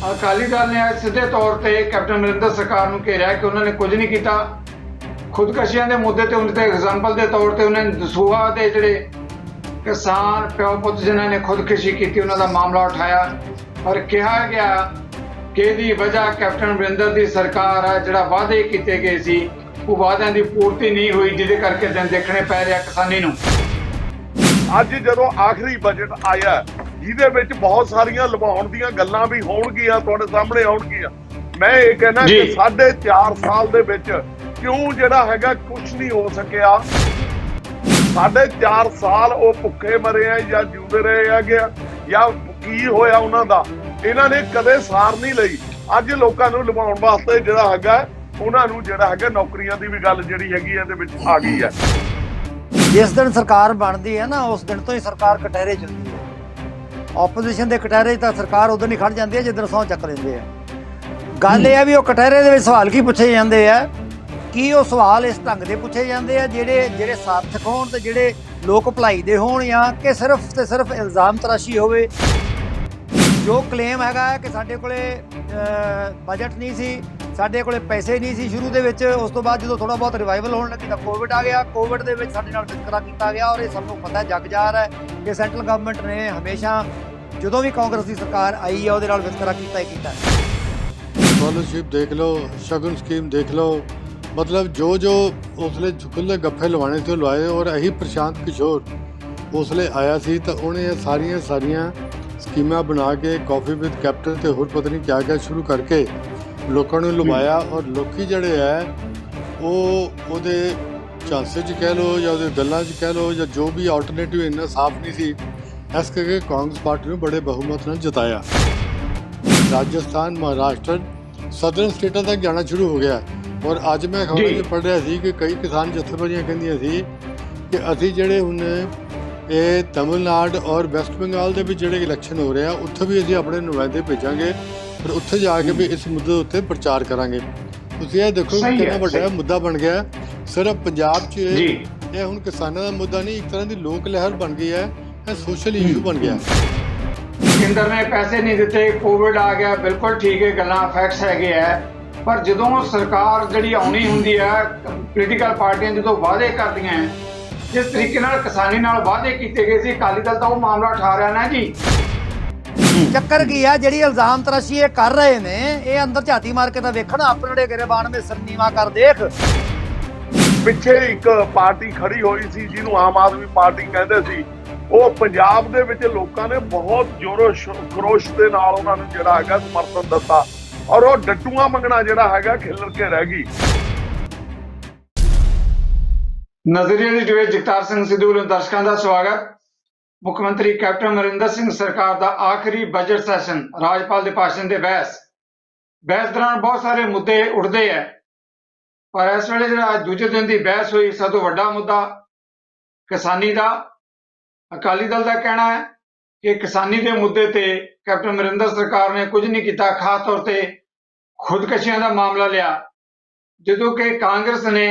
अकाली दल ने सीधे तौर पर कैप्टन अमरिंदर सरकार को घेरिया कि उन्होंने कुछ नहीं किया। खुदकशियां के मुद्दे ते उनके एग्जाम्पल के तौर पर उन्होंने दसूहा के जोड़े किसान प्यो पुत जिन्होंने खुदकशी की उन्होंने मामला उठाया और कहा गया कि दी वजह कैप्टन अमरिंदर की सरकार है जोड़ा वादे किए गए सी वो वादों की पूर्ति नहीं हुई जिदे करके दिन देखने पै रहा किसानी नूं। ਅੱਜ ਜਦੋਂ ਆਖਰੀ ਬਜਟ ਆਇਆ ਜਿਹਦੇ ਵਿੱਚ ਬਹੁਤ ਸਾਰੀਆਂ ਲਵਾਉਣ ਦੀਆਂ ਗੱਲਾਂ ਵੀ ਹੋਣਗੀਆਂ ਤੁਹਾਡੇ ਸਾਹਮਣੇ ਆਉਣਗੀਆਂ। ਮੈਂ ਇਹ ਕਹਿਣਾ ਕਿ 4.5 ਸਾਲ ਦੇ ਵਿੱਚ ਕਿਉਂ ਜਿਹੜਾ ਹੈਗਾ ਕੁਝ ਨਹੀਂ ਹੋ ਸਕਿਆ। 4.5 ਸਾਲ ਉਹ ਭੁੱਖੇ ਮਰੇ ਆ ਜਾਂ ਜਿਉਂਦੇ ਰਹੇ ਹੈਗੇ ਜਾਂ ਕੀ ਹੋਇਆ ਉਹਨਾਂ ਦਾ, ਇਹਨਾਂ ਨੇ ਕਦੇ ਸਾਰ ਨਹੀਂ ਲਈ। ਅੱਜ ਲੋਕਾਂ ਨੂੰ ਲਵਾਉਣ ਵਾਸਤੇ ਜਿਹੜਾ ਹੈਗਾ ਉਹਨਾਂ ਨੂੰ ਜਿਹੜਾ ਹੈਗਾ ਨੌਕਰੀਆਂ ਦੀ ਵੀ ਗੱਲ ਜਿਹੜੀ ਹੈਗੀ ਇਹਦੇ ਵਿੱਚ ਆ ਗਈ ਹੈ। जिस दिन सरकार बनती है ना उस दिन तो ही सरकार कटहरे चलती है। ओपोजिशन के कटहरे तो सरकार उधर नहीं खड़ जाती है जिस दिन सौं चक लेंगे है। गल यह है भी वो कटहरे के सवाल की पूछे जाते हैं कि वो सवाल इस ढंग से पूछे जाते हैं ਜਿਹੜੇ सार्थक होण ते ਜਿਹੜੇ लोक भलाई दे होण या कि सिर्फ ते सिर्फ इल्जाम तराशी होवे। जो क्लेम हैगा कि साडे कोले बजट नहीं सी, ਸਾਡੇ ਕੋਲੇ ਪੈਸੇ ਨਹੀਂ ਸੀ ਸ਼ੁਰੂ ਦੇ ਵਿੱਚ। ਉਸ ਤੋਂ ਬਾਅਦ ਜਦੋਂ ਥੋੜਾ ਬਹੁਤ ਰਿਵਾਈਵਲ ਹੋਣ ਲੱਗੀ ਤਾਂ ਕੋਵਿਡ ਆ ਗਿਆ। ਕੋਵਿਡ ਦੇ ਵਿੱਚ ਸਾਡੇ ਨਾਲ ਵਿਤਕਰਾ ਕੀਤਾ ਗਿਆ ਔਰ ਇਹ ਸਭ ਨੂੰ ਪਤਾ ਜੱਗ ਜ਼ਾਹਰ ਹੈ ਕਿ ਸੈਂਟਰਲ ਗਵਰਨਮੈਂਟ ਨੇ ਹਮੇਸ਼ਾ ਜਦੋਂ ਵੀ ਕਾਂਗਰਸ ਦੀ ਸਰਕਾਰ ਆਈ ਹੈ ਉਹਦੇ ਨਾਲ ਵਿਤਕਰਾ ਕੀਤਾ ਹੀ ਕੀਤਾ। स्कॉलरशिप देख लो, शगुन स्कीम देख लो, मतलब जो जो उसले खुले गप्फे लवाने थे लवाए। और यही प्रशांत किशोर उसले आया सी तो उन्हें सारियां स्कीमां बना के कॉफी विद कैप्टन ते होर पता नहीं क्या क्या शुरू करके लोगों ने लुभाया। और लोकी जड़े है वो ਉਹਦੇ ਚਾਂਸੇ 'ਚ ਕਹਿ ਲਓ ਜਾਂ ਉਹਦੇ ਗੱਲਾਂ 'ਚ ਕਹਿ ਲਓ ਜਾਂ ਜੋ ਵੀ ਆਲਟਰਨੇਟਿਵ ਇੰਨਾ ਸਾਫ਼ ਨਹੀਂ ਸੀ। ਇਸ ਕਰਕੇ ਕਾਂਗਰਸ ਪਾਰਟੀ ਨੂੰ ਬੜੇ ਬਹੁਮਤ ਨਾਲ ਜਿਤਾਇਆ। ਰਾਜਸਥਾਨ, ਮਹਾਰਾਸ਼ਟਰ, ਸਦਰਨ ਸਟੇਟਾਂ ਤੱਕ ਜਾਣਾ ਸ਼ੁਰੂ ਹੋ ਗਿਆ। ਔਰ ਅੱਜ ਮੈਂ ਖਬਰ 'ਚ ਪੜ੍ਹ ਰਿਹਾ ਸੀ ਕਿ ਕਈ ਕਿਸਾਨ ਜਥੇਬੰਦੀਆਂ ਕਹਿੰਦੀਆਂ ਸੀ ਕਿ ਅਸੀਂ ਜਿਹੜੇ ਹੁਣ ਇਹ ਤਮਿਲਨਾਡੂ ਔਰ ਵੈਸਟ ਬੰਗਾਲ ਦੇ ਵਿੱਚ ਜਿਹੜੇ ਇਲੈਕਸ਼ਨ ਹੋ ਰਹੇ ਆ ਉੱਥੇ ਵੀ ਅਸੀਂ ਆਪਣੇ ਨੁਮਾਇੰਦੇ ਭੇਜਾਂਗੇ ਫਿਰ ਉੱਥੇ ਜਾ ਕੇ ਵੀ ਇਸ ਮੁੱਦੇ ਉੱਤੇ ਪ੍ਰਚਾਰ ਕਰਾਂਗੇ। ਤੁਸੀਂ ਇਹ ਦੇਖੋ ਕਿੰਨਾ ਵੱਡਾ ਮੁੱਦਾ ਬਣ ਗਿਆ। ਸਿਰਫ ਪੰਜਾਬ 'ਚ ਇਹ ਹੁਣ ਕਿਸਾਨਾਂ ਦਾ ਮੁੱਦਾ ਨਹੀਂ, ਇੱਕ ਤਰ੍ਹਾਂ ਦੀ ਲੋਕ ਲਹਿਰ ਬਣ ਗਈ ਹੈ। ਇਹ ਸੋਸ਼ਲ ਇਸ਼ੂ ਬਣ ਗਿਆ। ਕੇਂਦਰ ਨੇ ਪੈਸੇ ਨਹੀਂ ਦਿੱਤੇ, ਕੋਵਿਡ ਆ ਗਿਆ, ਬਿਲਕੁਲ ਠੀਕ ਹੈ, ਗੱਲਾਂ ਫੈਕਟਸ ਹੈਗੇ ਹੈ। ਪਰ ਜਦੋਂ ਸਰਕਾਰ ਜਿਹੜੀ ਆਉਣੀ ਹੁੰਦੀ ਹੈ ਪੋਲੀਟੀਕਲ ਪਾਰਟੀਆਂ ਜਦੋਂ ਵਾਅਦੇ ਕਰਦੀਆਂ ਜਿਸ ਤਰੀਕੇ ਨਾਲ ਕਿਸਾਨੀ ਨਾਲ ਵਾਅਦੇ ਕੀਤੇ ਗਏ ਸੀ ਅਕਾਲੀ ਦਲ ਤਾਂ ਉਹ ਮਾਮਲਾ ਉਠਾ ਰਿਹਾ ਨਾ ਜੀ। ਚੱਕਰ ਕੀ ਆ ਜਿਹੜੀ ਇਲਜ਼ਾਮ ਤਰਾਸ਼ੀ ਇਹ ਕਰ ਰਹੇ ਨੇ ਇਹ ਅੰਦਰ ਝਾਤੀ ਮਾਰ ਕੇ ਤਾਂ ਵੇਖਣ ਆਪਣੇ ਗਰੇਬਾਨ ਵਿੱਚ ਸਰਨੀਵਾ ਕਰ ਦੇਖ। ਪਿੱਛੇ ਇੱਕ ਪਾਰਟੀ ਖੜੀ ਹੋਈ ਸੀ ਜਿਹਨੂੰ ਆਮ ਆਦਮੀ ਪਾਰਟੀ ਕਹਿੰਦੇ ਸੀ। ਉਹ ਪੰਜਾਬ ਦੇ ਵਿੱਚ ਲੋਕਾਂ ਨੇ ਬਹੁਤ ਜ਼ੋਰੋ ਖਰੋਸ਼ ਦੇ ਨਾਲ ਉਹਨਾਂ ਨੂੰ ਜਿਹੜਾ ਹੈਗਾ ਸਮਰਥਨ ਦਿੱਤਾ ਔਰ ਉਹ ਡੱਟੂਆਂ ਮੰਗਣਾ ਜਿਹੜਾ ਹੈਗਾ ਖਿਲਰ ਕੇ ਰਹਿ ਗਈ। ਨਜ਼ਰੀਏ ਦੀ ਡਿਬੇਟ ਜਗਤਾਰ ਸਿੰਘ ਸਿੱਧੂ ਵੱਲੋਂ ਦਰਸ਼ਕਾਂ ਦਾ ਸਵਾਗਤ। ਮੁੱਖ ਮੰਤਰੀ ਕੈਪਟਨ ਅਮਰਿੰਦਰ ਸਿੰਘ ਸਰਕਾਰ ਦਾ ਆਖਰੀ ਬਜਟ ਸੈਸ਼ਨ ਰਾਜਪਾਲ ਦੇ ਭਾਸ਼ਣ ਤੇ ਬਹਿਸ ਦੌਰਾਨ ਬਹੁਤ ਸਾਰੇ ਮੁੱਦੇ ਉੱਠਦੇ ਹੈ ਪਰ ਇਸ ਵੇਲੇ ਜਿਹੜਾ ਦੂਜੇ ਦਿਨ ਦੀ ਬਹਿਸ ਹੋਈ ਸਭ ਤੋਂ ਵੱਡਾ ਮੁੱਦਾ ਕਿਸਾਨੀ ਦਾ। ਅਕਾਲੀ ਦਲ ਦਾ ਕਹਿਣਾ ਹੈ ਕਿ ਕਿਸਾਨੀ ਦੇ ਮੁੱਦੇ ਤੇ ਕੈਪਟਨ ਅਮਰਿੰਦਰ ਸਰਕਾਰ ਨੇ ਕੁਝ ਨਹੀਂ ਕੀਤਾ, ਖਾਸ ਤੌਰ ਤੇ ਖੁਦਕਸ਼ੀਆਂ ਦਾ ਮਾਮਲਾ ਲਿਆ, ਜਦੋਂ ਕਿ ਕਾਂਗਰਸ ਨੇ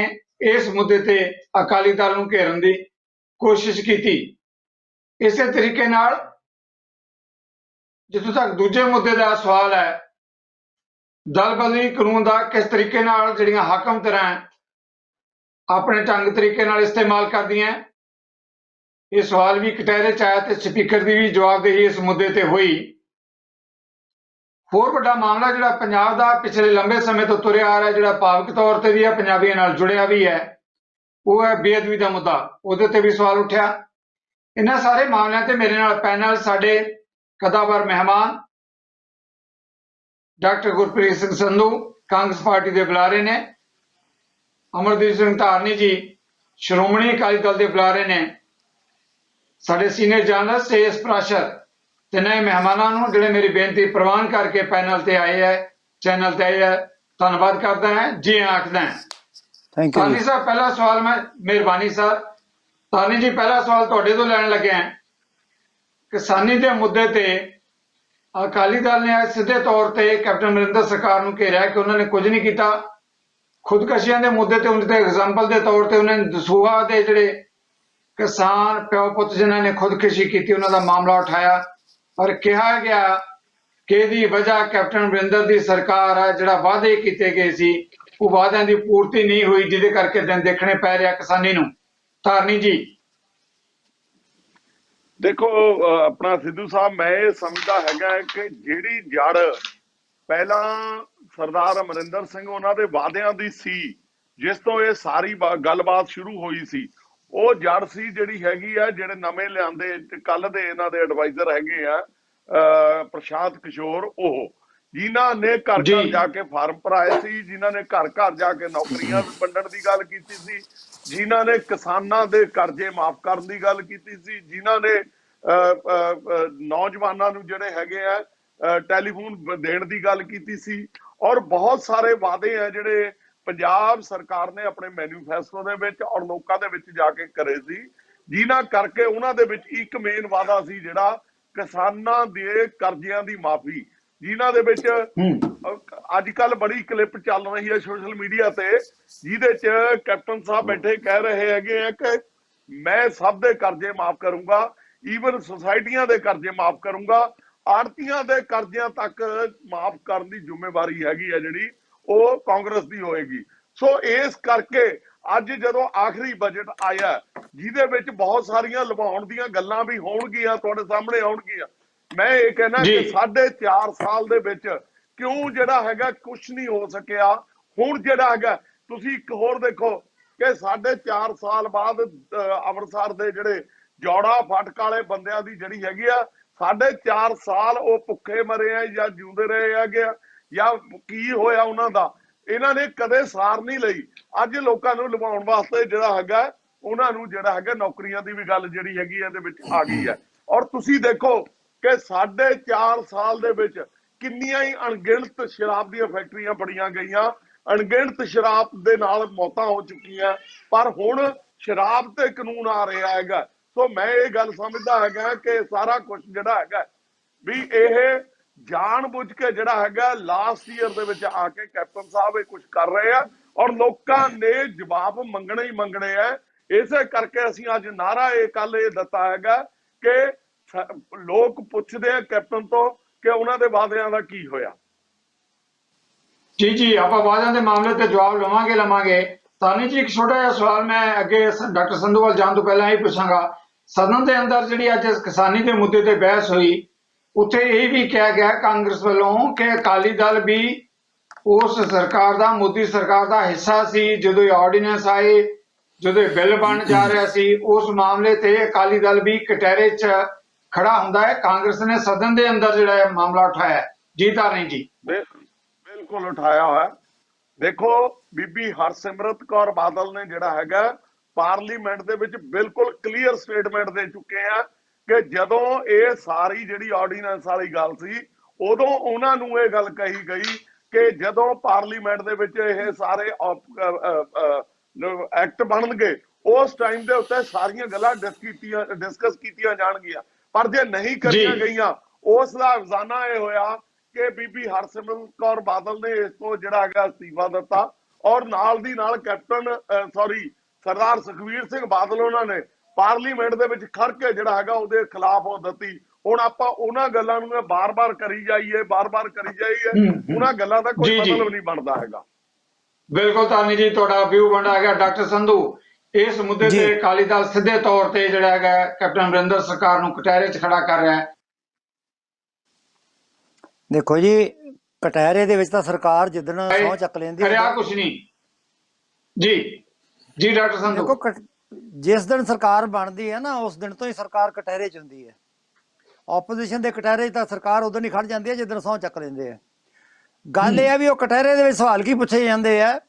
ਇਸ ਮੁੱਦੇ ਤੇ ਅਕਾਲੀ ਦਲ ਨੂੰ ਘੇਰਨ ਦੀ ਕੋਸ਼ਿਸ਼ ਕੀਤੀ। ਇਸੇ ਤਰੀਕੇ ਨਾਲ ਜਿੱਥੋਂ ਤੱਕ ਦੂਜੇ ਮੁੱਦੇ ਦਾ ਸਵਾਲ ਹੈ ਦਲ ਬਦਲੀ ਕਾਨੂੰਨ ਦਾ ਕਿਸ ਤਰੀਕੇ ਨਾਲ ਜਿਹੜੀਆਂ ਹਾਕਮ ਧਿਰਾਂ ਆਪਣੇ ਢੰਗ ਤਰੀਕੇ ਨਾਲ ਇਸਤੇਮਾਲ ਕਰਦੀਆਂ, ਇਹ ਸਵਾਲ ਵੀ ਕਟਹਿਰੇ 'ਚ ਆਇਆ ਤੇ ਸਪੀਕਰ ਦੀ ਵੀ ਜਵਾਬਦੇਹੀ ਇਸ ਮੁੱਦੇ ਤੇ ਹੋਈ। ਹੋਰ ਵੱਡਾ ਮਾਮਲਾ ਜਿਹੜਾ ਪੰਜਾਬ ਦਾ ਪਿਛਲੇ ਲੰਬੇ ਸਮੇਂ ਤੋਂ ਤੁਰਿਆ ਆ ਰਿਹਾ, ਜਿਹੜਾ ਭਾਵਕ ਤੌਰ ਤੇ ਵੀ ਹੈ ਪੰਜਾਬੀਆਂ ਨਾਲ ਜੁੜਿਆ ਵੀ ਹੈ, ਉਹ ਹੈ ਬੇਅਦਬੀ ਦਾ ਮੁੱਦਾ। ਉਹਦੇ ਤੇ ਵੀ ਸਵਾਲ ਉੱਠਿਆ। ਇਹਨਾਂ ਸਾਰੇ ਮਾਮਲਿਆਂ ਤੇ ਮੇਰੇ ਨਾਲ ਪੈਨਲ ਸਾਡੇ ਕਦਾਵਰ ਮਹਿਮਾਨ ਡਾਕਟਰ ਗੁਰਪ੍ਰੀਤ ਸਿੰਘ ਸੰਧੂ ਕਾਂਗਰਸ ਪਾਰਟੀ ਦੇ ਬੁਲਾਰੇ ਨੇ, ਅਮਰਦੀਪ ਸਿੰਘ ਧਾਰਨੀ ਜੀ ਸ਼੍ਰੋਮਣੀ ਅਕਾਲੀ ਦਲ ਦੇ ਬੁਲਾਰੇ ਨੇ, ਸਾਡੇ ਸੀਨੀਅਰ ਜਰਨਲਿਸਟ ਏਐਸ ਪ੍ਰਾਸ਼ਰ ਤੇ ਨਵੇਂ ਮਹਿਮਾਨਾਂ ਨੂੰ ਜਿਹੜੇ ਮੇਰੀ ਬੇਨਤੀ ਪ੍ਰਵਾਨ ਕਰਕੇ ਪੈਨਲ ਤੇ ਆਏ ਹੈ, ਚੈਨਲ ਤੇ ਆਏ ਹੈ, ਧੰਨਵਾਦ ਕਰਦਾ ਹਾਂ, ਜੀ ਆਖਦਾ ਹਾਂ। ਥੈਂਕ ਯੂ ਧਾਰਨੀ ਸਾਹਿਬ, ਪਹਿਲਾ ਸਵਾਲ ਮੈਂ ਮਿਹਰਬਾਨੀ ਸਰ ਧਾਰਨੀ ਜੀ ਪਹਿਲਾ ਸਵਾਲ ਤੁਹਾਡੇ ਤੋਂ ਲੈਣ ਲੱਗਿਆ। ਕਿਸਾਨੀ ਦੇ ਮੁੱਦੇ ਤੇ ਅਕਾਲੀ ਦਲ ਨੇ ਸਿੱਧੇ ਤੌਰ ਤੇ ਕੈਪਟਨ ਅਮਰਿੰਦਰ ਸਰਕਾਰ ਨੂੰ ਘੇਰਿਆ ਕਿ ਉਹਨਾਂ ਨੇ ਕੁਝ ਨਹੀਂ ਕੀਤਾ। ਖੁਦਕਸ਼ੀਆਂ ਦੇ ਮੁੱਦੇ ਤੇ ਉਹਨਾਂ ਦੇ ਐਗਜ਼ਾਮਪਲ ਦੇ ਤੌਰ ਤੇ ਉਹਨਾਂ ਨੇ ਦਸੂਹਾ ਦੇ ਜਿਹੜੇ ਕਿਸਾਨ ਪਿਓ ਪੁੱਤ ਜਿਨ੍ਹਾਂ ਨੇ ਖੁਦਕਸ਼ੀ ਕੀਤੀ ਉਹਨਾਂ ਦਾ ਮਾਮਲਾ ਉਠਾਇਆ ਔਰ ਕਿਹਾ ਗਿਆ ਕਿ ਇਹਦੀ ਵਜ੍ਹਾ ਕੈਪਟਨ ਅਮਰਿੰਦਰ ਦੀ ਸਰਕਾਰ ਆ, ਜਿਹੜਾ ਵਾਅਦੇ ਕੀਤੇ ਗਏ ਸੀ ਉਹ ਵਾਅਦਿਆਂ ਦੀ ਪੂਰਤੀ ਨਹੀਂ ਹੋਈ, ਜਿਹਦੇ ਕਰਕੇ ਦਿਨ ਦੇਖਣੇ ਪੈ ਰਿਹਾ ਕਿਸਾਨੀ ਨੂੰ। ਧਾਰਨੀ ਜੀ। ਦੇਖੋ ਆਪਣਾ ਸਿੱਧੂ ਸਾਹਿਬ, ਮੈਂ ਇਹ ਸਮਝਦਾ ਹੈਗਾ ਕਿ ਜਿਹੜੀ ਜੜ ਪਹਿਲਾਂ ਸਰਦਾਰ ਅਮਰਿੰਦਰ ਸਿੰਘ ਉਹਨਾਂ ਦੇ ਵਾਅਦਿਆਂ ਦੀ ਸੀ, ਜਿਸ ਤੋਂ ਇਹ ਸਾਰੀ ਗੱਲਬਾਤ ਸ਼ੁਰੂ ਹੋਈ ਸੀ, ਉਹ ਜੜ ਸੀ ਜਿਹੜੀ ਹੈਗੀ ਆ ਜਿਹੜੇ ਨਵੇਂ ਲਿਆਂਦੇ ਕੱਲ ਦੇ ਇਹਨਾਂ ਦੇ ਐਡਵਾਈਜ਼ਰ ਹੈਗੇ ਆ ਪ੍ਰਸ਼ਾਂਤ ਕਿਸ਼ੋਰ, ਉਹ ਜਿਨ੍ਹਾਂ ਨੇ ਘਰ ਘਰ ਜਾ ਕੇ ਫਾਰਮ ਭਰਾਏ ਸੀ, ਜਿਨ੍ਹਾਂ ਨੇ ਘਰ ਘਰ ਜਾ ਕੇ ਨੌਕਰੀਆਂ ਵੰਡਣ ਦੀ ਗੱਲ ਕੀਤੀ ਸੀ, ਜਿਨ੍ਹਾਂ ਨੇ ਕਿਸਾਨਾਂ ਦੇ ਕਰਜ਼ੇ ਮਾਫ ਕਰਨ ਦੀ ਗੱਲ ਕੀਤੀ ਸੀ, ਜਿਨ੍ਹਾਂ ਨੇ ਨੌਜਵਾਨਾਂ ਨੂੰ ਜਿਹੜੇ ਹੈਗੇ ਆ ਟੈਲੀਫੋਨ ਦੇਣ ਦੀ ਗੱਲ ਕੀਤੀ ਸੀ, ਔਰ ਬਹੁਤ ਸਾਰੇ ਵਾਅਦੇ ਆ ਜਿਹੜੇ ਪੰਜਾਬ ਸਰਕਾਰ ਨੇ ਆਪਣੇ ਮੈਨੀਫੈਸਟੋ ਦੇ ਵਿੱਚ ਔਰ ਲੋਕਾਂ ਦੇ ਵਿੱਚ ਜਾ ਕੇ ਕਰੇ ਸੀ, ਜਿਨ੍ਹਾਂ ਕਰਕੇ ਉਹਨਾਂ ਦੇ ਵਿੱਚ ਇੱਕ ਮੇਨ ਵਾਅਦਾ ਸੀ ਜਿਹੜਾ ਕਿਸਾਨਾਂ ਦੇ ਕਰਜ਼ਿਆਂ ਦੀ ਮਾਫੀ, ਜਿਨ੍ਹਾਂ ਦੇ ਵਿੱਚ ਅੱਜ ਕੱਲ ਬੜੀ ਕਲਿੱਪ ਚੱਲ ਰਹੀ ਹੈ ਸੋਸ਼ਲ ਮੀਡੀਆ ਤੇ, ਜਿਹਦੇ ਚ ਕੈਪਟਨ ਸਾਹਿਬ ਬੈਠੇ ਕਹਿ ਰਹੇ ਹੈਗੇ ਆ ਕਿ ਮੈਂ ਸਭ ਦੇ ਕਰਜ਼ੇ ਮਾਫ ਕਰੂੰਗਾ, ਈਵਨ ਸੁਸਾਇਟੀਆਂ ਦੇ ਕਰਜ਼ੇ ਮਾਫ ਕਰੂੰਗਾ, ਆੜਤੀਆਂ ਦੇ ਕਰਜ਼ਿਆਂ ਤੱਕ ਮਾਫ ਕਰਨ ਦੀ ਜ਼ਿੰਮੇਵਾਰੀ ਹੈਗੀ ਆ ਜਿਹੜੀ ਉਹ ਕਾਂਗਰਸ ਦੀ ਹੋਏਗੀ। ਸੋ ਇਸ ਕਰਕੇ ਅੱਜ ਜਦੋਂ ਆਖਰੀ ਬਜਟ ਆਇਆ, ਜਿਹਦੇ ਵਿੱਚ ਬਹੁਤ ਸਾਰੀਆਂ ਲਵਾਉਣ ਦੀਆਂ ਗੱਲਾਂ ਵੀ ਹੋਣਗੀਆਂ, ਤੁਹਾਡੇ ਸਾਹਮਣੇ ਆਉਣਗੀਆਂ, ਮੈਂ ਇਹ ਕਹਿਣਾ ਕਿ 4.5 ਸਾਲ ਦੇ ਵਿੱਚ ਕਿਉਂ ਜਿਹੜਾ ਹੈਗਾ ਕੁਝ ਨਹੀਂ ਹੋ ਸਕਿਆ। ਹੁਣ ਜਿਹੜਾ ਹੈਗਾ ਤੁਸੀਂ ਇੱਕ ਹੋਰ ਦੇਖੋ ਕਿ 4.5 ਸਾਲ ਬਾਅਦ ਅੰਮ੍ਰਿਤਸਰ ਦੇ ਜਿਹੜੇ ਜੋੜਾ ਫਾਟਕ ਵਾਲੇ ਬੰਦਿਆਂ ਦੀ ਜਿਹੜੀ ਹੈਗੀ ਆ 4.5 ਸਾਲ ਉਹ ਭੁੱਖੇ ਮਰੇ ਆ ਜਾਂ ਜਿਉਂਦੇ ਰਹੇ ਹੈਗੇ ਆ ਜਾਂ ਕੀ ਹੋਇਆ ਉਹਨਾਂ ਦਾ, ਇਹਨਾਂ ਨੇ ਕਦੇ ਸਾਰ ਨਹੀਂ ਲਈ। ਅੱਜ ਲੋਕਾਂ ਨੂੰ ਲਵਾਉਣ ਵਾਸਤੇ ਜਿਹੜਾ ਹੈਗਾ ਉਹਨਾਂ ਨੂੰ ਜਿਹੜਾ ਹੈਗਾ ਨੌਕਰੀਆਂ ਦੀ ਵੀ ਗੱਲ ਜਿਹੜੀ ਹੈਗੀ ਇਹਦੇ ਵਿੱਚ ਆ ਗਈ ਹੈ। ਔਰ ਤੁਸੀਂ ਦੇਖੋ ਕਿ 4.5 ਸਾਲ ਦੇ ਵਿੱਚ ਕਿੰਨੀਆਂ ਹੀ ਅਣਗਿਣਤ ਸ਼ਰਾਬ ਦੀਆਂ ਫੈਕਟਰੀਆਂ ਬੜੀਆਂ ਗਈਆਂ, ਅਣਗਿਣਤ ਸ਼ਰਾਬ ਦੇ ਨਾਲ ਮੌਤਾਂ ਹੋ ਚੁੱਕੀਆਂ, ਪਰ ਹੁਣ ਸ਼ਰਾਬ ਤੇ ਕਾਨੂੰਨ ਆ ਰਿਹਾ ਹੈਗਾ। ਸੋ ਮੈਂ ਇਹ ਗੱਲ ਸਮਝਦਾ ਹੈਗਾ ਕਿ ਸਾਰਾ ਕੁਝ ਜਿਹੜਾ ਹੈਗਾ ਵੀ ਇਹ ਜਾਣ ਬੁੱਝ ਕੇ ਜਿਹੜਾ ਹੈਗਾ ਲਾਸਟ ਈਅਰ ਦੇ ਵਿੱਚ ਆ ਕੇ ਕੈਪਟਨ ਸਾਹਿਬ ਇਹ ਕੁਝ ਕਰ ਰਹੇ ਆ, ਔਰ ਲੋਕਾਂ ਨੇ ਜਵਾਬ ਮੰਗਣੇ ਹੀ ਮੰਗਣੇ ਆ। ਇਸੇ ਕਰਕੇ ਅਸੀਂ ਅੱਜ ਨਾਰਾ ਇਹ ਕੱਲ ਇਹ ਦਿੱਤਾ ਹੈਗਾ ਕਿ ਲੋਕ ਪੁੱਛਦੇ ਆ ਕੈਪਟਨ ਤੋਂ ਕਿ ਉਹਨਾਂ ਦੇ ਵਾਅਦਿਆਂ ਦਾ ਕੀ ਹੋਇਆ। ਜੀ ਆਪਾਂ ਵਾਅਦਿਆਂ ਦੇ ਮਾਮਲੇ ਤੇ ਜਵਾਬ ਲਵਾਂਗੇ। ਸਾਨੀ ਜੀ, ਇੱਕ ਛੋਟਾ ਜਿਹਾ ਸਵਾਲ ਮੈਂ ਅੱਗੇ ਡਾਕਟਰ ਸੰਧੂ ਵੱਲ ਜਾਣ ਤੋਂ ਪਹਿਲਾਂ ਇਹ ਪੁੱਛਾਂਗਾ, ਸਦਨ ਦੇ ਅੰਦਰ ਜਿਹੜੀ ਅੱਜ ਕਿਸਾਨੀ ਦੇ ਮੁੱਦੇ ਤੇ ਬਹਿਸ ਹੋਈ, ਉੱਥੇ ਇਹ ਵੀ ਕਿਹਾ ਗਿਆ ਕਾਂਗਰਸ ਵੱਲੋਂ ਕਿ ਅਕਾਲੀ ਦਲ ਵੀ ਉਸ ਸਰਕਾਰ ਦਾ, ਮੋਦੀ ਸਰਕਾਰ ਦਾ ਹਿੱਸਾ ਸੀ। ਜਦੋਂ ਇਹ ਆਰਡੀਨੈਂਸ ਆਏ, ਜਦੋਂ ਇਹ ਬਿੱਲ ਬਣ ਜਾ ਰਿਹਾ ਸੀ, ਉਸ ਮਾਮਲੇ ਤੇ ਅਕਾਲੀ ਦਲ ਵੀ ਕਟਹਿਰੇ 'ਚ ਖੜਾ ਹੁੰਦਾ ਹੈ। ਕਾਂਗਰਸ ਨੇ ਸਦਨ ਦੇ ਅੰਦਰ ਜਿਹੜਾ ਮਾਮਲਾ ਉਠਾਇਆ। ਜੀ ਧਾਰਨੀ ਜੀ। ਬਿਲਕੁਲ ਉਠਾਇਆ ਹੋਇਆ। ਦੇਖੋ ਬੀਬੀ ਹਰਸਿਮਰਤ ਕੌਰ ਬਾਦਲ ਨੇ ਜਿਹੜਾ ਹੈਗਾ ਪਾਰਲੀਮੈਂਟ ਦੇ ਵਿੱਚ ਬਿਲਕੁਲ ਕਲੀਅਰ ਸਟੇਟਮੈਂਟ ਦੇ ਚੁੱਕੇ ਆ ਕਿ ਜਦੋਂ ਇਹ ਸਾਰੀ ਜਿਹੜੀ ਆਰਡੀਨੈਂਸ ਵਾਲੀ ਗੱਲ ਸੀ, ਉਦੋਂ ਉਹਨਾਂ ਨੂੰ ਇਹ ਗੱਲ ਕਹੀ ਗਈ ਕਿ ਜਦੋਂ ਪਾਰਲੀਮੈਂਟ ਦੇ ਵਿੱਚ ਇਹ ਸਾਰੇ ਐਕਟ ਬਣਨਗੇ ਉਸ ਟਾਈਮ ਦੇ ਉੱਤੇ ਸਾਰੀਆਂ ਗੱਲਾਂ ਡਿਸਕਸ ਕੀਤੀਆਂ ਜਾਣਗੀਆਂ। ਪਰ ਜੇ ਨਹੀਂ ਕਰੀਆਂ ਗਈਆਂ, ਉਸ ਦਾ ਅਫਜ਼ਾਨਾ ਇਹ ਹੋਇਆ ਕਿ ਬੀਬੀ ਹਰਸਿਮਰਤ ਕੌਰ ਬਾਦਲ ਨੇ ਇਸ ਤੋਂ ਜਿਹੜਾ ਹੈਗਾ ਅਸਤੀਫਾ ਦਿੱਤਾ, ਔਰ ਨਾਲ ਦੀ ਨਾਲ ਸਰਦਾਰ ਸੁਖਬੀਰ ਸਿੰਘ ਬਾਦਲ ਉਹਨਾਂ ਨੇ ਪਾਰਲੀਮੈਂਟ ਦੇ ਵਿੱਚ ਖੜ ਕੇ ਜਿਹੜਾ ਹੈਗਾ ਉਹਦੇ ਖਿਲਾਫ ਉਹ ਦਿੱਤੀ। ਹੁਣ ਆਪਾਂ ਉਹਨਾਂ ਗੱਲਾਂ ਨੂੰ ਬਾਰ-ਬਾਰ ਕਰੀ ਜਾਈਏ, ਉਹਨਾਂ ਗੱਲਾਂ ਦਾ ਕੋਈ ਮਤਲਬ ਨਹੀਂ ਬਣਦਾ ਹੈਗਾ। ਬਿਲਕੁਲ ਧਾਰਨੀ ਜੀ, ਤੁਹਾਡਾ ਵਿਊ ਬਣਦਾ ਹੈਗਾ। ਡਾਕਟਰ ਸੰਧੂ, ਇਸ ਮੁੱਦੇ ਤੇ ਅਕਾਲੀ ਦਲ ਸਿੱਧੇ ਤੌਰ ਤੇ ਜਿਹੜਾ ਹੈਗਾ ਕੈਪਟਨ ਅਮਰਿੰਦਰ ਸਰਕਾਰ ਨੂੰ ਕਟਹਿਰੇ 'ਚ ਖੜਾ ਕਰ ਰਿਹਾ ਹੈ। ਦੇਖੋ ਜੀ, ਕਟਹਿਰੇ ਦੇ ਵਿੱਚ ਤਾਂ ਸਰਕਾਰ ਜਿੱਦਣ ਸਹੁੰ ਚੱਕ ਲੈਂਦੀ ਕਰਿਆ ਕੁਛ ਨਹੀਂ। ਜੀ ਡਾਕਟਰ ਸੰਧੂ, ਦੇਖੋ ਜਿਸ ਦਿਨ ਸਰਕਾਰ ਬਣਦੀ ਹੈ ਨਾ, ਉਸ ਦਿਨ ਤੋਂ ਹੀ ਸਰਕਾਰ ਕਟਹਿਰੇ 'ਚ ਹੁੰਦੀ ਹੈ। ਆਪੋਜੀਸ਼ਨ ਦੇ ਕਟਹਿਰੇ 'ਚ ਤਾਂ ਸਰਕਾਰ ਉਦੋਂ ਹੀ ਖੜ ਜਾਂਦੀ ਹੈ ਜਿੱਦਣ ਸਹੁੰ ਚੱਕ ਲੈਂਦੇ ਆ। ਗੱਲ ਇਹ ਆ ਵੀ ਉਹ ਕਟਹਿਰੇ ਦੇ ਵਿੱਚ ਸਵਾਲ ਕੀ ਪੁੱਛੇ ਜਾਂਦੇ ਆ,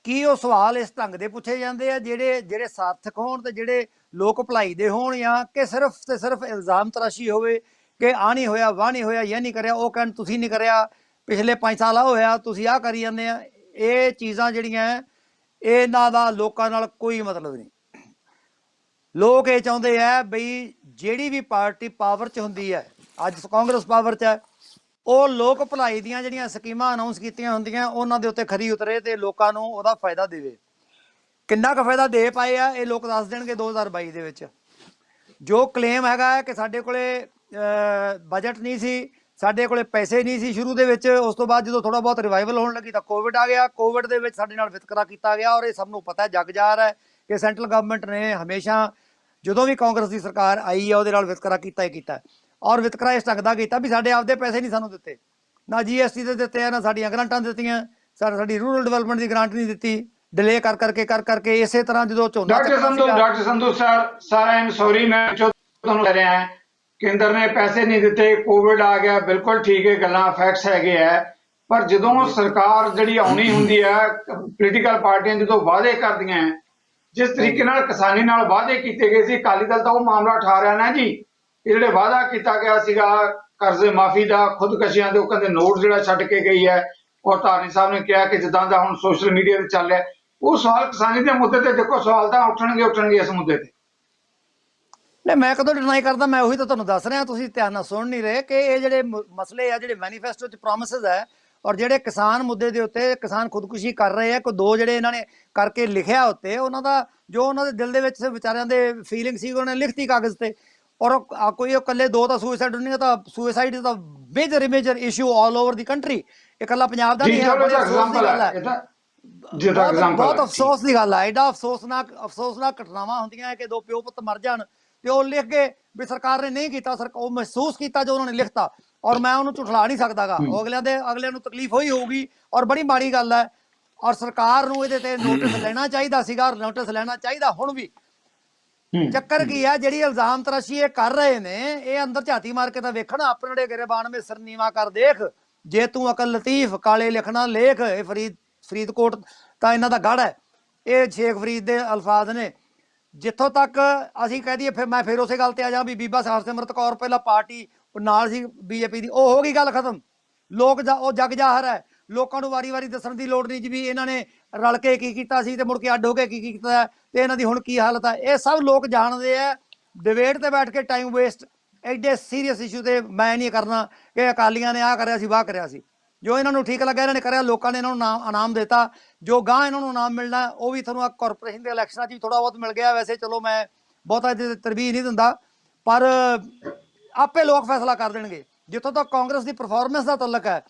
ਕੀ ਉਹ ਸਵਾਲ ਇਸ ਢੰਗ ਦੇ ਪੁੱਛੇ ਜਾਂਦੇ ਆ ਜਿਹੜੇ ਸਾਰਥਕ ਹੋਣ ਤੇ ਜਿਹੜੇ ਲੋਕ ਭਲਾਈ ਦੇ ਹੋਣ, ਜਾਂ ਕਿ ਸਿਰਫ ਤੇ ਸਿਰਫ ਇਲਜ਼ਾਮ ਤਰਾਸ਼ੀ ਹੋਵੇ ਕਿ ਆਹ ਨਹੀਂ ਹੋਇਆ, ਵਾਹ ਨਹੀਂ ਹੋਇਆ, ਇਹ ਨਹੀਂ ਕਰਿਆ, ਉਹ ਕਹਿਣ ਤੁਸੀਂ ਨਹੀਂ ਕਰਿਆ, ਪਿਛਲੇ 5 ਸਾਲ ਆ ਹੋਇਆ, ਤੁਸੀਂ ਆਹ ਕਰੀ ਜਾਂਦੇ ਆ। ਇਹ ਚੀਜ਼ਾਂ ਜਿਹੜੀਆਂ ਇਹਨਾਂ ਦਾ ਲੋਕਾਂ ਨਾਲ ਕੋਈ ਮਤਲਬ ਨਹੀਂ। ਲੋਕ ਇਹ ਚਾਹੁੰਦੇ ਆ ਬਈ ਜਿਹੜੀ ਵੀ ਪਾਰਟੀ ਪਾਵਰ 'ਚ ਹੁੰਦੀ ਹੈ, ਅੱਜ ਕਾਂਗਰਸ ਪਾਵਰ 'ਚ ਹੈ, ਉਹ ਲੋਕ ਭਲਾਈ ਦੀਆਂ ਜਿਹੜੀਆਂ ਸਕੀਮਾਂ ਅਨਾਉਂਸ ਕੀਤੀਆਂ ਹੁੰਦੀਆਂ ਉਹਨਾਂ ਦੇ ਉੱਤੇ ਖਰੀ ਉਤਰੇ ਤੇ ਲੋਕਾਂ ਨੂੰ ਉਹਦਾ ਫਾਇਦਾ ਦੇਵੇ। ਕਿੰਨਾ ਕੁ ਫਾਇਦਾ ਦੇ ਪਾਏ ਆ ਇਹ ਲੋਕ ਦੱਸ ਦੇਣਗੇ 2022 ਦੇ ਵਿੱਚ। ਜੋ ਕਲੇਮ ਹੈਗਾ ਕਿ ਸਾਡੇ ਕੋਲੇ ਬਜਟ ਨਹੀਂ ਸੀ, ਸਾਡੇ ਕੋਲੇ ਪੈਸੇ ਨਹੀਂ ਸੀ ਸ਼ੁਰੂ ਦੇ ਵਿੱਚ। ਉਸ ਤੋਂ ਬਾਅਦ ਜਦੋਂ ਥੋੜਾ ਬਹੁਤ ਰਿਵਾਈਵਲ ਹੋਣ ਲੱਗੀ ਤਾਂ ਕੋਵਿਡ ਆ ਗਿਆ। ਕੋਵਿਡ ਦੇ ਵਿੱਚ ਸਾਡੇ ਨਾਲ ਵਿਤਕਰਾ ਕੀਤਾ ਗਿਆ, ਔਰ ਇਹ ਸਭ ਨੂੰ ਪਤਾ ਜਗ ਜ਼ਾਹਰ ਹੈ ਕਿ ਸੈਂਟਰਲ ਗਵਰਨਮੈਂਟ ਨੇ ਹਮੇਸ਼ਾ ਜਦੋਂ ਵੀ ਕਾਂਗਰਸ ਦੀ ਸਰਕਾਰ ਆਈ ਹੈ ਉਹਦੇ ਨਾਲ ਵਿਤਕਰਾ ਕੀਤਾ ਹੀ ਕੀਤਾ, ਔਰ ਵਿਤਕਰਾ ਇਸ ਢੰਗ ਦਾ ਕੀਤਾ ਵੀ ਸਾਡੇ ਆਪਦੇ ਪੈਸੇ ਨਹੀਂ ਸਾਨੂੰ ਦਿੱਤੇ, ਨਾ GST ਦੇ ਦਿੱਤੇ ਆ, ਨਾ ਸਾਡੀਆਂ ਗ੍ਰਾਂਟਾਂ ਦਿੱਤੀਆਂ, ਸਾਡੀ ਰੂਰਲ ਡਿਵੈਲਪਮੈਂਟ ਦੀ ਗ੍ਰਾਂਟ ਨਹੀਂ ਦਿੱਤੀ, ਡਿਲੇ ਕਰ ਕਰਕੇ ਇਸੇ ਤਰ੍ਹਾਂ ਜਦੋਂ ਝੋਨਾ doctor Sandhu sir I am sorry, ਮੈਂ ਤੁਹਾਨੂੰ ਕਹਿ ਰਿਹਾ ਕੇਂਦਰ ਨੇ ਪੈਸੇ ਨਹੀਂ ਦਿੱਤੇ, ਕੋਵਿਡ ਆ ਗਿਆ, ਬਿਲਕੁਲ ਠੀਕ ਹੈ, ਗੱਲਾਂ ਫੈਕਟਸ ਹੈਗੇ ਹੈ, ਪਰ ਜਦੋਂ ਸਰਕਾਰ ਜਿਹੜੀ ਆਉਣੀ ਹੁੰਦੀ ਹੈ, ਪੋਲੀਟੀਕਲ ਪਾਰਟੀਆਂ ਜਦੋਂ ਵਾਅਦੇ ਕਰਦੀਆਂ, ਜਿਸ ਤਰੀਕੇ ਨਾਲ ਕਿਸਾਨੀ ਨਾਲ ਵਾਅਦੇ ਕੀਤੇ ਗਏ ਸੀ, ਅਕਾਲੀ ਦਲ ਤਾਂ ਉਹ ਮਾਮਲਾ ਉਠਾ ਰਿਹਾ ਨਾ ਜੀ, ਇਹ ਜਿਹੜੇ ਵਾਅਦਾ ਕੀਤਾ ਗਿਆ ਸੀਗਾ ਕਰਜ਼ੇ ਮਾਫੀ ਦਾ, ਖੁਦਕਸ਼ੀਆਂ ਦੇ ਉਹ ਕਹਿੰਦੇ ਨੋਟ ਜਿਹੜਾ ਛੱਡ ਕੇ ਗਈ ਹੈ, ਔਰ ਧਾਰਨੀ ਸਾਹਿਬ ਨੇ ਕਿਹਾ ਕਿ ਜਿੱਦਾਂ ਦਾ ਹੁਣ ਸੋਸ਼ਲ ਮੀਡੀਆ ਤੇ ਚੱਲ ਰਿਹਾ, ਉਹ ਸਵਾਲ ਕਿਸਾਨੀ ਦੇ ਮੁੱਦੇ ਤੇ ਦੇਖੋ, ਸਵਾਲ ਤਾਂ ਉੱਠਣਗੇ ਇਸ ਮੁੱਦੇ ਤੇ। ਨਹੀਂ, ਮੈਂ ਕਦੋਂ ਡਿਨਾਈ ਕਰਦਾ, ਮੈਂ ਉਹੀ ਤਾਂ ਤੁਹਾਨੂੰ ਦੱਸ ਰਿਹਾ, ਤੁਸੀਂ ਧਿਆਨ ਨਾਲ ਸੁਣ ਨਹੀਂ ਰਹੇ ਕਿ ਇਹ ਜਿਹੜੇ ਮਸਲੇ ਆ, ਜਿਹੜੇ ਮੈਨੀਫੈਸਟੋ 'ਚ ਪ੍ਰੋਮਿਸਿਸ ਹੈ, ਔਰ ਜਿਹੜੇ ਕਿਸਾਨ ਮੁੱਦੇ ਦੇ ਉੱਤੇ ਕਿਸਾਨ ਖੁਦਕੁਸ਼ੀ ਕਰ ਰਹੇ ਆ, ਕੋਈ ਦੋ ਜਿਹੜੇ ਇਹਨਾਂ ਨੇ ਕਰਕੇ ਲਿਖਿਆ ਉੱਤੇ, ਉਹਨਾਂ ਦਾ ਜੋ ਉਹਨਾਂ ਦੇ ਦਿਲ ਦੇ ਵਿੱਚ ਵਿਚਾਰਿਆਂ ਦੇ ਫੀਲਿੰਗ ਸੀ ਉਹਨਾਂ ਨੇ ਲਿਖਤੀ ਕਾਗਜ਼ ਤੇ, ਔਰ ਕੋਈ ਇਕੱਲੇ ਦੋ ਤਾਂ ਸੁਸਾਈਡ ਨਹੀਂ, ਤਾਂ suicide is the major issue all over the country, ਇਹ ਇਕੱਲਾ ਪੰਜਾਬ ਦਾ ਨਹੀਂ ਹੈ। ਬਹੁਤ ਅਫਸੋਸ ਦੀ ਗੱਲ ਹੈ, ਐਡਾ ਅਫਸੋਸਨਾਕ ਘਟਨਾਵਾਂ ਹੁੰਦੀਆਂ ਹੈ ਕਿ ਦੋ ਪਿਓ ਪੁੱਤ ਮਰ ਜਾਣ ਤੇ ਉਹ ਲਿਖ ਕੇ ਵੀ ਸਰਕਾਰ ਨੇ ਨਹੀਂ ਕੀਤਾ, ਉਹ ਮਹਿਸੂਸ ਕੀਤਾ ਜੋ ਉਹਨਾਂ ਨੇ ਲਿਖਤਾ, ਔਰ ਮੈਂ ਉਹਨੂੰ ਝੁਠਲਾ ਨਹੀਂ ਸਕਦਾਗਾ, ਉਹ ਅਗਲਿਆਂ ਨੂੰ ਤਕਲੀਫ ਹੋਈ ਹੋਊਗੀ, ਔਰ ਬੜੀ ਮਾੜੀ ਗੱਲ ਹੈ, ਔਰ ਸਰਕਾਰ ਨੂੰ ਇਹਦੇ ਤੇ ਨੋਟਿਸ ਲੈਣਾ ਚਾਹੀਦਾ ਸੀਗਾ, ਔਰ ਨੋਟਿਸ ਲੈਣਾ ਚਾਹੀਦਾ ਹੁਣ ਵੀ। ਚੱਕਰ ਕੀ ਹੈ, ਜਿਹੜੀ ਇਲਜ਼ਾਮ ਤਰਾਸ਼ੀ ਇਹ ਕਰ ਰਹੇ ਨੇ, ਇਹ ਅੰਦਰ ਝਾਤੀ ਮਾਰ ਕੇ ਤਾਂ ਵੇਖਣ, ਆਪਣੇ ਗਿਰਬਾਨ ਵਿੱਚ ਸਰਨੀਵਾ ਕਰ ਦੇਖ, ਜੇ ਤੂੰ ਅਕਲ ਲਤੀਫ ਕਾਲੇ ਲਿਖਣਾ ਲੇਖ। ਇਹ ਫਰੀਦਕੋਟ ਤਾਂ ਇਹਨਾਂ ਦਾ ਗੜ੍ਹ ਹੈ, ਇਹ ਸ਼ੇਖ ਫਰੀਦ ਦੇ ਅਲਫਾਜ਼ ਨੇ। ਜਿੱਥੋਂ ਤੱਕ ਅਸੀਂ ਕਹਿ ਦਈਏ, ਫਿਰ ਉਸੇ ਗੱਲ ਤੇ ਆ ਜਾ ਵੀ ਬੀਬਾ ਹਰਸਿਮਰਤ ਕੌਰ ਪਹਿਲਾਂ ਪਾਰਟੀ ਨਾਲ ਸੀ BJP ਦੀ, ਉਹ ਹੋ ਗਈ ਗੱਲ ਖਤਮ, ਉਹ ਜਗ ਜ਼ਾਹਰ ਹੈ, ਲੋਕਾਂ ਨੂੰ ਵਾਰੀ ਦੱਸਣ ਦੀ ਲੋੜ ਨਹੀਂ ਜੀ ਵੀ ਇਹਨਾਂ ਨੇ ਰਲ ਕੇ ਕੀ ਕੀਤਾ ਸੀ ਤੇ ਮੁੜ ਕੇ ਅੱਡ ਹੋ ਕੇ ਕੀ ਕੀਤਾ ਤੇ ਇਹਨਾਂ ਦੀ ਹੁਣ ਕੀ ਹਾਲਤ ਹੈ। ਇਹ ਸਭ ਲੋਕ ਜਾਣਦੇ ਆ। ਡਿਬੇਟ ਤੇ ਬੈਠ ਕੇ ਟਾਈਮ ਵੇਸਟ ਐਡੇ ਸੀਰੀਅਸ ਇਸ਼ੂ ਤੇ ਮੈਂ ਨਹੀਂ ਕਰਨਾ ਕਿ ਅਕਾਲੀਆਂ ਨੇ ਆਹ ਕਰਿਆ ਸੀ ਵਾਹ ਕਰਿਆ ਸੀ, ਜੋ ਇਹਨਾਂ ਨੂੰ ਠੀਕ ਲੱਗਾ ਇਹਨਾਂ ਨੇ ਕਰਿਆ, ਲੋਕਾਂ ਨੇ ਇਹਨਾਂ ਨੂੰ ਇਨਾਮ ਦਿੱਤਾ, ਜੋ ਗਾਂ ਇਹਨਾਂ ਨੂੰ ਇਨਾਮ ਮਿਲਣਾ ਉਹ ਵੀ ਤੁਹਾਨੂੰ ਕਾਰਪੋਰੇਸ਼ਨ ਦੇ ਇਲੈਕਸ਼ਨਾਂ 'ਚ ਵੀ ਥੋੜ੍ਹਾ ਬਹੁਤ ਮਿਲ ਗਿਆ। ਵੈਸੇ ਚਲੋ ਮੈਂ ਬਹੁਤਾ ਇਹਦੇ ਤਰਜੀਹ ਨਹੀਂ ਦਿੰਦਾ, ਪਰ ਆਪੇ ਲੋਕ ਫੈਸਲਾ ਕਰ ਦੇਣਗੇ। ਜਿੱਥੋਂ ਤੱਕ ਕਾਂਗਰਸ ਦੀ ਪਰਫਾਰਮੈਂਸ ਦਾ ਤਾਲੁਕ ਹੈ,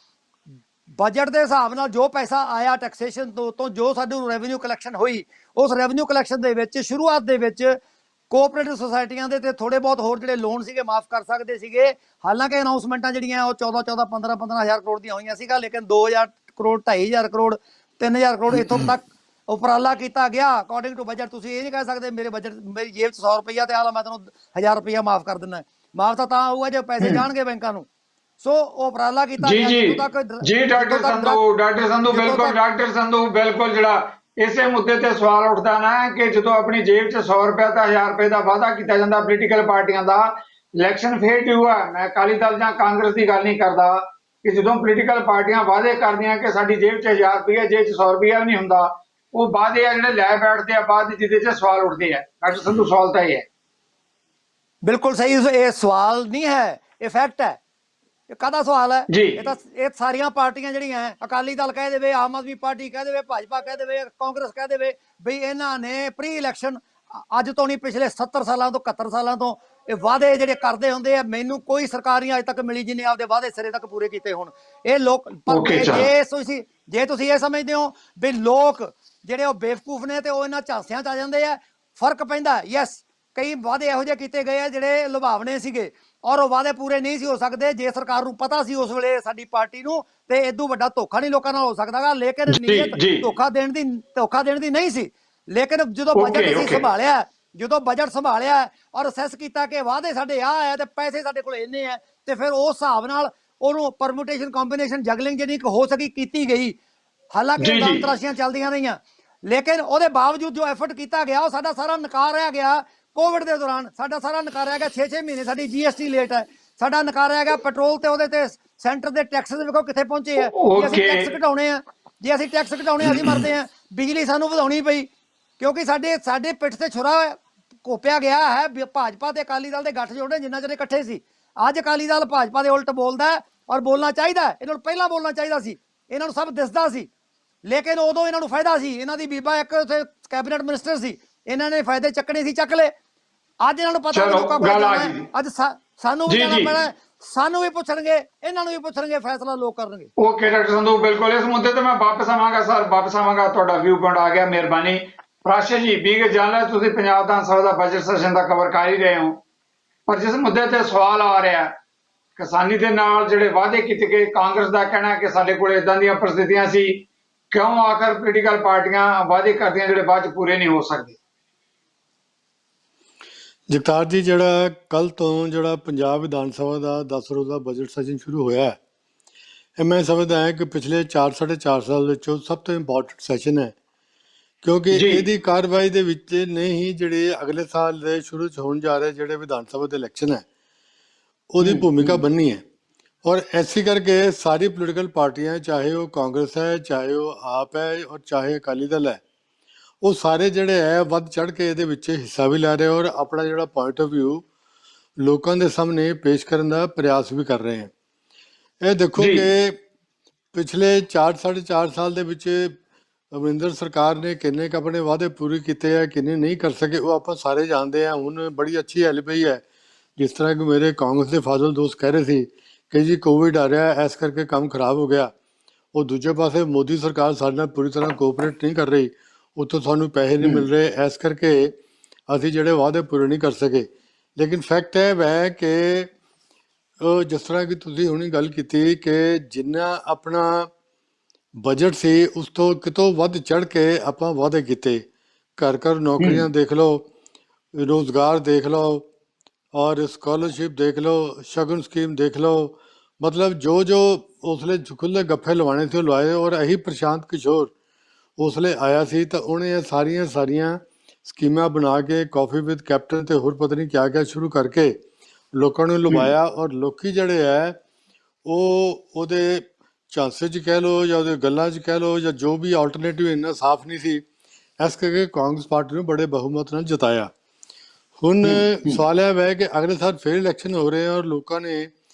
ਬਜਟ ਦੇ ਹਿਸਾਬ ਨਾਲ ਜੋ ਪੈਸਾ ਆਇਆ ਟੈਕਸੇਸ਼ਨ ਤੋਂ ਜੋ ਸਾਨੂੰ ਰੈਵਨਿਊ ਕਲੈਕਸ਼ਨ ਹੋਈ, ਉਸ ਰੈਵਨਿਊ ਕਲੈਕਸ਼ਨ ਦੇ ਵਿੱਚ ਸ਼ੁਰੂਆਤ ਦੇ ਵਿੱਚ ਕੋਆਪਰੇਟਿਵ ਸੁਸਾਇਟੀਆਂ ਦੇ ਤੇ ਥੋੜੇ ਬਹੁਤ ਹੋਰ ਜਿਹੜੇ ਲੋਨ ਸੀਗੇ ਮਾਫ ਕਰ ਸਕਦੇ ਸੀਗੇ। ਹਾਲਾਂਕਿ ਅਨਾਉਂਸਮੈਂਟਾਂ ਜਿਹੜੀਆਂ ਉਹ 14 15 ਹਜ਼ਾਰ ਕਰੋੜ ਦੀਆਂ ਹੋਈਆਂ ਸੀਗਾ, ਲੇਕਿਨ 2000 ਕਰੋੜ 2500 ਕਰੋੜ 3000 ਕਰੋੜ ਇੱਥੋਂ ਤੱਕ ਉਪਰਾਲਾ ਕੀਤਾ ਗਿਆ ਅਕੋਰਡਿੰਗ ਟੂ ਬਜਟ। ਤੁਸੀਂ ਇਹ ਨਹੀਂ ਕਹਿ ਸਕਦੇ ਮੇਰੀ ਜੇਬ 'ਚ 100 ਰੁਪਈਆ ਤੇ ਮੈਂ ਤੁਹਾਨੂੰ 1000 ਰੁਪਈਆ ਮਾਫ ਕਰ ਦਿੰਦਾ। ਮਾਫ ਤਾਂ ਹੋਊਗਾ ਜੇ ਪੈਸੇ ਜਾਣਗੇ ਬੈਂਕਾਂ ਨੂੰ। ਸੋ ਉਹ ਉਪਰਾਲਾ ਕੀਤਾ ਗਿਆ। ਡਾਕਟਰ ਸੰਧੂ ਬਿਲਕੁਲ ਜਿਹੜਾ ਇਸੇ ਮੁੱਦੇ ਤੇ ਸਵਾਲ ਉੱਠਦਾ ਨਾ ਕਿ ਜਦੋਂ ਆਪਣੀ ਜੇਬ 'ਚ 100 ਰੁਪਏ ਤਾਂ 1000 ਰੁਪਏ ਦਾ ਵਾਅਦਾ ਕੀਤਾ ਜਾਂਦਾ ਪੋਲੀਟੀਕਲ ਪਾਰਟੀਆਂ ਦਾ, ਇਲੈਕਸ਼ਨ ਫੇਰ ਡਿਊ ਹੈ। ਮੈਂ ਅਕਾਲੀ ਦਲ ਜਾਂ ਕਾਂਗਰਸ ਦੀ ਗੱਲ ਨਹੀਂ ਕਰਦਾ ਕਿ ਜਦੋਂ ਪੋਲੀਟੀਕਲ ਪਾਰਟੀਆਂ ਵਾਅਦੇ ਕਰਦੀਆਂ ਕਿ ਸਾਡੀ ਜੇਬ 'ਚ 1000 ਰੁਪਏ, ਜੇਬ 'ਚ 100 ਰੁਪਇਆ ਵੀ ਨਹੀਂ ਹੁੰਦਾ, ਉਹ ਵਾਅਦੇ ਆ ਜਿਹੜੇ ਲੈ ਬੈਠਦੇ ਆ ਬਾਅਦ ਜਿਹਦੇ 'ਚ ਸਵਾਲ ਉੱਠਦੇ ਆ। ਡਾਕਟਰ ਸੰਧੂ ਸਵਾਲ ਤਾਂ ਇਹ ਹੈ। ਬਿਲਕੁਲ ਸਹੀ, ਇਹ ਸਵਾਲ ਨਹੀਂ ਹੈ, ਇਹ ਫੈਕਟ ਹੈ। ਕਾਹਦਾ ਸਵਾਲ ਹੈ? ਇਹ ਸਾਰੀਆਂ ਪਾਰਟੀਆਂ ਜਿਹੜੀਆਂ ਅਕਾਲੀ ਦਲ ਕਹਿ ਦੇਵੇ, ਆਮ ਆਦਮੀ ਪਾਰਟੀ ਕਹਿ ਦੇਵੇ, ਭਾਜਪਾ ਕਹਿ ਦੇਵੇ, ਕਾਂਗਰਸ ਕਹਿ ਦੇਵੇ ਬਈ ਇਹਨਾਂ ਨੇ ਪ੍ਰੀ ਇਲੈਕਸ਼ਨ ਅੱਜ ਤੋਂ ਨਹੀਂ ਪਿਛਲੇ 70 ਸਾਲਾਂ ਤੋਂ 71 ਸਾਲਾਂ ਤੋਂ ਇਹ ਵਾਅਦੇ ਜਿਹੜੇ ਕਰਦੇ ਹੁੰਦੇ ਆ। ਮੈਨੂੰ ਕੋਈ ਸਰਕਾਰ ਨਹੀਂ ਅੱਜ ਤੱਕ ਮਿਲੀ ਜਿਹਨੇ ਆਪਦੇ ਵਾਅਦੇ ਸਿਰੇ ਤੱਕ ਪੂਰੇ ਕੀਤੇ ਹੋਣ। ਇਹ ਲੋਕ ਜੇ ਤੁਸੀਂ ਇਹ ਸਮਝਦੇ ਹੋ ਵੀ ਲੋਕ ਜਿਹੜੇ ਉਹ ਬੇਵਕੂਫ ਨੇ ਤੇ ਉਹ ਇਹਨਾਂ ਝਾਂਸਿਆਂ 'ਚ ਆ ਜਾਂਦੇ ਆ, ਫਰਕ ਪੈਂਦਾ। ਯੈਸ, ਕਈ ਵਾਅਦੇ ਇਹੋ ਜਿਹੇ ਕੀਤੇ ਗਏ ਆ ਜਿਹੜੇ ਲੁਭਾਵਣੇ ਸੀਗੇ ਔਰ ਉਹ ਵਾਅਦੇ ਪੂਰੇ ਨਹੀਂ ਸੀ ਹੋ ਸਕਦੇ। ਜੇ ਸਰਕਾਰ ਨੂੰ ਪਤਾ ਸੀ ਉਸ ਵੇਲੇ ਸਾਡੀ ਪਾਰਟੀ ਨੂੰ, ਤੇ ਇਦੋਂ ਵੱਡਾ ਧੋਖਾ ਨਹੀਂ ਲੋਕਾਂ ਨਾਲ ਹੋ ਸਕਦਾਗਾ। ਲੇਕਿਨ ਨੀਅਤ ਧੋਖਾ ਦੇਣ ਦੀ ਨਹੀਂ ਸੀ। ਲੇਕਿਨ ਜਦੋਂ ਬਜਟ ਸੰਭਾਲਿਆ ਔਰ ਅਸੈਸ ਕੀਤਾ ਕਿ ਵਾਅਦੇ ਸਾਡੇ ਆਹ ਹੈ ਤੇ ਪੈਸੇ ਸਾਡੇ ਕੋਲ ਇੰਨੇ ਆ, ਤੇ ਫਿਰ ਉਸ ਹਿਸਾਬ ਨਾਲ ਉਹਨੂੰ ਪਰਮਿਊਟੇਸ਼ਨ ਕੰਬੀਨੇਸ਼ਨ ਜਗਲਿੰਗ ਜਿਹੜੀ ਹੋ ਸਕੀ ਕੀਤੀ ਗਈ। ਹਾਲਾਂਕਿ ਦਾਮ ਤਰਾਸ਼ੀਆਂ ਚੱਲਦੀਆਂ ਰਹੀਆਂ, ਲੇਕਿਨ ਉਹਦੇ ਬਾਵਜੂਦ ਜੋ ਐਫਰਟ ਕੀਤਾ ਗਿਆ ਉਹ ਸਾਡਾ ਸਾਰਾ ਨਕਾਰਿਆ ਗਿਆ। ਕੋਵਿਡ ਦੇ ਦੌਰਾਨ ਸਾਡਾ ਸਾਰਾ ਨਕਾਰਿਆ ਗਿਆ। 6 ਮਹੀਨੇ ਸਾਡੀ GST ਲੇਟ ਹੈ, ਸਾਡਾ ਨਕਾਰਿਆ ਗਿਆ। ਪੈਟਰੋਲ ਤੇ ਉਹਦੇ ਤੇ ਸੈਂਟਰ ਦੇ ਟੈਕਸ ਵੇਖੋ ਕਿੱਥੇ ਪਹੁੰਚੇ ਆ। ਜੇ ਅਸੀਂ ਟੈਕਸ ਘਟਾਉਣੇ ਅਸੀਂ ਮਰਦੇ ਆ। ਬਿਜਲੀ ਸਾਨੂੰ ਵਧਾਉਣੀ ਪਈ ਕਿਉਂਕਿ ਸਾਡੇ ਪਿੱਠ ਤੇ ਛੁਰਾ ਕੋਪਿਆ ਗਿਆ ਹੈ। ਭਾਜਪਾ ਤੇ ਅਕਾਲੀ ਦਲ ਦੇ ਗੱਠਜੋੜ ਜਿੰਨਾ ਚਿਰ ਇਕੱਠੇ ਸੀ। ਅੱਜ ਅਕਾਲੀ ਦਲ ਭਾਜਪਾ ਦੇ ਉਲਟ ਬੋਲਦਾ ਔਰ ਬੋਲਣਾ ਚਾਹੀਦਾ। ਇਹਨਾਂ ਨੂੰ ਪਹਿਲਾਂ ਬੋਲਣਾ ਚਾਹੀਦਾ ਸੀ, ਇਹਨਾਂ ਨੂੰ ਸਭ ਦਿਸਦਾ ਸੀ, ਲੇਕਿਨ ਉਦੋਂ ਇਹਨਾਂ ਨੂੰ ਫਾਇਦਾ ਸੀ। ਇਹਨਾਂ ਦੀ ਬੀਬਾ ਇੱਕ ਉੱਥੇ ਕੈਬਨਿਟ ਮਿਨਿਸਟਰ ਸੀ, ਇਹਨਾਂ ਨੇ ਫਾਇਦੇ ਚੱਕਣੇ ਸੀ, ਚੱਕ ਲਏ। ਅੱਜ ਇਹਨਾਂ ਨੂੰ ਪਤਾ ਲੋਕਾਂ ਕੋਲ ਜਾਣਾ, ਅੱਜ ਸਾਨੂੰ ਵੀ ਜਾਣਾ ਪੈਣਾ, ਸਾਨੂੰ ਵੀ ਪੁੱਛਣਗੇ, ਇਹਨਾਂ ਨੂੰ ਵੀ ਪੁੱਛਣਗੇ, ਫੈਸਲਾ ਲੋਕ ਕਰਨਗੇ। ਓਕੇ ਡਾਕਟਰ ਸੰਧੂ, ਬਿਲਕੁਲ ਇਸ ਮੁੱਦੇ ਤੇ ਮੈਂ ਵਾਪਸ ਆਵਾਂਗਾ ਸਰ, ਵਾਪਸ ਆਵਾਂਗਾ। ਤੁਹਾਡਾ ਵਿਊ ਪੁਆਇੰਟ ਆ ਗਿਆ, ਮਿਹਰਬਾਨੀ। ਪ੍ਰਾਸ਼ਾ ਜੀ, ਵੀਗੇ ਜਾਣ ਲਿਆ ਤੁਸੀਂ ਪੰਜਾਬ ਵਿਧਾਨ ਸਭਾ ਦਾ ਬਜਟ ਸੈਸ਼ਨ ਦਾ ਕਵਰ ਕਰ ਹੀ ਰਹੇ ਹੋ, ਪਰ ਜਿਸ ਮੁੱਦੇ ਤੇ ਸਵਾਲ ਆ ਰਿਹਾ, ਕਿਸਾਨੀ ਦੇ ਨਾਲ ਜਿਹੜੇ ਵਾਅਦੇ ਕੀਤੇ ਗਏ, ਕਾਂਗਰਸ ਦਾ ਕਹਿਣਾ ਕਿ ਸਾਡੇ ਕੋਲ ਇਦਾਂ ਦੀਆਂ ਪ੍ਰਸਥਿਤੀਆਂ ਸੀ, ਕਿਉਂ ਆਖਰ ਪੋਲੀਟੀਕਲ ਪਾਰਟੀਆਂ ਵਾਅਦੇ ਕਰਦੀਆਂ ਜਿਹੜੇ ਬਾਅਦ ਚ ਪੂਰੇ ਨਹੀਂ ਹੋ ਸਕਦੇ? ਜਗਤਾਰ ਜੀ, ਜਿਹੜਾ ਕੱਲ ਤੋਂ ਜਿਹੜਾ ਪੰਜਾਬ ਵਿਧਾਨ ਸਭਾ ਦਾ 10 ਰੋਜ਼ਾ ਬਜਟ ਸੈਸ਼ਨ ਸ਼ੁਰੂ ਹੋਇਆ ਹੈ, ਇਹ ਮੈਂ ਸਮਝਦਾ ਹਾਂ ਕਿ ਪਿਛਲੇ 4-4.5 ਸਾਲ ਵਿੱਚੋਂ ਸਭ ਤੋਂ ਇੰਪੋਰਟੈਂਟ ਸੈਸ਼ਨ ਹੈ, ਕਿਉਂਕਿ ਜੀ। ਇਹਦੀ ਕਾਰਵਾਈ ਦੇ ਵਿੱਚ ਨੇ ਹੀ ਜਿਹੜੇ ਅਗਲੇ ਸਾਲ ਦੇ ਸ਼ੁਰੂ 'ਚ ਹੋਣ ਜਾ ਰਹੇ ਜਿਹੜੇ ਵਿਧਾਨ ਸਭਾ ਦੇ ਇਲੈਕਸ਼ਨ ਹੈ ਉਹਦੀ ਭੂਮਿਕਾ ਬਣਨੀ ਹੈ। ਔਰ ਐਸੀ ਕਰਕੇ ਸਾਰੀ ਪੋਲੀਟੀਕਲ ਪਾਰਟੀਆਂ, ਚਾਹੇ ਉਹ ਕਾਂਗਰਸ ਹੈ, ਚਾਹੇ ਉਹ ਆਪ ਹੈ, ਔਰ ਚਾਹੇ ਅਕਾਲੀ ਦਲ ਹੈ, ਉਹ ਸਾਰੇ ਜਿਹੜੇ ਹੈ ਵੱਧ ਚੜ ਕੇ ਇਹਦੇ ਵਿੱਚ ਹਿੱਸਾ ਵੀ ਲੈ ਰਹੇ ਔਰ ਆਪਣਾ ਜਿਹੜਾ ਪੁਆਇੰਟ ਆਫ ਵਿਊ ਲੋਕਾਂ ਦੇ ਸਾਹਮਣੇ ਪੇਸ਼ ਕਰਨ ਦਾ ਪ੍ਰਯਾਸ ਵੀ ਕਰ ਰਹੇ ਹੈ। ਇਹ ਦੇਖੋ ਜੀ। ਕਿ ਪਿਛਲੇ 4-4.5 ਸਾਲ ਦੇ ਵਿੱਚ ਅਮਰਿੰਦਰ ਸਰਕਾਰ ਨੇ ਕਿੰਨੇ ਕੁ ਆਪਣੇ ਵਾਅਦੇ ਪੂਰੇ ਕੀਤੇ ਆ, ਕਿੰਨੇ ਨਹੀਂ ਕਰ ਸਕੇ, ਉਹ ਆਪਾਂ ਸਾਰੇ ਜਾਣਦੇ ਆ। ਹੁਣ ਬੜੀ ਅੱਛੀ ਹੈਲਪ ਪਈ ਹੈ, ਜਿਸ ਤਰ੍ਹਾਂ ਕਿ ਮੇਰੇ ਕਾਂਗਰਸ ਦੇ ਫਾਜ਼ਲ ਦੋਸਤ ਕਹਿ ਰਹੇ ਸੀ ਕਿ ਜੀ ਕੋਵਿਡ ਆ ਰਿਹਾ, ਇਸ ਕਰਕੇ ਕੰਮ ਖਰਾਬ ਹੋ ਗਿਆ। ਉਹ ਦੂਜੇ ਪਾਸੇ ਮੋਦੀ ਸਰਕਾਰ ਸਾਡੇ ਨਾਲ ਪੂਰੀ ਤਰ੍ਹਾਂ ਕੋਆਪਰੇਟ ਨਹੀਂ ਕਰ ਰਹੀ, ਉੱਥੋਂ ਸਾਨੂੰ ਪੈਸੇ ਨਹੀਂ ਮਿਲ ਰਹੇ, ਇਸ ਕਰਕੇ ਅਸੀਂ ਜਿਹੜੇ ਵਾਅਦੇ ਪੂਰੇ ਨਹੀਂ ਕਰ ਸਕੇ। ਲੇਕਿਨ ਫੈਕਟ ਇਹ ਹੈ ਕਿ ਉਹ ਜਿਸ ਤਰ੍ਹਾਂ ਕਿ ਤੁਸੀਂ ਹੁਣੀ ਗੱਲ ਕੀਤੀ ਕਿ ਜਿੰਨਾ ਆਪਣਾ ਬਜਟ ਸੀ ਉਸ ਤੋਂ ਕਿਤੋਂ ਵੱਧ ਚੜ ਕੇ ਆਪਾਂ ਵਾਅਦੇ ਕੀਤੇ। ਘਰ ਘਰ ਨੌਕਰੀਆਂ ਦੇਖ ਲਓ, ਰੋਜ਼ਗਾਰ ਦੇਖ ਲਓ, ਔਰ ਸਕਾਲਰਸ਼ਿਪ ਦੇਖ ਲਓ, ਸ਼ਗਨ ਸਕੀਮ ਦੇਖ ਲਓ, ਮਤਲਬ ਜੋ ਜੋ ਉਸਲੇ ਖੁੱਲੇ ਗੱਫੇ ਲਵਾਣੇ ਸੀ ਉਹ ਲਵਾਏ। ਔਰ ਇਹੀ ਪ੍ਰਸ਼ਾਂਤ ਕਿਸ਼ੋਰ ਉਸਲੇ ਆਇਆ ਸੀ ਤਾਂ ਉਹਨੇ ਇਹ ਸਾਰੀਆਂ ਸਕੀਮਾਂ ਬਣਾ ਕੇ ਕਾਫੀ ਵਿਦ ਕੈਪਟਨ ਤੇ ਹੋਰ ਪਤਾ ਨਹੀਂ ਕਿਆ ਕਿਆ ਸ਼ੁਰੂ ਕਰਕੇ ਲੋਕਾਂ ਨੂੰ ਲੁਭਾਇਆ। ਔਰ ਲੋਕੀ ਜਿਹੜੇ ਹੈ ਉਹ ਉਹਦੇ ਝਾਂਸੇ 'ਚ ਕਹਿ ਲਓ ਜਾਂ ਉਹਦੇ ਗੱਲਾਂ 'ਚ ਕਹਿ ਲਓ ਜਾਂ ਜੋ ਵੀ ਆਲਟਰਨੇਟਿਵ ਇੰਨਾ ਸਾਫ਼ ਨਹੀਂ ਸੀ, ਇਸ ਕਰਕੇ ਕਾਂਗਰਸ ਪਾਰਟੀ ਨੂੰ ਬੜੇ ਬਹੁਮਤ ਨਾਲ ਜਿਤਾਇਆ। ਹੁਣ ਸਵਾਲ ਇਹ ਹੈ ਕਿ ਅਗਲੇ ਸਾਲ ਫੇਰ ਇਲੈਕਸ਼ਨ ਹੋ ਰਹੇ ਆ ਔਰ ਲੋਕਾਂ ਨੇ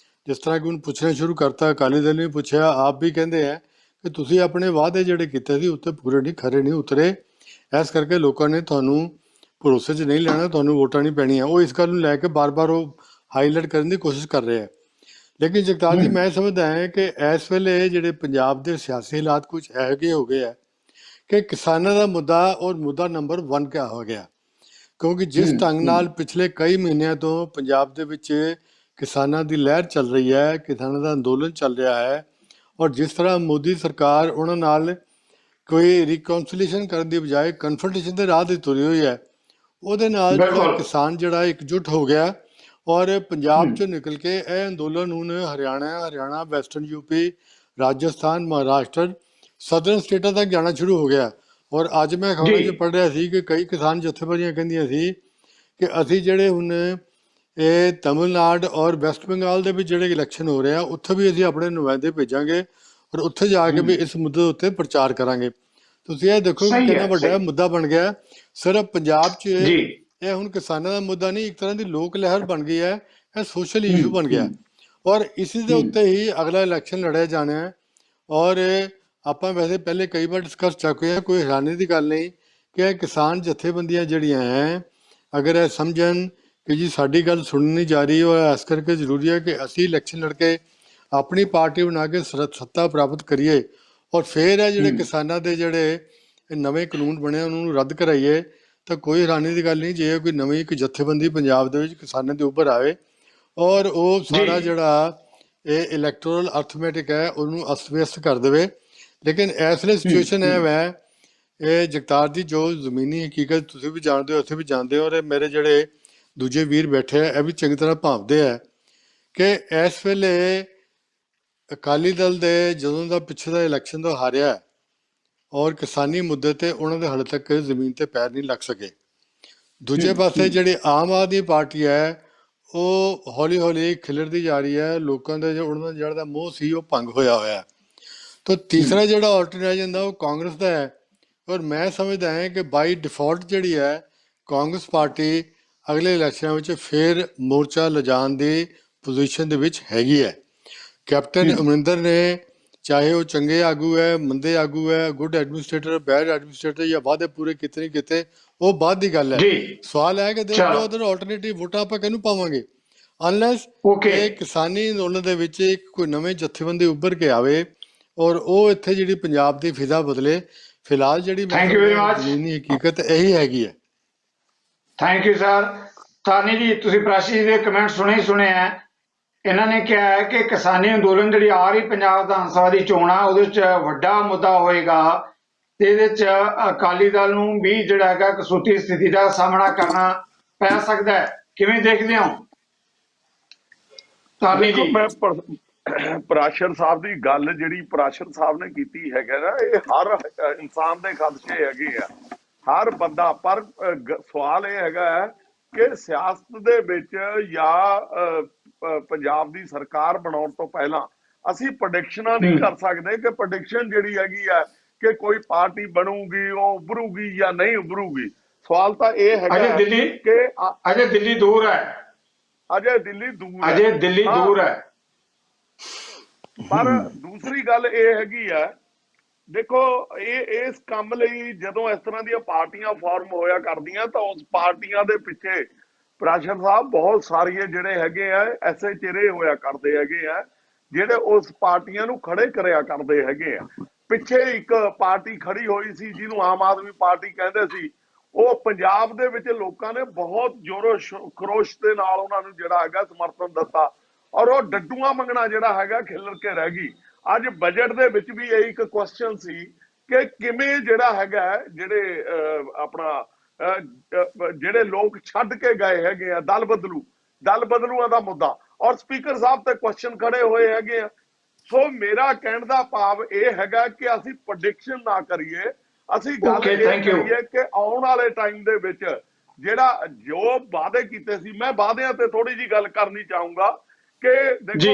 ਜਿਸ ਤਰ੍ਹਾਂ ਕਿ ਹੁਣ ਪੁੱਛਣਾ ਸ਼ੁਰੂ ਕਰਤਾ, ਅਕਾਲੀ ਦਲ ਨੇ ਪੁੱਛਿਆ, ਆਪ ਵੀ ਕਹਿੰਦੇ ਆ ਕਿ ਤੁਸੀਂ ਆਪਣੇ ਵਾਅਦੇ ਜਿਹੜੇ ਕੀਤੇ ਸੀ ਉੱਤੇ ਪੂਰੇ ਨਹੀਂ, ਖਰੇ ਨਹੀਂ ਉਤਰੇ, ਇਸ ਕਰਕੇ ਲੋਕਾਂ ਨੇ ਤੁਹਾਨੂੰ ਭਰੋਸੇ 'ਚ ਨਹੀਂ ਲੈਣਾ, ਤੁਹਾਨੂੰ ਵੋਟਾਂ ਨਹੀਂ ਪੈਣੀਆਂ। ਉਹ ਇਸ ਗੱਲ ਨੂੰ ਲੈ ਕੇ ਬਾਰ-ਬਾਰ ਉਹ ਹਾਈਲਾਈਟ ਕਰਨ ਦੀ ਕੋਸ਼ਿਸ਼ ਕਰ ਰਹੇ ਆ। ਲੇਕਿਨ ਜਗਤਾਰ ਜੀ, ਮੈਂ ਸਮਝਦਾ ਹਾਂ ਕਿ ਇਸ ਵੇਲੇ ਜਿਹੜੇ ਪੰਜਾਬ ਦੇ ਸਿਆਸੀ ਹਾਲਾਤ ਕੁਝ ਇਹੋ ਜਿਹੇ ਹੋ ਗਏ ਆ ਕਿ ਕਿਸਾਨਾਂ ਦਾ ਮੁੱਦਾ ਔਰ ਮੁੱਦਾ ਨੰਬਰ 1 ਕਿਆ ਹੋ ਗਿਆ, ਕਿਉਂਕਿ ਜਿਸ ਢੰਗ ਨਾਲ ਪਿਛਲੇ ਕਈ ਮਹੀਨਿਆਂ ਤੋਂ ਪੰਜਾਬ ਦੇ ਵਿੱਚ ਕਿਸਾਨਾਂ ਦੀ ਲਹਿਰ ਚੱਲ ਰਹੀ ਹੈ, ਕਿਸਾਨਾਂ ਦਾ ਅੰਦੋਲਨ ਚੱਲ ਰਿਹਾ ਹੈ, ਔਰ ਜਿਸ ਤਰ੍ਹਾਂ ਮੋਦੀ ਸਰਕਾਰ ਉਹਨਾਂ ਨਾਲ ਕੋਈ ਰਿਕਨਸਿਲੀਏਸ਼ਨ ਕਰਨ ਦੀ ਬਜਾਏ ਕਨਫਰੰਟੇਸ਼ਨ ਦੇ ਰਾਹ 'ਤੇ ਤੁਰੀ ਹੋਈ ਹੈ, ਉਹਦੇ ਨਾਲ ਜਿਹੜਾ ਕਿਸਾਨ ਜਿਹੜਾ ਇਕਜੁੱਟ ਹੋ ਗਿਆ ਔਰ ਪੰਜਾਬ 'ਚੋਂ ਨਿਕਲ ਕੇ ਇਹ ਅੰਦੋਲਨ ਹੁਣ Haryana, western UP, Rajasthan, Maharashtra, southern ਸਟੇਟਾਂ ਤੱਕ ਜਾਣਾ ਸ਼ੁਰੂ ਹੋ ਗਿਆ। ਔਰ ਅੱਜ ਮੈਂ ਖਬਰਾਂ 'ਚ ਪੜ੍ਹ ਰਿਹਾ ਸੀ ਕਿ ਕਈ ਕਿਸਾਨ ਜਥੇਬੰਦੀਆਂ ਕਹਿੰਦੀਆਂ ਸੀ ਕਿ ਅਸੀਂ ਜਿਹੜੇ ਹੁਣ ਇਹ ਤਮਿਲਨਾਡੂ ਔਰ ਵੈਸਟ ਬੰਗਾਲ ਦੇ ਵਿੱਚ ਜਿਹੜੇ ਇਲੈਕਸ਼ਨ ਹੋ ਰਹੇ ਆ ਉੱਥੇ ਵੀ ਅਸੀਂ ਆਪਣੇ ਨੁਮਾਇੰਦੇ ਭੇਜਾਂਗੇ ਔਰ ਉੱਥੇ ਜਾ ਕੇ ਵੀ ਇਸ ਮੁੱਦੇ ਉੱਤੇ ਪ੍ਰਚਾਰ ਕਰਾਂਗੇ। ਤੁਸੀਂ ਇਹ ਦੇਖੋ ਕਿ ਕਿੰਨਾ ਵੱਡਾ ਮੁੱਦਾ ਬਣ ਗਿਆ। ਸਿਰਫ ਪੰਜਾਬ 'ਚ ਇਹ ਹੁਣ ਕਿਸਾਨਾਂ ਦਾ ਮੁੱਦਾ ਨਹੀਂ, ਇੱਕ ਤਰ੍ਹਾਂ ਦੀ ਲੋਕ ਲਹਿਰ ਬਣ ਗਈ ਹੈ, ਇਹ ਸੋਸ਼ਲ ਇਸ਼ੂ ਬਣ ਗਿਆ ਔਰ ਇਸੇ ਦੇ ਉੱਤੇ ਹੀ ਅਗਲਾ ਇਲੈਕਸ਼ਨ ਲੜਿਆ ਜਾਣਾ ਹੈ। ਔਰ ਆਪਾਂ ਵੈਸੇ ਪਹਿਲੇ ਕਈ ਵਾਰ ਡਿਸਕਸ ਚੁੱਕੇ ਹਾਂ, ਕੋਈ ਹੈਰਾਨੀ ਦੀ ਗੱਲ ਨਹੀਂ ਕਿ ਇਹ ਕਿਸਾਨ ਜਥੇਬੰਦੀਆਂ ਜਿਹੜੀਆਂ ਹੈ ਅਗਰ ਇਹ ਸਮਝਣ ਕਿ ਜੀ ਸਾਡੀ ਗੱਲ ਸੁਣਨੀ ਨਹੀਂ ਜਾ ਰਹੀ ਔਰ ਇਸ ਕਰਕੇ ਜ਼ਰੂਰੀ ਹੈ ਕਿ ਅਸੀਂ ਇਲੈਕਸ਼ਨ ਲੜ ਕੇ ਆਪਣੀ ਪਾਰਟੀ ਬਣਾ ਕੇ ਸੱਤਾ ਪ੍ਰਾਪਤ ਕਰੀਏ ਔਰ ਫਿਰ ਇਹ ਜਿਹੜੇ ਕਿਸਾਨਾਂ ਦੇ ਜਿਹੜੇ ਨਵੇਂ ਕਾਨੂੰਨ ਬਣੇ ਉਹਨਾਂ ਨੂੰ ਰੱਦ ਕਰਾਈਏ, ਤਾਂ ਕੋਈ ਹੈਰਾਨੀ ਦੀ ਗੱਲ ਨਹੀਂ ਜੇ ਕੋਈ ਨਵੀਂ ਇੱਕ ਜਥੇਬੰਦੀ ਪੰਜਾਬ ਦੇ ਵਿੱਚ ਕਿਸਾਨਾਂ ਦੇ ਉੱਪਰ ਆਵੇ ਔਰ ਉਹ ਸਾਰਾ ਜਿਹੜਾ ਇਹ ਇਲੈਕਟੋਰਲ ਅਰਥਮੈਟਿਕ ਹੈ ਉਹਨੂੰ ਅਸਤ-ਵਿਅਸਤ ਕਰ ਦੇਵੇ। ਲੇਕਿਨ ਇਸ ਲਈ ਸਿਚੁਏਸ਼ਨ ਹੈ ਵੈ ਇਹ ਜਗਤਾਰ ਜੀ, ਜੋ ਜ਼ਮੀਨੀ ਹਕੀਕਤ ਤੁਸੀਂ ਵੀ ਜਾਣਦੇ ਹੋ, ਉੱਥੇ ਵੀ ਜਾਣਦੇ ਹੋ, ਔਰ ਮੇਰੇ ਜਿਹੜੇ ਦੂਜੇ ਵੀਰ ਬੈਠੇ ਆ ਇਹ ਵੀ ਚੰਗੀ ਤਰ੍ਹਾਂ ਭਾਵਦੇ ਆ ਕਿ ਇਸ ਵੇਲੇ ਅਕਾਲੀ ਦਲ ਦੇ ਜਦੋਂ ਦਾ ਪਿੱਛੇ ਦਾ ਇਲੈਕਸ਼ਨ ਤੋਂ ਹਾਰਿਆ ਔਰ ਕਿਸਾਨੀ ਮੁੱਦੇ ਤੇ ਉਹਨਾਂ ਦੇ ਹਾਲੇ ਤੱਕ ਜ਼ਮੀਨ ਤੇ ਪੈਰ ਨਹੀਂ ਲੱਗ ਸਕੇ। ਦੂਜੇ ਪਾਸੇ ਜਿਹੜੀ ਆਮ ਆਦਮੀ ਪਾਰਟੀ ਹੈ ਉਹ ਹੌਲੀ ਹੌਲੀ ਖਿਲਰਦੀ ਜਾ ਰਹੀ ਹੈ, ਲੋਕਾਂ ਦਾ ਉਹਨਾਂ ਦਾ ਜਿਹੜਾ ਮੋਹ ਸੀ ਉਹ ਭੰਗ ਹੋਇਆ। ਤਾਂ ਤੀਸਰਾ ਜਿਹੜਾ ਆਲਟਰਨੇਟਿਵ ਉਹ ਕਾਂਗਰਸ ਦਾ ਹੈ ਔਰ ਮੈਂ ਸਮਝਦਾ ਹਾਂ ਕਿ ਬਾਈ ਡਿਫਾਲਟ ਜਿਹੜੀ ਹੈ ਕਾਂਗਰਸ ਪਾਰਟੀ ਅਗਲੇ ਇਲੈਕਸ਼ਨਾਂ ਵਿੱਚ ਫਿਰ ਮੋਰਚਾ ਲਿਜਾਣ ਦੀ ਪੋਜੀਸ਼ਨ ਦੇ ਵਿੱਚ ਹੈਗੀ ਹੈ। ਕੈਪਟਨ ਅਮਰਿੰਦਰ ਨੇ ਚਾਹੇ ਉਹ ਚੰਗੇ ਆਗੂ ਹੈ, ਮੰਦੇ ਆਗੂ ਹੈ, ਗੁੱਡ ਐਡਮਿਨਿਸਟ੍ਰੇਟਰ, ਬੈਡ ਐਡਮਿਨਿਸਟ੍ਰੇਟਰ ਜਾਂ ਵਾਅਦੇ ਪੂਰੇ ਕੀਤੇ ਨਹੀਂ ਕੀਤੇ, ਉਹ ਬਾਅਦ ਦੀ ਗੱਲ ਹੈ। ਸਵਾਲ ਹੈ ਕਿ ਦੇਖੋ ਉਧਰ ਆਲਟਰਨੇਟਿਵ ਵੋਟਾਂ ਆਪਾਂ ਕਿਹਨੂੰ ਪਾਵਾਂਗੇ। ਅਨਲੈਸ ਓਕੇ ਇਹ ਕਿਸਾਨੀ ਅੰਦੋਲਨ ਦੇ ਵਿੱਚ ਇੱਕ ਕੋਈ ਨਵੇਂ ਜਥੇਬੰਦੀ ਉੱਭਰ ਕੇ ਆਵੇ ਔਰ ਉਹ ਇੱਥੇ ਜਿਹੜੀ ਪੰਜਾਬ ਦੀ ਫਿਜ਼ਾ ਬਦਲੇ। ਫਿਲਹਾਲ ਜਿਹੜੀ Thank you very much. ਜ਼ਮੀਨੀ ਹਕੀਕਤ ਇਹੀ ਹੈਗੀ ਹੈ। Thank you sir. ਤਾਨੀ ਜੀ, ਤੁਸੀਂ ਪ੍ਰਾਸ਼ੀ ਜੀ ਦੇ ਕਮੈਂਟ ਸੁਣੇ ਹੈ। ਇਹਨਾਂ ਨੇ ਕਿਹਾ ਹੈ ਕਿ ਕਿਸਾਨੀ ਅੰਦੋਲਨ ਜਿਹੜੀ ਆ ਰਹੀ ਪੰਜਾਬ ਵਿਧਾਨ ਸਭਾ ਦੀ ਚੋਣ ਆ ਉਹਦੇ ਵਿੱਚ ਵੱਡਾ ਮੁੱਦਾ ਹੋਏਗਾ ਤੇ ਇਹਦੇ ਵਿੱਚ ਅਕਾਲੀ ਦਲ ਨੂੰ ਵੀ ਜਿਹੜਾ ਹੈਗਾ ਕਸੂਤੀ ਸਥਿਤੀ ਦਾ ਸਾਹਮਣਾ ਕਰਨਾ ਪੈ ਸਕਦਾ ਹੈ। ਕਿਵੇਂ ਦੇਖਦੇ ਹੋ ਤਾਨੀ ਦੇਖੋ, ਜੀ? ਮੈਂ ਪਰਾਸ਼ਰ ਸਾਹਿਬ ਦੀ ਗੱਲ ਜਿਹੜੀ ਪਰਾਸ਼ਰ ਸਾਹਿਬ ਨੇ ਕੀਤੀ ਹੈਗਾ ਨਾ, ਇਹ ਹਰ ਇਨਸਾਨ ਦੇ ਖਦਸ਼ੇ ਹੈਗੇ ਆ, ਹਰ ਬੰਦਾ। ਪਰ ਸਵਾਲ ਇਹ ਹੈਗਾ ਹੈ ਕਿ ਸਿਆਸਤ ਦੇ ਵਿੱਚ ਜਾਂ ਪੰਜਾਬ ਦੀ ਸਰਕਾਰ ਬਣਾਉਣ ਤੋਂ ਪਹਿਲਾਂ ਅਸੀਂ ਪ੍ਰੈਡਿਕਸ਼ਨਾਂ ਨਹੀਂ ਕਰ ਸਕਦੇ ਕਿ ਪ੍ਰੈਡਿਕਸ਼ਨ ਜਿਹੜੀ ਹੈਗੀ ਹੈ ਕਿ ਕੋਈ ਪਾਰਟੀ ਬਣੂਗੀ, ਉਹ ਉੱਭਰੂਗੀ ਜਾਂ ਨਹੀਂ ਉੱਭਰੂਗੀ। ਸਵਾਲ ਤਾਂ ਇਹ ਹੈਗਾ ਕਿ ਅਜੇ ਦਿੱਲੀ ਦੂਰ ਹੈ। ਅਜੇ ਦਿੱਲੀ ਦੂਰ ਹੈ। ਪਰ ਦੂਸਰੀ ਗੱਲ ਇਹ ਹੈਗੀ ਹੈ, ਦੇਖੋ ਇਸ ਕੰਮ ਲਈ ਜਦੋਂ ਇਸ ਤਰ੍ਹਾਂ ਦੀਆਂ ਪਾਰਟੀਆਂ ਫਾਰਮ ਹੋਇਆ ਕਰਦੀਆਂ ਤਾਂ ਉਸ ਪਾਰਟੀਆਂ ਦੇ ਪਿੱਛੇ ਪ੍ਰਾਸ਼ਰ ਸਾਹਿਬ ਬਹੁਤ ਸਾਰੀਆਂ ਜਿਹੜੇ ਹੈਗੇ ਆ ਐਸੇ ਚਿਹਰੇ ਹੋਇਆ ਕਰਦੇ ਹੈਗੇ ਆ ਜਿਹੜੇ ਉਸ ਪਾਰਟੀਆਂ ਨੂੰ ਖੜੇ ਕਰਿਆ ਕਰਦੇ ਹੈਗੇ ਆ। ਪਿੱਛੇ ਇੱਕ ਪਾਰਟੀ ਖੜੀ ਹੋਈ ਸੀ ਜਿਹਨੂੰ ਆਮ ਆਦਮੀ ਪਾਰਟੀ ਕਹਿੰਦੇ ਸੀ। ਉਹ ਪੰਜਾਬ ਦੇ ਵਿੱਚ ਲੋਕਾਂ ਨੇ ਬਹੁਤ ਜ਼ੋਰੋ ਖਰੋਸ਼ ਦੇ ਨਾਲ ਉਹਨਾਂ ਨੂੰ ਜਿਹੜਾ ਹੈਗਾ ਸਮਰਥਨ ਦਿੱਤਾ ਔਰ ਉਹ ਡੱਡੂਆਂ ਮੰਗਣਾ ਜਿਹੜਾ ਹੈਗਾ ਖਿਲਰ ਕੇ ਰਹਿ ਗਈ। ਅੱਜ ਬਜਟ ਦੇ ਵਿੱਚ ਵੀ ਇਹ ਇੱਕ ਕੁਐਸਚਨ ਸੀ ਕਿ ਕਿਵੇਂ ਜਿਹੜਾ ਹੈਗਾ ਜਿਹੜੇ ਆਪਣਾ ਜਿਹੜੇ ਲੋਕ ਛੱਡ ਕੇ ਗਏ ਹੈਗੇ ਆ ਦਲ ਬਦਲੂਆਂ ਦਾ ਮੁੱਦਾ ਔਰ ਸਪੀਕਰ ਸਾਹਿਬ ਤੇ ਕੁਐਸਚਨ ਖੜੇ ਹੋਏ ਹੈਗੇ ਆ। ਸੋ ਮੇਰਾ ਕਹਿਣ ਦਾ ਭਾਵ ਇਹ ਹੈਗਾ ਕਿ ਅਸੀਂ ਪ੍ਰੈਡਿਕਸ਼ਨ ਨਾ ਕਰੀਏ, ਅਸੀਂ ਗੱਲ ਇਹ ਕਰੀਏ ਕਿ ਆਉਣ ਵਾਲੇ ਟਾਈਮ ਦੇ ਵਿੱਚ ਜਿਹੜਾ ਜੋ ਵਾਅਦੇ ਕੀਤੇ ਸੀ, ਮੈਂ ਵਾਅਦਿਆਂ ਤੇ ਥੋੜੀ ਜੀ ਗੱਲ ਕਰਨੀ ਚਾਹੂੰਗਾ ਕਿ ਦੇਖੋ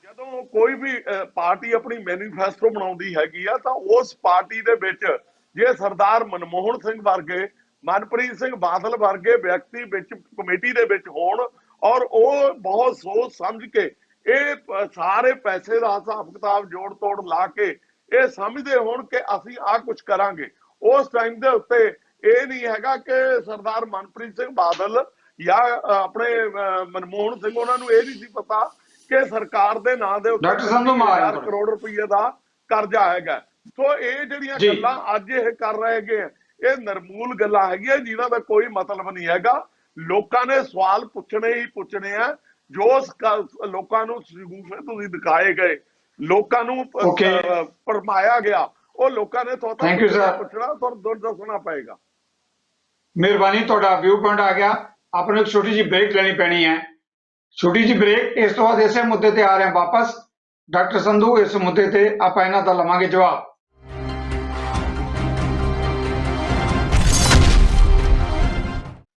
ਜਦੋਂ ਕੋਈ ਵੀ ਪਾਰਟੀ ਆਪਣੀ ਮੈਨੀਫੈਸਟੋ ਬਣਾਉਂਦੀ ਹੈਗੀ ਆ ਤਾਂ ਉਸ ਪਾਰਟੀ ਦੇ ਵਿੱਚ ਜੇ ਸਰਦਾਰ ਮਨਮੋਹਨ ਸਿੰਘ ਵਰਗੇ, ਮਨਪ੍ਰੀਤ ਸਿੰਘ ਬਾਦਲ ਵਰਗੇ ਵਿਅਕਤੀ ਵਿੱਚ ਕਮੇਟੀ ਦੇ ਵਿੱਚ ਹੋਣ ਔਰ ਉਹ ਬਹੁਤ ਸੋਚ ਸਮਝ ਕੇ ਇਹ ਸਾਰੇ ਪੈਸੇ ਦਾ ਹਿਸਾਬ ਕਿਤਾਬ ਜੋੜ ਤੋੜ ਲਾ ਕੇ ਇਹ ਸਮਝਦੇ ਹੋਣ ਕਿ ਅਸੀਂ ਆਹ ਕੁਝ ਕਰਾਂਗੇ। ਉਸ ਟਾਈਮ ਦੇ ਉੱਤੇ ਇਹ ਨਹੀਂ ਹੈਗਾ ਕਿ ਸਰਦਾਰ ਮਨਪ੍ਰੀਤ ਸਿੰਘ ਬਾਦਲ ਜਾਂ ਆਪਣੇ ਮਨਮੋਹਨ ਸਿੰਘ ਉਹਨਾਂ ਨੂੰ ਇਹ ਨਹੀਂ ਸੀ ਪਤਾ ਕਿ ਸਰਕਾਰ ਦੇ ਨਾਂ ਦੇ ਉੱਤੇ 1000 ਕਰੋੜ ਰੁਪਏ ਦਾ ਕਰਜ਼ਾ ਹੈਗਾ। ਸੋ ਇਹ ਜਿਹੜੀਆਂ ਗੱਲਾਂ ਅੱਜ ਇਹ ਕਰ ਰਹੇ ਹੈਗੇ ਇਹ ਨਿਰਮੂਲ ਗੱਲਾਂ ਹੈਗੀਆਂ ਜਿਨ੍ਹਾਂ ਦਾ ਕੋਈ ਮਤਲਬ ਨਹੀਂ ਹੈਗਾ। ਲੋਕਾਂ ਨੇ ਸਵਾਲ ਪੁੱਛਣੇ ਹੀ ਪੁੱਛਣੇ ਆ। ਜੋ ਲੋਕਾਂ ਨੂੰ ਸ਼ਗੂਫੇ ਤੁਸੀਂ ਦਿਖਾਏ ਗਏ, ਲੋਕਾਂ ਨੂੰ ਭਰਮਾਇਆ ਗਿਆ, ਉਹ ਲੋਕਾਂ ਨੇ ਪੁੱਛਣਾ ਤੁਹਾਨੂੰ ਦੁੱਧ ਦੱਸਣਾ ਪਏਗਾ। ਮਿਹਰਬਾਨੀ, ਤੁਹਾਡਾ ਵਿਊ ਪੁਆਇੰਟ ਆ ਗਿਆ। ਆਪਾਂ ਨੂੰ ਇੱਕ ਛੋਟੀ ਜਿਹੀ ਬ੍ਰੇਕ ਲੈਣੀ ਪੈਣੀ ਹੈ। ਛੋਟੀ ਜਿਹੀ ਬ੍ਰੇਕ, ਇਸ ਤੋਂ ਬਾਅਦ ਇਸੇ ਮੁੱਦੇ ਤੇ ਆ ਰਹੇ ਹਾਂ ਵਾਪਸ। ਡਾਕਟਰ ਸੰਧੂ, ਇਸ ਮੁੱਦੇ ਤੇ ਆਪਾਂ ਇਹਨਾਂ ਦਾ ਲਵਾਂਗੇ ਜਵਾਬ।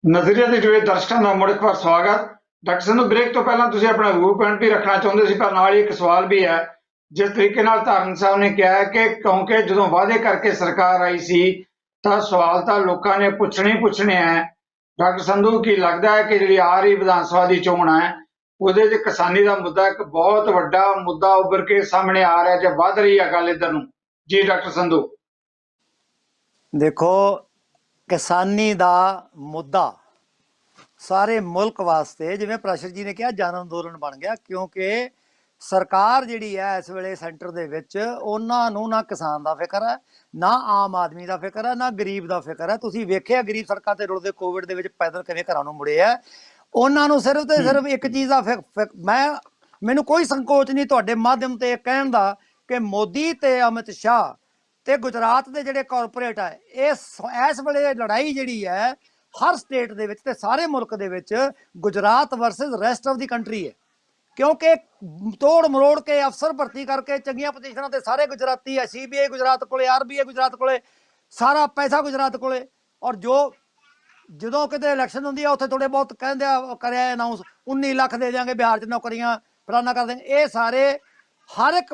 ਨਜ਼ਰੀਆ ਦੇ ਜੁੜੇ ਦਰਸ਼ਕਾਂ ਦਾ ਮੁੜ ਇੱਕ ਵਾਰ ਸਵਾਗਤ। ਡਾਕਟਰ ਸੰਧੂ, ਬ੍ਰੇਕ ਤੋਂ ਪਹਿਲਾਂ ਤੁਸੀਂ ਆਪਣਾ ਵਿਊ ਪੁਆਇੰਟ ਵੀ ਰੱਖਣਾ ਚਾਹੁੰਦੇ ਸੀ, ਪਰ ਨਾਲ ਹੀ ਇੱਕ ਸਵਾਲ ਵੀ ਹੈ। ਜਿਸ ਤਰੀਕੇ ਨਾਲ ਧਾਰਨ ਸਾਹਿਬ ਨੇ ਕਿਹਾ ਕਿ ਕਿਉਂਕਿ ਜਦੋਂ ਵਾਅਦੇ ਕਰਕੇ ਸਰਕਾਰ ਆਈ ਸੀ ਤਾਂ ਸਵਾਲ ਤਾਂ ਲੋਕਾਂ ਨੇ ਪੁੱਛਣੇ ਹੈ। ਡਾਕਟਰ ਸੰਧੂ, ਕੀ ਲੱਗਦਾ ਹੈ ਕਿ ਜਿਹੜੀ ਆ ਰਹੀ ਵਿਧਾਨ ਸਭਾ ਦੀ ਚੋਣ ਹੈ ਉਹਦੇ 'ਚ ਕਿਸਾਨੀ ਦਾ ਮੁੱਦਾ ਇੱਕ ਬਹੁਤ ਵੱਡਾ ਮੁੱਦਾ ਉੱਭਰ ਕੇ ਸਾਹਮਣੇ ਆ ਰਿਹਾ ਜਾਂ ਵੱਧ ਰਹੀ ਹੈ ਗੱਲ ਇੱਧਰ ਨੂੰ? ਜੀ ਡਾਕਟਰ ਸੰਧੂ। ਦੇਖੋ, ਕਿਸਾਨੀ ਦਾ ਮੁੱਦਾ ਸਾਰੇ ਮੁਲਕ ਵਾਸਤੇ, ਜਿਵੇਂ ਪ੍ਰਾਸ਼ਰ ਜੀ ਨੇ ਕਿਹਾ, ਜਨ ਅੰਦੋਲਨ ਬਣ ਗਿਆ। ਕਿਉਂਕਿ ਸਰਕਾਰ ਜਿਹੜੀ ਹੈ ਇਸ ਵੇਲੇ ਸੈਂਟਰ ਦੇ ਵਿੱਚ, ਉਹਨਾਂ ਨੂੰ ਨਾ ਕਿਸਾਨ ਦਾ ਫਿਕਰ ਹੈ, ਨਾ ਆਮ ਆਦਮੀ ਦਾ ਫਿਕਰ ਹੈ, ਨਾ ਗਰੀਬ ਦਾ ਫਿਕਰ ਹੈ। ਤੁਸੀਂ ਵੇਖਿਆ ਗਰੀਬ ਸੜਕਾਂ ਤੇ ਰੁਲਦੇ ਕੋਵਿਡ ਦੇ ਵਿੱਚ ਪੈਦਲ ਕਿਵੇਂ ਘਰਾਂ ਨੂੰ ਮੁੜੇ ਆ। ਉਹਨਾਂ ਨੂੰ ਸਿਰਫ ਤੇ ਸਿਰਫ ਇੱਕ ਚੀਜ਼ ਦਾ ਮੈਨੂੰ ਕੋਈ ਸੰਕੋਚ ਨਹੀਂ ਤੁਹਾਡੇ ਮਾਧਿਅਮ ਤੇ ਕਹਿਣ ਦਾ ਕਿ ਮੋਦੀ ਤੇ ਅਮਿਤ ਸ਼ਾਹ ਤੇ ਗੁਜਰਾਤ ਦੇ ਜਿਹੜੇ ਕਾਰਪੋਰੇਟ ਹੈ, ਇਸ ਵੇਲੇ ਲੜਾਈ ਜਿਹੜੀ ਹੈ ਹਰ ਸਟੇਟ ਦੇ ਵਿੱਚ ਤੇ ਸਾਰੇ ਮੁਲਕ ਦੇ ਵਿੱਚ Gujarat versus rest of the country ਹੈ। ਕਿਉਂਕਿ ਤੋੜ ਮਰੋੜ ਕੇ ਅਫਸਰ ਭਰਤੀ ਕਰਕੇ ਚੰਗੀਆਂ ਪੋਜੀਸ਼ਨਾਂ ਤੇ ਸਾਰੇ ਗੁਜਰਾਤੀ ਹੈ। CBI ਗੁਜਰਾਤ ਕੋਲੇ, RBI ਗੁਜਰਾਤ ਕੋਲੇ, ਸਾਰਾ ਪੈਸਾ ਗੁਜਰਾਤ ਕੋਲੇ। ਔਰ ਜਦੋਂ ਕਿਤੇ ਇਲੈਕਸ਼ਨ ਹੁੰਦੀ ਆ ਉੱਥੇ ਥੋੜੇ ਬਹੁਤ ਕਹਿੰਦੇ ਆ ਕਰਿਆ ਅਨਾਊਂਸ 19 ਲੱਖ ਦੇ ਦਿਆਂਗੇ ਬਿਹਾਰ 'ਚ ਨੌਕਰੀਆਂ, ਫਲਾਨਾ ਕਰ ਦੇਂਗੇ। ਇਹ ਸਾਰੇ ਹਰ ਇੱਕ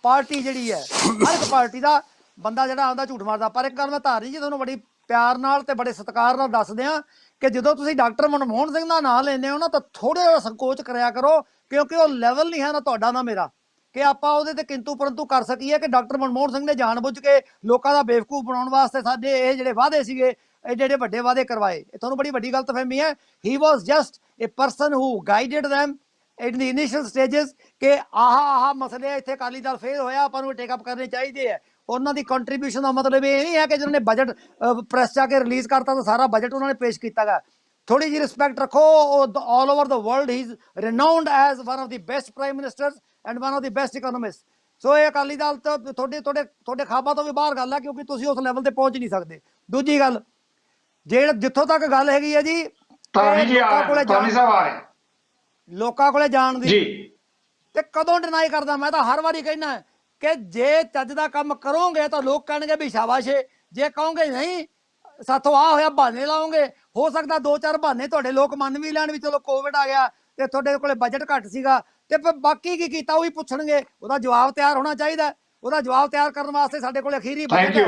ਪਾਰਟੀ ਜਿਹੜੀ ਹੈ, ਹਰ ਇੱਕ ਪਾਰਟੀ ਦਾ ਬੰਦਾ ਜਿਹੜਾ ਆਉਂਦਾ ਝੂਠ ਮਾਰਦਾ। ਪਰ ਇੱਕ ਗੱਲ ਮੈਂ ਧਾਰਨੀ ਜੀ ਤੁਹਾਨੂੰ ਬੜੀ ਪਿਆਰ ਨਾਲ ਤੇ ਬੜੇ ਸਤਿਕਾਰ ਨਾਲ ਦੱਸਦੇ ਹਾਂ ਕਿ ਜਦੋਂ ਤੁਸੀਂ ਡਾਕਟਰ ਮਨਮੋਹਨ ਸਿੰਘ ਦਾ ਨਾਂ ਲੈਂਦੇ ਹੋ ਨਾ ਤਾਂ ਥੋੜ੍ਹਾ ਜਿਹਾ ਸੰਕੋਚ ਕਰਿਆ ਕਰੋ, ਕਿਉਂਕਿ ਉਹ ਲੈਵਲ ਨਹੀਂ ਹੈ ਨਾ ਤੁਹਾਡਾ ਨਾ ਮੇਰਾ ਕਿ ਆਪਾਂ ਉਹਦੇ ਤੇ ਕਿੰਤੂ ਪਰੰਤੂ ਕਰ ਸਕੀਏ ਕਿ ਡਾਕਟਰ ਮਨਮੋਹਨ ਸਿੰਘ ਨੇ ਜਾਣਬੁੱਝ ਕੇ ਲੋਕਾਂ ਦਾ ਬੇਵਕੂਫ ਬਣਾਉਣ ਵਾਸਤੇ ਸਾਡੇ ਇਹ ਜਿਹੜੇ ਵਾਅਦੇ ਸੀਗੇ, ਇਹ ਜਿਹੜੇ ਵੱਡੇ ਵਾਅਦੇ ਕਰਵਾਏ। ਇਹ ਤੁਹਾਨੂੰ ਬੜੀ ਵੱਡੀ ਗਲਤਫਹਿਮੀ ਹੈ। ਹੀ ਵਾਜ਼ just a person who guided them in the initial stages ਕਿ ਆਹ ਮਸਲੇ ਇੱਥੇ ਅਕਾਲੀ ਦਲ ਫੇਲ ਹੋਇਆ, ਆਪਾਂ ਨੂੰ ਟੇਕ ਅਪ ਕਰਨੇ ਚਾਹੀਦੇ ਆ। ਉਹਨਾਂ ਦੀ ਕੰਟਰੀਬਿਊਸ਼ਨ ਦਾ ਮਤਲਬ ਇਹ ਨਹੀਂ ਹੈ ਕਿ ਜਿਹਨਾਂ ਨੇ ਬਜਟ ਪ੍ਰੈਸ 'ਚ ਆ ਕੇ ਰਿਲੀਜ਼ ਕਰਤਾ ਤਾਂ ਸਾਰਾ ਬਜਟ ਉਹਨਾਂ ਨੇ ਪੇਸ਼ ਕੀਤਾ ਗਾ। ਥੋੜੀ ਜਿਹੀ ਰਿਸਪੈਕਟ ਰੱਖੋ। All over the world he is renowned as one of the best prime ministers and one of the best economist. So ਇਹ ਅਕਾਲੀ ਦਲ ਤਾਂ ਤੁਹਾਡੇ ਖਾਬਾਂ ਤੋਂ ਵੀ ਬਾਹਰ ਗੱਲ ਹੈ, ਕਿਉਂਕਿ ਤੁਸੀਂ ਉਸ ਲੈਵਲ ਤੇ ਪਹੁੰਚ ਨਹੀਂ ਸਕਦੇ। ਦੂਜੀ ਗੱਲ, ਜਿਹੜਾ ਜਿੱਥੋਂ ਤੱਕ ਗੱਲ ਹੈਗੀ ਹੈ ਜੀ, ਲੋਕਾਂ ਕੋਲੇ ਜਾਣ ਦੀ, ਤੇ ਕਦੋਂ ਡਿਨਾਈ ਕਰਦਾ? ਮੈਂ ਤਾਂ ਹਰ ਵਾਰੀ ਕਹਿਣਾ ਕਿ ਜੇ ਚੱਜ ਦਾ ਕੰਮ ਕਰੋਗੇ ਤਾਂ ਲੋਕ ਕਹਿਣਗੇ ਵੀ ਸ਼ਾਬਾਸ਼ ਏ, ਜੇ ਕਹੋਗੇ ਨਹੀਂ ਸਾਥੋਂ ਆ ਹੋਇਆ ਬਹਾਨੇ ਲਾਓਗੇ, ਹੋ ਸਕਦਾ 2-4 ਬਹਾਨੇ ਤੁਹਾਡੇ ਲੋਕ ਮੰਨ ਵੀ ਲੈਣ ਵੀ ਚਲੋ ਕੋਵਿਡ ਆ ਗਿਆ ਤੇ ਤੁਹਾਡੇ ਕੋਲੇ ਬਜਟ ਘੱਟ ਸੀਗਾ, ਤੇ ਫਿਰ ਬਾਕੀ ਕੀ ਕੀਤਾ ਉਹੀ ਪੁੱਛਣਗੇ। ਉਹਦਾ ਜਵਾਬ ਤਿਆਰ ਹੋਣਾ ਚਾਹੀਦਾ। ਉਹਦਾ ਜਵਾਬ ਤਿਆਰ ਕਰਨ ਵਾਸਤੇ ਸਾਡੇ ਕੋਲ ਅਖੀਰੀ ਬਜਟ ਹੈ।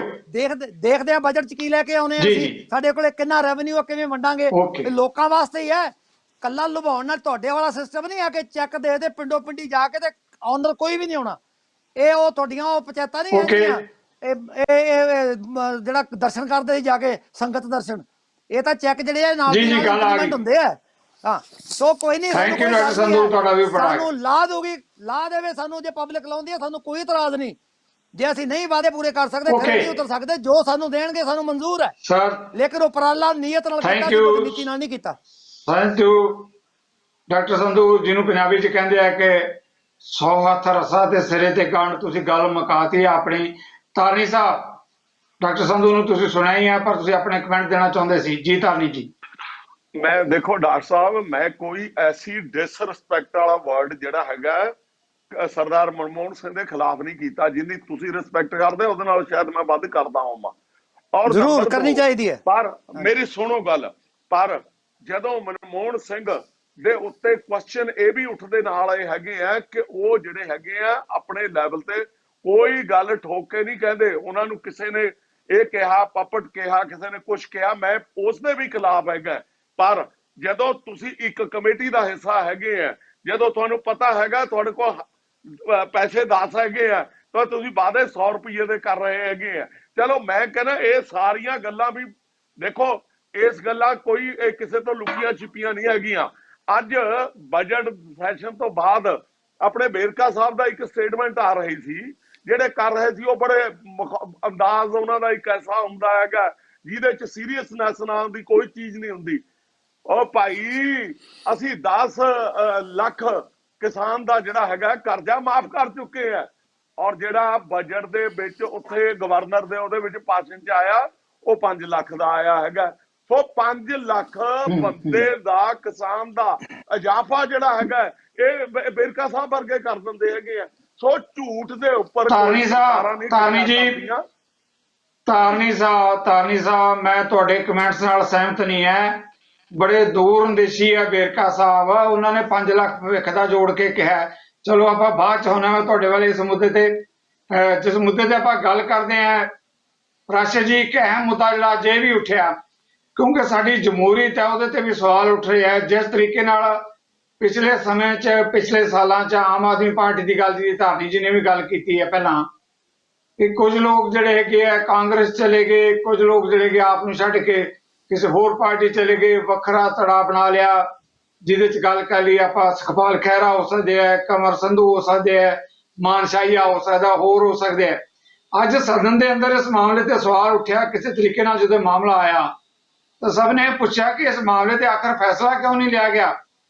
ਦੇਖਦੇ ਆ ਬਜਟ 'ਚ ਕੀ ਲੈ ਕੇ ਆਉਨੇ ਆ ਅਸੀਂ, ਸਾਡੇ ਕੋਲੇ ਕਿੰਨਾ ਰੈਵਨਿਊ ਕਿਵੇਂ ਵੰਡਾਂਗੇ, ਲੋਕਾਂ ਵਾਸਤੇ ਹੀ ਹੈ। ਕੱਲਾ ਲੁਭਾਉਣ ਨਾਲ ਤੁਹਾਡੇ ਵਾਲਾ ਸਿਸਟਮ ਨਹੀਂ ਆ ਕਿ ਚੈੱਕ ਦੇ ਦੇ ਪਿੰਡੋਂ ਪਿੰਡੀ ਜਾ ਕੇ ਤੇ ਆਨਰ ਕੋਈ ਵੀ ਨਹੀਂ ਆਉਣਾ। ਇਹ ਉਹ ਤੁਹਾਡੀਆਂ ਉਹ ਪੰਚਾਇਤਾਂ ਨਹੀਂ ਹੈਗੀਆਂ ਜਿਹੜਾ ਦਰਸ਼ਨ ਕਰਦੇ ਸੀ ਜਾ ਕੇ ਸੰਗਤ ਦਰਸ਼ਨ, ਇਹ ਤਾਂ ਚੈੱਕ ਜਿਹੜੇ ਆ ਨਾਲ ਇੰਪਲੀਮੈਂਟ ਹੁੰਦੇ ਆ। ਹਾਂ, ਸੋ ਕੋਈ ਨਹੀਂ, ਸਾਨੂੰ ਲਾ ਦੂਗੀ, ਲਾ ਦੇਵੇ ਸਾਨੂੰ। ਜੇ ਪਬਲਿਕ ਲਾਉਂਦੀ ਹੈ ਸਾਨੂੰ ਕੋਈ ਇਤਰਾਜ਼ ਨਹੀਂ। ਜੇ ਅਸੀਂ ਨਹੀਂ ਵਾਅਦੇ ਪੂਰੇ ਕਰ ਸਕਦੇ, ਫਿਰ ਨਹੀਂ ਉਤਰ ਸਕਦੇ। ਜੋ ਸਾਨੂੰ ਦੇਣਗੇ ਸਾਨੂੰ ਮਨਜ਼ੂਰ ਹੈ, ਲੇਕਿਨ ਉਪਰਾਲਾ ਨੀਅਤ ਨਾਲ ਕੀਤਾ, ਨੀਤੀ ਨਾਲ ਨਹੀਂ ਕੀਤਾ। ਥੈਂਕ ਯੂ ਡਾਕਟਰ ਸੰਧੂ, ਜਿਹਨੂੰ ਪੰਜਾਬੀ 'ਚ ਕਹਿੰਦੇ ਆ ਕਿ 100 ਹੱਥ ਰਸਾ ਤੇ ਸਿਰੇ ਤੇ ਗੰਢ। ਤੁਸੀਂ ਗੱਲ ਮੁਕਾਤੀ ਆਪਣੀ। ਤਾਰਨੀ ਸਾਹਿਬ, ਡਾਕਟਰ ਸੰਧੂ ਨੂੰ ਤੁਸੀਂ ਸੁਣਿਆ ਹੀ ਆ, ਪਰ ਤੁਸੀਂ ਆਪਣੇ ਕਮੈਂਟ ਦੇਣਾ ਚਾਹੁੰਦੇ ਸੀ। ਜੀ ਤਾਰਨੀ ਜੀ। ਮੈਂ ਦੇਖੋ ਡਾਕਟਰ ਸਾਹਿਬ, ਮੈਂ ਕੋਈ ਐਸੀ ਡਿਸਰਿਸਪੈਕਟ ਵਾਲਾ ਵਰਡ ਜਿਹੜਾ ਹੈਗਾ ਸਰਦਾਰ ਮਨਮੋਹਨ ਸਿੰਘ ਦੇ ਖਿਲਾਫ ਨਹੀਂ ਕੀਤਾ। ਜਿੰਨੀ ਤੁਸੀਂ ਰਿਸਪੈਕਟ ਕਰਦੇ ਉਹਦੇ ਨਾਲ ਸ਼ਾਇਦ ਮੈਂ ਵੱਧ ਕਰਦਾ ਹਾਂ, ਔਰ ਜ਼ਰੂਰ ਕਰਨੀ ਚਾਹੀਦੀ ਹੈ। ਪਰ ਮੇਰੀ ਸੁਣੋ ਗੱਲ, ਪਰ ਜਦੋਂ ਮਨਮੋਹਨ ਸਿੰਘ ਦੇ ਉੱਤੇ ਕੁਐਸਚਨ ਇਹ ਵੀ ਉੱਠਦੇ ਨਾਲ ਇਹ ਹੈਗੇ ਆ ਕਿ ਉਹ ਜਿਹੜੇ ਹੈਗੇ ਆ ਆਪਣੇ ਲੈਵਲ ਤੇ ਕੋਈ ਗੱਲ ਠੋਕ ਕੇ ਨਹੀਂ ਕਹਿੰਦੇ। ਉਹਨਾਂ ਨੂੰ ਕਿਸੇ ਨੇ ਇਹ ਕਿਹਾ, ਪਪਟ ਕਿਹਾ, ਕਿਸੇ ਨੇ ਕੁਛ ਕਿਹਾ, ਮੈਂ ਉਸ ਦੇ ਵੀ ਖਿਲਾਫ ਹੈਗਾ। ਪਰ ਜਦੋਂ ਤੁਸੀਂ ਇੱਕ ਕਮੇਟੀ ਦਾ ਹਿੱਸਾ ਹੈਗੇ ਆ, ਜਦੋਂ ਤੁਹਾਨੂੰ ਪਤਾ ਹੈਗਾ ਤੁਹਾਡੇ ਕੋਲ ਪੈਸੇ 10 ਹੈਗੇ ਆ, ਤਾਂ ਤੁਸੀਂ ਵਾਅਦੇ 100 ਰੁਪਏ ਦੇ ਕਰ ਰਹੇ ਹੈਗੇ ਆ। ਚਲੋ ਮੈਂ ਕਹਿੰਦਾ ਇਹ ਸਾਰੀਆਂ ਗੱਲਾਂ ਵੀ ਦੇਖੋ, ਇਸ ਗੱਲਾਂ ਕੋਈ ਕਿਸੇ ਤੋਂ ਲੁਕੀਆਂ ਛਿਪੀਆਂ ਨਹੀਂ ਹੈਗੀਆਂ। ਅੱਜ ਬਜਟ ਸੈਸ਼ਨ ਤੋਂ ਬਾਅਦ ਆਪਣੇ ਵੇਰਕਾ ਸਾਹਿਬ ਦਾ ਇੱਕ ਸਟੇਟਮੈਂਟ ਆ ਰਹੀ ਸੀ, ਜਿਹੜੇ ਕਰ ਰਹੇ ਸੀ ਉਹ ਬੜੇ ਅੰਦਾਜ਼ ਉਹਨਾਂ ਦਾ ਇੱਕ ਐਸਾ ਹੁੰਦਾ ਹੈਗਾ ਜਿਹਦੇ ਚ ਸੀਰੀਅਸਨੈਸ ਨਾਮ ਦੀ ਕੋਈ ਚੀਜ਼ ਨਹੀਂ ਹੁੰਦੀ। ਉਹ ਭਾਈ ਅਸੀਂ 10 ਲੱਖ ਕਿਸਾਨ ਦਾ ਜਿਹੜਾ ਹੈਗਾ ਕਰਜ਼ਾ ਮਾਫ ਕਰ ਚੁੱਕੇ ਆ, ਔਰ ਜਿਹੜਾ ਬਜਟ ਦੇ ਵਿੱਚ ਉੱਥੇ ਗਵਰਨਰ ਦੇ ਉਹਦੇ ਵਿੱਚ ਭਾਸ਼ਣ ਚ ਆਇਆ ਉਹ 5 ਲੱਖ ਦਾ ਆਇਆ ਹੈਗਾ। ਸੋ 5 ਲੱਖ ਬੰਦੇ ਦਾ ਕਿਸਾਨ ਦਾ ਇਜ਼ਾਫਾ ਜਿਹੜਾ ਹੈਗਾ ਇਹ ਵੇਰਕਾ ਸਾਹਿਬ ਵਰਗੇ ਕਰ ਦਿੰਦੇ ਹੈਗੇ ਆ। ਸੋ ਝੂਠ ਦੇ ਉੱਪਰ ਤਾਰਨੀ ਸਾਹਿਬ, ਮੈਂ ਤੁਹਾਡੇ ਕਮੈਂਟਸ ਨਾਲ ਸਹਿਮਤ ਨਹੀਂ ਹੈ। ਬੜੇ ਦੂਰ ਅੰਦੇਸ਼ੀ ਹੈ ਵੇਰਕਾ ਸਾਹਿਬ। ਉਹਨਾਂ ਨੇ 5 ਲੱਖ ਭਵਿੱਖ ਦਾ ਜੋੜ ਕੇ ਕਿਹਾ। ਚਲੋ ਆਪਾਂ ਬਾਅਦ ਚ ਹੋਣਾ ਮੈਂ ਤੁਹਾਡੇ ਵਾਲੇ ਇਸ ਮੁੱਦੇ ਤੇ, ਜਿਸ ਮੁੱਦੇ ਤੇ ਆਪਾਂ ਗੱਲ ਕਰਦੇ ਹਾਂ ਰਾਸ਼ਦ ਜੀ, ਇੱਕ ਅਹਿਮ ਮੁੱਦਾ ਜਿਹੜਾ ਅੱਜ ਇਹ ਵੀ ਉੱਠਿਆ, ਕਿਉਂਕਿ ਸਾਡੀ ਜਮਹੂਰੀਅਤ ਹੈ ਉਹਦੇ ਤੇ ਵੀ ਸਵਾਲ ਉੱਠ ਰਹੇ ਹੈ। ਜਿਸ ਤਰੀਕੇ ਨਾਲ ਪਿਛਲੇ ਸਮੇਂ 'ਚ, ਪਿਛਲੇ ਸਾਲਾਂ 'ਚ ਆਮ ਆਦਮੀ ਪਾਰਟੀ ਦੀ ਗੱਲ ਜੀ ਧਾਰਨੀ ਜੀ ਨੇ ਵੀ ਗੱਲ ਕੀਤੀ ਹੈ ਪਹਿਲਾਂ, ਕਿ ਕੁਝ ਲੋਕ ਜਿਹੜੇ ਹੈਗੇ ਆ ਕਾਂਗਰਸ ਚਲੇ ਗਏ, ਕੁਝ ਲੋਕ ਜਿਹੜੇ ਹੈਗੇ ਆਪ ਨੂੰ ਛੱਡ ਕੇ ਕਿਸੇ ਹੋਰ ਪਾਰਟੀ ਚਲੇ ਗਏ, ਵੱਖਰਾ ਧੜਾ ਬਣਾ ਲਿਆ, ਜਿਹਦੇ 'ਚ ਗੱਲ ਕਰ ਲਈ ਆਪਾਂ ਸੁਖਪਾਲ ਖਹਿਰਾ ਹੋ ਸਕਦੇ ਆ, ਕਮਰ ਸੰਧੂ ਹੋ ਸਕਦੇ ਆ, ਮਾਨਸ਼ਾਹੀਆ ਹੋ ਸਕਦਾ, ਹੋਰ ਹੋ ਸਕਦੇ ਆ। ਅੱਜ ਸਦਨ ਦੇ ਅੰਦਰ ਇਸ ਮਾਮਲੇ ਤੇ ਸਵਾਲ ਉੱਠਿਆ ਕਿਸੇ ਤਰੀਕੇ ਨਾਲ। ਜਦੋਂ ਮਾਮਲਾ ਆਇਆ ਤਾਂ ਸਭ ਨੇ ਪੁੱਛਿਆ ਕਿ ਇਸ ਮਾਮਲੇ ਤੇ ਆਖਰ ਫੈਸਲਾ ਕਿਉਂ ਨਹੀਂ ਲਿਆ ਗਿਆ।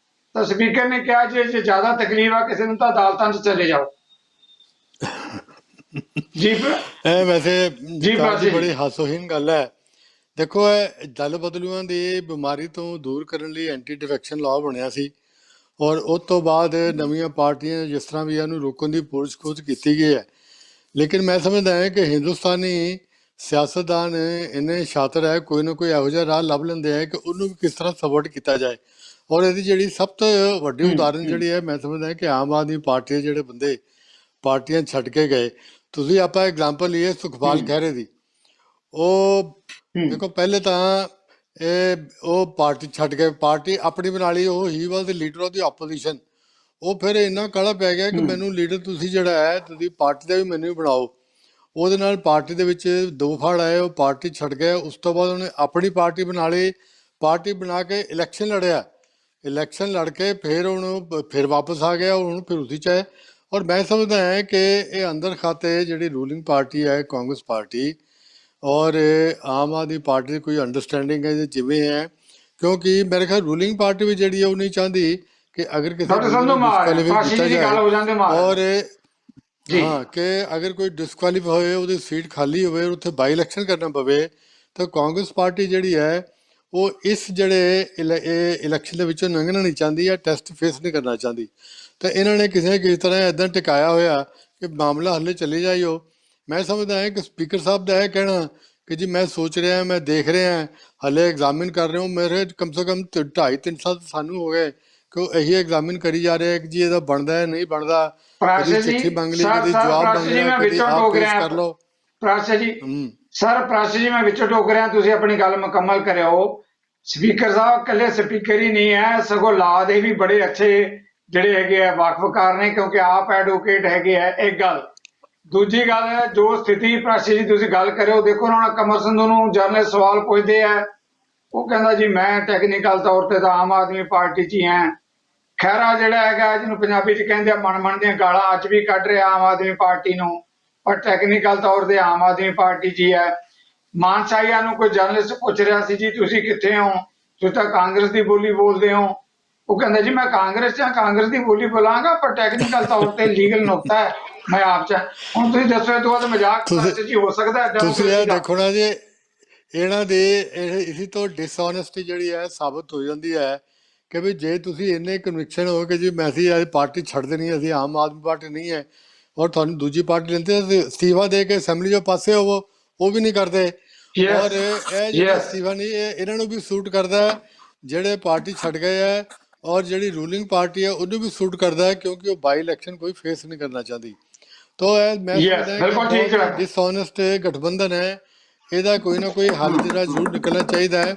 ਤਾਂ ਸਪੀਕਰ ਨੇ ਕਿਹਾ ਜੇ ਜ਼ਿਆਦਾ ਤਕਲੀਫ ਆ ਕਿਸੇ ਨੂੰ ਤਾਂ ਅਦਾਲਤਾਂ 'ਚ ਚਲੇ ਜਾਓ। ਜੀ ਵੈਸੇ ਜੀ ਬੜੀ ਹਾਸੋਹੀਣ ਗੱਲ ਹੈ। ਦੇਖੋ ਇਹ ਦਲ ਬਦਲੂਆਂ ਦੀ ਬਿਮਾਰੀ ਤੋਂ ਦੂਰ ਕਰਨ ਲਈ ਐਂਟੀ ਡਿਫੈਕਸ਼ਨ ਲਾਅ ਬਣਿਆ ਸੀ, ਔਰ ਉਸ ਤੋਂ ਬਾਅਦ ਨਵੀਆਂ ਪਾਰਟੀਆਂ ਜਿਸ ਤਰ੍ਹਾਂ ਵੀ ਇਹਨੂੰ ਰੋਕਣ ਦੀ ਪੁਰਸ਼ ਖੋਜ ਕੀਤੀ ਗਈ ਹੈ। ਲੇਕਿਨ ਮੈਂ ਸਮਝਦਾ ਹਾਂ ਕਿ ਹਿੰਦੁਸਤਾਨੀ ਸਿਆਸਤਦਾਨ ਇੰਨੇ ਸ਼ਾਤਰ ਹੈ, ਕੋਈ ਨਾ ਕੋਈ ਇਹੋ ਜਿਹਾ ਰਾਹ ਲੱਭ ਲੈਂਦੇ ਹੈ ਕਿ ਉਹਨੂੰ ਵੀ ਕਿਸ ਤਰ੍ਹਾਂ ਸਪੋਰਟ ਕੀਤਾ ਜਾਏ। ਔਰ ਇਹਦੀ ਜਿਹੜੀ ਸਭ ਤੋਂ ਵੱਡੀ ਉਦਾਹਰਨ ਜਿਹੜੀ ਹੈ, ਮੈਂ ਸਮਝਦਾ ਕਿ ਆਮ ਆਦਮੀ ਪਾਰਟੀ ਦੇ ਜਿਹੜੇ ਬੰਦੇ ਪਾਰਟੀਆਂ ਛੱਡ ਕੇ ਗਏ। ਤੁਸੀਂ ਆਪਾਂ ਐਗਜ਼ਾਮਪਲ ਲਈਏ ਸੁਖਪਾਲ ਖਹਿਰੇ ਦੀ। ਉਹ ਦੇਖੋ ਪਹਿਲੇ ਤਾਂ ਉਹ ਪਾਰਟੀ ਛੱਡ ਕੇ ਪਾਰਟੀ ਆਪਣੀ ਬਣਾ ਲਈ, ਉਹ he was the leader of the opposition. ਉਹ ਫਿਰ ਇੰਨਾ ਕਾਹਲਾ ਪੈ ਗਿਆ ਕਿ ਮੈਨੂੰ ਲੀਡਰ ਤੁਸੀਂ ਜਿਹੜਾ ਹੈ ਤੁਸੀਂ ਪਾਰਟੀ ਦਾ ਵੀ ਮੈਨੂੰ ਵੀ ਬਣਾਓ। ਉਹਦੇ ਨਾਲ ਪਾਰਟੀ ਦੇ ਵਿੱਚ ਦੋ ਫਾੜ ਆਏ, ਉਹ ਪਾਰਟੀ ਛੱਡ ਗਿਆ। ਉਸ ਤੋਂ ਬਾਅਦ ਉਹਨੇ ਆਪਣੀ ਪਾਰਟੀ ਬਣਾ ਲਈ, ਪਾਰਟੀ ਬਣਾ ਕੇ ਇਲੈਕਸ਼ਨ ਲੜਿਆ ਇਲੈਕਸ਼ਨ ਲੜ ਕੇ ਫਿਰ ਉਹਨੂੰ ਫਿਰ ਵਾਪਸ ਆ ਗਿਆ, ਹੁਣ ਫਿਰ ਉਸੀ 'ਚ ਹੈ। ਔਰ ਮੈਂ ਸਮਝਦਾ ਹਾਂ ਕਿ ਇਹ ਅੰਦਰ ਖਾਤੇ ਜਿਹੜੀ ਰੂਲਿੰਗ ਪਾਰਟੀ ਹੈ ਕਾਂਗਰਸ ਪਾਰਟੀ ਔਰ ਆਮ ਆਦਮੀ ਪਾਰਟੀ ਦੀ ਕੋਈ ਅੰਡਰਸਟੈਂਡਿੰਗ ਹੈ ਜਿਵੇਂ ਹੈ, ਕਿਉਂਕਿ ਮੇਰੇ ਖਿਆਲ ਰੂਲਿੰਗ ਪਾਰਟੀ ਵੀ ਜਿਹੜੀ ਹੈ ਉਹ ਨਹੀਂ ਚਾਹੁੰਦੀ ਕਿ ਅਗਰ ਕਿਸੇ ਡਾਕਟਰ ਬੰਦੇ ਸੰਧੂ ਨੂੰ ਮਾਰ ਡਿਸਕੁਆਲੀਫਾਈ ਪ੍ਰਾਸ਼ੀ ਕੀਤਾ ਜੀ ਦੀ ਗੱਲ ਜਾਏ ਹੋ ਜਾਂਦੇ ਮਾਰ ਔਰ ਜੀ ਹਾਂ ਕਿ ਅਗਰ ਕੋਈ ਡਿਸਕੁਆਲੀਫਾਈ ਹੋਏ, ਉਹਦੀ ਸੀਟ ਖਾਲੀ ਹੋਵੇ, ਉੱਥੇ ਬਾਈ ਇਲੈਕਸ਼ਨ ਕਰਨਾ ਪਵੇ, ਤਾਂ ਕਾਂਗਰਸ ਪਾਰਟੀ ਜਿਹੜੀ ਹੈ ਉਹ ਇਸ ਜਿਹੜੇ ਇਲੈਕਸ਼ਨ ਦੇ ਵਿੱਚੋਂ ਲੰਘਣਾ ਨਹੀਂ ਚਾਹੁੰਦੀ ਜਾਂ ਟੈਸਟ ਫੇਸ ਨਹੀਂ ਕਰਨਾ ਚਾਹੁੰਦੀ। ਤਾਂ ਇਹਨਾਂ ਨੇ ਕਿਸੇ ਨਾ ਕਿਸੇ ਤਰ੍ਹਾਂ ਇੱਦਾਂ ਟਿਕਾਇਆ ਹੋਇਆ ਕਿ ਮਾਮਲਾ ਹੱਲੇ ਚੱਲੀ ਜਾਈਓ। ਮੈਂ ਸਮਝਦਾ ਹਾਂ ਕਿ ਸਪੀਕਰ ਸਾਹਿਬ ਦਾ ਇਹ ਕਹਿਣਾ ਕਿ ਜੀ ਮੈਂ ਸੋਚ ਰਿਹਾ, ਮੈਂ ਦੇਖ ਰਿਹਾ, ਹਲੇ ਐਗਜ਼ਾਮਿਨ ਕਰ ਰਹੇ ਹੋ, ਮੇਰੇ ਕਮ ਸੇ ਕਮ 2.5-3 ਸਾਲ ਸਾਨੂੰ ਹੋ ਗਏ ਕਿ ਉਹ ਇਹੀ ਐਗਜ਼ਾਮਿਨ ਕਰੀ ਜਾ ਰਹੇ ਕਿ ਜੀ ਇਹਦਾ ਬਣਦਾ ਹੈ ਨਹੀਂ ਬਣਦਾ, ਕਦੀ ਪ੍ਰਾਸ਼ੀ ਚਿੱਠੀ ਜੀ ਮੰਗ ਲਈ, ਸਰ ਕਦੀ ਸਰ ਜਵਾਬ ਪ੍ਰਾਸ਼ੀ ਜੀ ਮੰਗਿਆ, ਮੈਂ ਕਦੀ ਵਿੱਚੋਂ ਆਪ ਟੋਕ ਪੇਸ਼ ਰਿਹਾ ਕਰ ਲਓ। ਪ੍ਰਾਸ਼ੀ ਜੀ ਸਰ ਪ੍ਰਾਸ਼ੀ ਜੀ ਮੈਂ ਵਿੱਚੋਂ ਟੋਕ ਰਿਹਾ, ਤੁਸੀਂ ਆਪਣੀ ਗੱਲ ਮੁਕੰਮਲ ਕਰਿਓ। ਸਪੀਕਰ ਸਾਹਿਬ ਇਕੱਲੇ ਸਪੀਕਰ ਹੀ ਨਹੀਂ ਹੈ, ਸਗੋਂ ਲਾ ਦੇ ਵੀ ਬੜੇ ਅੱਛੇ ਜਿਹੜੇ ਹੈਗੇ ਆ ਵਾਕਫਕਾਰ ਨੇ, ਕਿਉਂਕਿ ਆਪ ਐਡਵੋਕੇਟ ਹੈਗੇ ਆ। ਇੱਕ ਗੱਲ, ਦੂਜੀ ਗੱਲ ਹੈ ਜੋ ਸਥਿਤੀ ਪ੍ਰਾਸ਼ੀ ਜੀ ਤੁਸੀਂ ਗੱਲ ਕਰਿਓ, ਦੇਖੋ ਨਾ ਕਮਰ ਸੰਧੂ ਨੂੰ ਜਰਨਲਿਸਟ ਸਵਾਲ ਪੁੱਛਦੇ ਆ, ਉਹ ਕਹਿੰਦਾ ਜੀ ਮੈਂ ਟੈਕਨੀਕਲ ਤੌਰ ਤੇ ਤਾਂ ਆਮ ਆਦਮੀ ਪਾਰਟੀ 'ਚ ਹੀ ਹਾਂ। ਖਹਿਰਾ ਜਿਹੜਾ ਹੈਗਾ ਜਿਹਨੂੰ ਪੰਜਾਬੀ 'ਚ ਕਹਿੰਦੇ ਆ ਮਨ ਦੀਆਂ ਗਾਲਾਂ ਅੱਜ ਵੀ ਕੱਢ ਰਿਹਾ ਆਮ ਆਦਮੀ ਪਾਰਟੀ ਨੂੰ, ਪਰ ਟੈਕਨੀਕਲ ਤੌਰ ਤੇ ਆਮ ਆਦਮੀ ਪਾਰਟੀ 'ਚ ਹੀ ਹੈ। ਮਾਨਸਾਹੀਆ ਨੂੰ ਕੋਈ ਜਰਨਲਿਸਟ ਪੁੱਛ ਰਿਹਾ ਸੀ ਜੀ ਤੁਸੀਂ ਕਿੱਥੇ ਹੋ, ਤੁਸੀਂ ਤਾਂ ਕਾਂਗਰਸ ਦੀ ਬੋਲੀ ਬੋਲਦੇ ਹੋ, ਉਹ ਕਹਿੰਦਾ ਜੀ ਮੈਂ ਕਾਂਗਰਸ 'ਚ ਕਾਂਗਰਸ ਦੀ ਬੋਲੀ ਬੋਲਾਂਗਾ, ਪਰ ਟੈਕਨੀਕਲ ਤੌਰ ਤੇ ਲੀਗਲ ਨੁਕਤਾ ਹੈ ਮੈਂ ਆਪ 'ਚ। ਹੁਣ ਤੁਸੀਂ ਦੱਸੋ ਇਹ ਤੋਂ ਬਾਅਦ ਮਜ਼ਾਕ ਜੀ ਹੋ ਸਕਦਾ ਹੈ ਤੁਸੀਂ ਇਹ ਡੈਮੋਕ੍ਰੇਸੀ ਦਾ? ਦੇਖੋ ਨਾ ਜੀ, ਇਹਨਾਂ ਦੇ ਇਸੇ ਤੋਂ ਡਿਸਓਨੈਸਟੀ ਜਿਹੜੀ ਹੈ ਸਾਬਤ ਹੋ ਜਾਂਦੀ ਹੈ ਕਿ ਵੀ ਜੇ ਤੁਸੀਂ ਇੰਨੇ ਕਨਵਿਕਸ਼ਨ ਹੋ ਕਿ ਜੀ ਮੈਂ ਅਸੀਂ ਇਹ ਪਾਰਟੀ ਛੱਡ ਦੇਣੀ, ਅਸੀਂ ਆਮ ਆਦਮੀ ਪਾਰਟੀ ਨਹੀਂ ਹੈ, ਔਰ ਤੁਹਾਨੂੰ ਦੂਜੀ ਪਾਰਟੀ ਲੈਂਦੇ ਅਸਤੀਫਾ ਦੇ ਕੇ ਅਸੈਂਬਲੀ 'ਚੋਂ ਪਾਸੇ ਹੋਵੋ, ਉਹ ਵੀ ਨਹੀਂ ਕਰਦੇ। ਔਰ ਇਹ ਜਿਹੜਾ ਅਸਤੀਫਾ ਨਹੀਂ ਇਹ ਇਹਨਾਂ ਨੂੰ ਵੀ ਸੂਟ ਕਰਦਾ ਹੈ, ਜਿਹੜੇ ਪਾਰਟੀ ਛੱਡ ਗਏ ਹੈ, ਔਰ ਜਿਹੜੀ ਰੂਲਿੰਗ ਪਾਰਟੀ ਹੈ ਉਹਨੂੰ ਵੀ ਸੂਟ ਕਰਦਾ ਹੈ, ਕਿਉਂਕਿ ਉਹ ਬਾਈ ਇਲੈਕਸ਼ਨ ਕੋਈ ਫੇਸ ਨਹੀਂ ਕਰਨਾ ਚਾਹੁੰਦੀ। तो मैं समझता है कि बहुत डिसऑनेस्ट गठबंधन है, ਇਹਦਾ ਕੋਈ ਨਾ ਕੋਈ ਹੱਲ ਜਿਹੜਾ ਜ਼ਰੂਰ ਨਿਕਲਣਾ ਚਾਹੀਦਾ ਹੈ।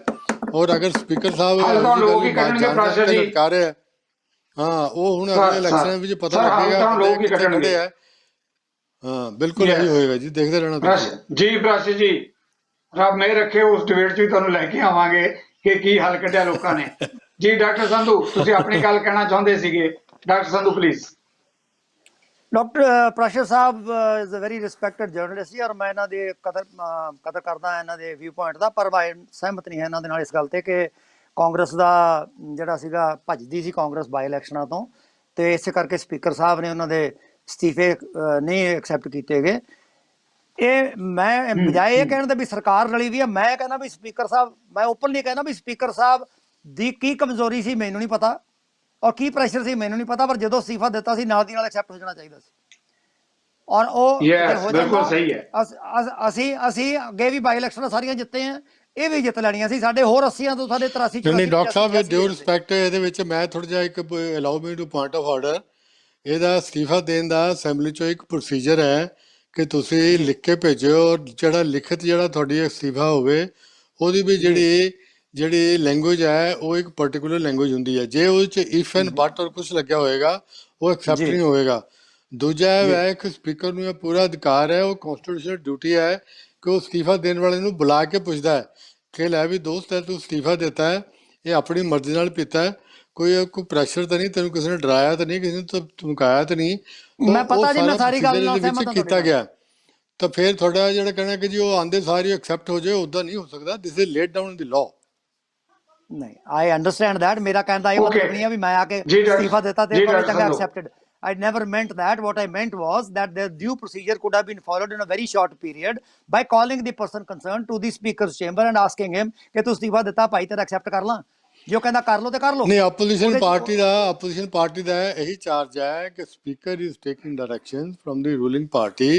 ਔਰ ਅਗਰ ਸਪੀਕਰ ਸਾਹਿਬ ਲਟਕਾ ਰਹੇ ਹੈ, ਹਾਂ ਉਹ ਹੁਣ ਅਗਲੇ ਇਲੈਕਸ਼ਨ ਵਿੱਚ ਪਤਾ ਲੱਗੇਗਾ ਕਿੱਥੇ ਖੜੇ ਹੈ। ਹਾਂ ਬਿਲਕੁਲ ਇਹੀ ਹੋਏਗਾ ਜੀ, ਦੇਖਦੇ ਰਹਿਣਾ ਤੁਸੀਂ ਜੀ। ਪ੍ਰਾਸ਼ੀ ਜੀ ਰੱਬ ਮਿਹਰ ਰੱਖੇ, ਉਸ ਡਿਬੇਟ 'ਚ ਵੀ ਤੁਹਾਨੂੰ ਲੈ ਕੇ ਆਵਾਂਗੇ ਕਿ ਕੀ ਹੱਲ ਕੱਢਿਆ ਲੋਕਾਂ ਨੇ। ਜੀ ਡਾਕਟਰ ਸੰਧੂ ਤੁਸੀਂ ਆਪਣੀ ਗੱਲ ਕਹਿਣਾ ਚਾਹੁੰਦੇ ਸੀਗੇ, doctor Sandhu please. Doctor Prashar Sahib is a very respected journalist ji, ਔਰ ਮੈਂ ਇਹਨਾਂ ਦੇ ਕਦਰ ਕਰਦਾ ਇਹਨਾਂ ਦੇ ਵਿਊ ਪੁਆਇੰਟ ਦਾ, ਪਰ ਮੈਂ ਸਹਿਮਤ ਨਹੀਂ ਹੈ ਇਹਨਾਂ ਦੇ ਨਾਲ ਇਸ ਗੱਲ ਤੇ ਕਿ ਕਾਂਗਰਸ ਦਾ ਜਿਹੜਾ ਸੀਗਾ ਭੱਜਦੀ ਸੀ ਕਾਂਗਰਸ ਬਾਈ ਇਲੈਕਸ਼ਨਾਂ ਤੋਂ, ਤੇ ਇਸੇ ਕਰਕੇ ਸਪੀਕਰ ਸਾਹਿਬ ਨੇ ਉਹਨਾਂ ਦੇ ਅਸਤੀਫੇ ਨਹੀਂ ਐਕਸੈਪਟ ਕੀਤੇ ਗਏ। ਇਹ ਮੈਂ ਬਜਾਏ ਇਹ ਕਹਿਣ ਦੇ ਵੀ ਸਰਕਾਰ ਰਲੀ ਵੀ ਹੈ, ਮੈਂ ਕਹਿੰਦਾ ਵੀ ਸਪੀਕਰ ਸਾਹਿਬ, ਮੈਂ ਓਪਨਲੀ ਕਹਿੰਦਾ ਵੀ ਸਪੀਕਰ ਸਾਹਿਬ ਦੀ ਕੀ ਕਮਜ਼ੋਰੀ ਸੀ ਮੈਨੂੰ ਨਹੀਂ ਪਤਾ, ਔਰ ਕੀ ਪ੍ਰੈਸ਼ਰ ਸੀ ਮੈਨੂੰ ਨਹੀਂ ਪਤਾ, ਪਰ ਜਦੋਂ ਅਸਤੀਫਾ ਦਿੱਤਾ ਸੀ ਨਾਲ ਦੀ ਨਾਲ ਐਕਸੈਪਟ ਹੋ ਜਾਣਾ ਚਾਹੀਦਾ ਸੀ। ਔਰ ਉਹ ਬਿਲਕੁਲ ਸਹੀ ਹੈ। ਅਸੀਂ ਅੱਗੇ ਵੀ ਬਾਈ ਇਲੈਕਸ਼ਨਾਂ ਸਾਰੀਆਂ ਜਿੱਤੇ ਆ, ਇਹ ਵੀ ਜਿੱਤ ਲੈਣੀਆਂ ਸੀ, ਸਾਡੇ ਹੋਰ 80 ਤੋਂ ਸਾਡੇ 83 ਨਹੀਂ ਡਾਕਟਰ ਸਾਹਿਬ ਵਿਦ ਡਿਊ ਰਿਸਪੈਕਟ ਇਹਦੇ ਵਿੱਚ ਮੈਂ ਥੋੜਾ ਜਿਹਾ ਇੱਕ allow me to point of order, ਇਹਦਾ ਅਸਤੀਫਾ ਦੇਣ ਦਾ ਅਸੈਂਬਲੀ ਚੋਂ ਇੱਕ ਪ੍ਰੋਸੀਜਰ ਹੈ ਕਿ ਤੁਸੀਂ ਲਿਖ ਕੇ ਭੇਜੋ, ਔਰ ਜਿਹੜਾ ਲਿਖਤ ਜਿਹੜਾ ਤੁਹਾਡੀ ਅਸਤੀਫਾ ਹੋਵੇ ਉਹਦੀ ਵੀ ਜਿਹੜੀ ਲੈਂਗੁਏਜ ਹੈ ਉਹ ਇੱਕ ਪਰਟੀਕੂਲਰ ਲੈਂਗੁਏਜ ਹੁੰਦੀ ਹੈ। ਜੇ ਉਹਦੇ 'ਚ ਇਫ ਐਂਡ ਬਟ ਔਰ ਕੁਛ ਲੱਗਿਆ ਹੋਏਗਾ ਉਹ ਐਕਸੈਪਟ ਨਹੀਂ ਹੋਏਗਾ। ਦੂਜਾ ਹੈ ਕਿ ਸਪੀਕਰ ਨੂੰ ਇਹ ਪੂਰਾ ਅਧਿਕਾਰ ਹੈ, ਉਹ ਕੌਨਸਟੀਟਿਊਸ਼ਨਲ ਡਿਊਟੀ ਹੈ ਕਿ ਉਹ ਅਸਤੀਫਾ ਦੇਣ ਵਾਲੇ ਨੂੰ ਬੁਲਾ ਕੇ ਪੁੱਛਦਾ ਹੈ ਕਿ ਲੈ ਵੀ ਦੋਸਤ ਹੈ ਤੂੰ ਅਸਤੀਫਾ ਦਿੱਤਾ ਹੈ, ਇਹ ਆਪਣੀ ਮਰਜ਼ੀ ਨਾਲ ਪੀਤਾ ਹੈ, ਕੋਈ ਪ੍ਰੈਸ਼ਰ ਤਾਂ ਨਹੀਂ, ਤੈਨੂੰ ਕਿਸੇ ਨੇ ਡਰਾਇਆ ਤਾਂ ਨਹੀਂ, ਕਿਸੇ ਨੇ ਧਮਕਾਇਆ ਤਾਂ ਨਹੀਂ, ਮੈਂ ਪਤਾ ਜੀ ਮੈਂ ਸਾਰੀ ਗੱਲ ਨਾਲ ਸਹਿਮਤ ਹਾਂ ਕੀਤਾ ਗਿਆ। ਤਾਂ ਫਿਰ ਤੁਹਾਡਾ ਜਿਹੜਾ ਕਹਿਣਾ ਕਿ ਜੀ ਉਹ ਆਂਦੇ ਸਾਰੀ ਐਕਸੈਪਟ ਹੋ ਜਾਏ, ਉੱਦਾਂ ਨਹੀਂ ਹੋ ਸਕਦਾ। This is laid down in the law. ਨਹੀਂ ਆਈ ਅੰਡਰਸਟੈਂਡ ਦੈਟ, ਮੇਰਾ ਕਹਿਣ ਦਾ ਇਹ ਮਤਲਬ ਨਹੀਂ ਹੈ ਵੀ ਮੈਂ ਆ ਕੇ ਅਸਤੀਫਾ ਦਿੱਤਾ ਤੇ ਚੰਗਾ accepted. I never meant that. What I meant was that the due procedure could have been followed in a very short period by calling the person concerned to the speaker's chamber and asking him ਕਿ ਤੂੰ ਅਸਤੀਫਾ ਦਿੱਤਾ ਭਾਈ ਤੇਰਾ accept ਕਰ ਲਾਂ, ਜੋ ਕਹਿੰਦਾ ਕਰ ਲਓ ਤੇ ਕਰ ਲਓ। ਨਹੀਂ ਆਪੋਜੀਸ਼ਨ ਪਾਰਟੀ ਦਾ ਇਹੀ ਚਾਰਜ ਹੈ ਕਿ speaker is taking directions from ਦੀ ਰੂਲਿੰਗ ਪਾਰਟੀ।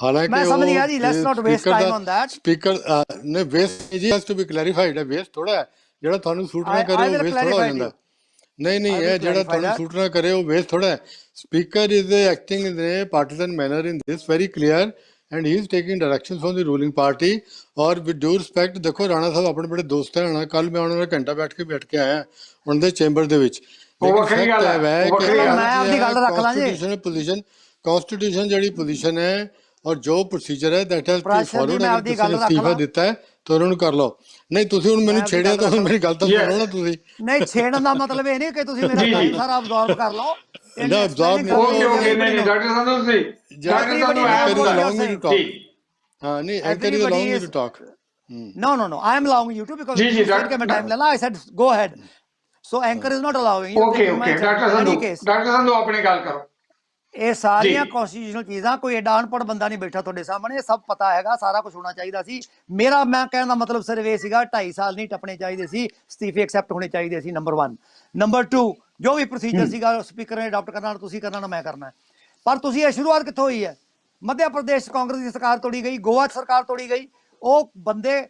ਹਾਲਾਂਕਿ ਮੈਂ ਸਮਝ ਗਿਆ ਜੀ, let's not waste time on that. Speaker ਨੇ ਵੇਸਟ ਜੀ ਹੈਜ਼ ਟੂ ਬੀ ਕਲੈਰੀਫਾਈਡ ਹੈ, ਵੇਸਟ ਥੋੜਾ ਹੈ ਜਿਹੜਾ ਤੁਹਾਨੂੰ ਸੂਟ ਨਾ ਕਰੇ ਉਹ ਵੇਸਟ ਥੋੜਾ ਹੋ ਜਾਂਦਾ। ਨਹੀਂ ਇਹ ਜਿਹੜਾ ਤੁਹਾਨੂੰ ਸੂਟ ਨਾ ਕਰੇ ਉਹ ਵੇਸਟ ਥੋੜਾ ਹੈ। Speaker is acting in a partisan manner in this, very clear, and he is taking directions from the ruling party. और with due respect देखो राणा साहब अपने बड़े दोस्त हैं राणा, कल मैं उन्होंने घंटा बैठ के आया उनके चैम्बर ਦੇ ਵਿੱਚ। कॉन्स्टिट्यूशन ਜਿਹੜੀ पोजीशन है और जो प्रोसीजर है that has been followed। अगर किसी ने इस्तीफा ਦਿੱਤਾ है ਤੁਰ ਉਹਨੂੰ ਕਰ ਲਓ। ਨਹੀਂ ਤੁਸੀਂ ਹੁਣ ਮੈਨੂੰ ਮੈਂ ਆਪਣੀ ਛੇੜਿਆ ਤਾਂ ਗੱਲ ਹੁਣ ਮੇਰੀ ਗੱਲ ਤਾਂ Yes. ਸੁਣੋ ਨਾ ਤੁਸੀਂ। ਨਹੀਂ ਛੇੜਨ ਦਾ ਮਤਲਬ ਇਹ ਨਹੀਂ ਕਿ ਤੁਸੀਂ ਮੇਰਾ ਜੀ, ਜੀ। ਟਾਈਮ ਸਾਰਾ ਅਬਜ਼ੌਰਬ ਕਰ ਲਓ। ਨਾ, absorb ਨਹੀਂ, ਓਕੇ ਓਕੇ ਨਹੀਂ ਨਹੀਂ ਡਾਕਟਰ ਸੰਧੂ ਤੁਸੀਂ doctor Sandhu Everybody I am knows what allowing me you're to talk. ਜੀ ਹਾਂ ਨਹੀਂ anchor is Everybody allowing me is- to talk. No, I am allowing you to because जी, जी, you said डॉक्टर- कि मैं टाइम लेना. I said go ahead. So anchor is not allowing you. Okay Taking my okay time. Doctor In Sandhu any case, doctor Sandhu ਆਪਣੀ ਗੱਲ ਕਰੋ। ਇਹ ਸਾਰੀਆਂ ਜੀ। ਕਨਸਟੀਟਿਊਸ਼ਨਲ ਚੀਜ਼ਾਂ, ਕੋਈ ਐਡਾ ਅਨਪੜ੍ਹ ਬੰਦਾ ਨਹੀਂ ਬੈਠਾ ਤੁਹਾਡੇ ਸਾਹਮਣੇ, ਇਹ ਸਭ ਪਤਾ ਹੈਗਾ, ਸਾਰਾ ਕੁਝ ਹੋਣਾ ਚਾਹੀਦਾ ਸੀ। ਮੈਂ ਕਹਿਣ ਦਾ ਮਤਲਬ ਸਿਰਫ ਇਹ ਸੀਗਾ 2.5 ਸਾਲ ਨਹੀਂ ਟੱਪਣੇ ਚਾਹੀਦੇ ਸੀ, ਅਸਤੀਫੇ ਐਕਸੈਪਟ ਹੋਣੇ ਚਾਹੀਦੇ ਸੀ, ਨੰਬਰ 1। ਨੰਬਰ 2, ਜੋ ਵੀ ਪ੍ਰੋਸੀਜਰ ਸੀਗਾ ਸਪੀਕਰ ਨੇ ਅਡਾਪਟ ਕਰਨਾ, ਤੁਸੀਂ ਕਰਨਾ ਨਾ ਮੈਂ ਕਰਨਾ। ਪਰ ਤੁਸੀਂ ਇਹ ਸ਼ੁਰੂਆਤ ਕਿੱਥੋਂ ਹੋਈ ਹੈ? ਮੱਧ ਪ੍ਰਦੇਸ਼ ਕਾਂਗਰਸ ਦੀ ਸਰਕਾਰ ਤੋੜੀ ਗਈ, ਗੋਆ 'ਚ ਸਰਕਾਰ ਤੋੜੀ ਗਈ, ਉਹ ਬੰਦੇ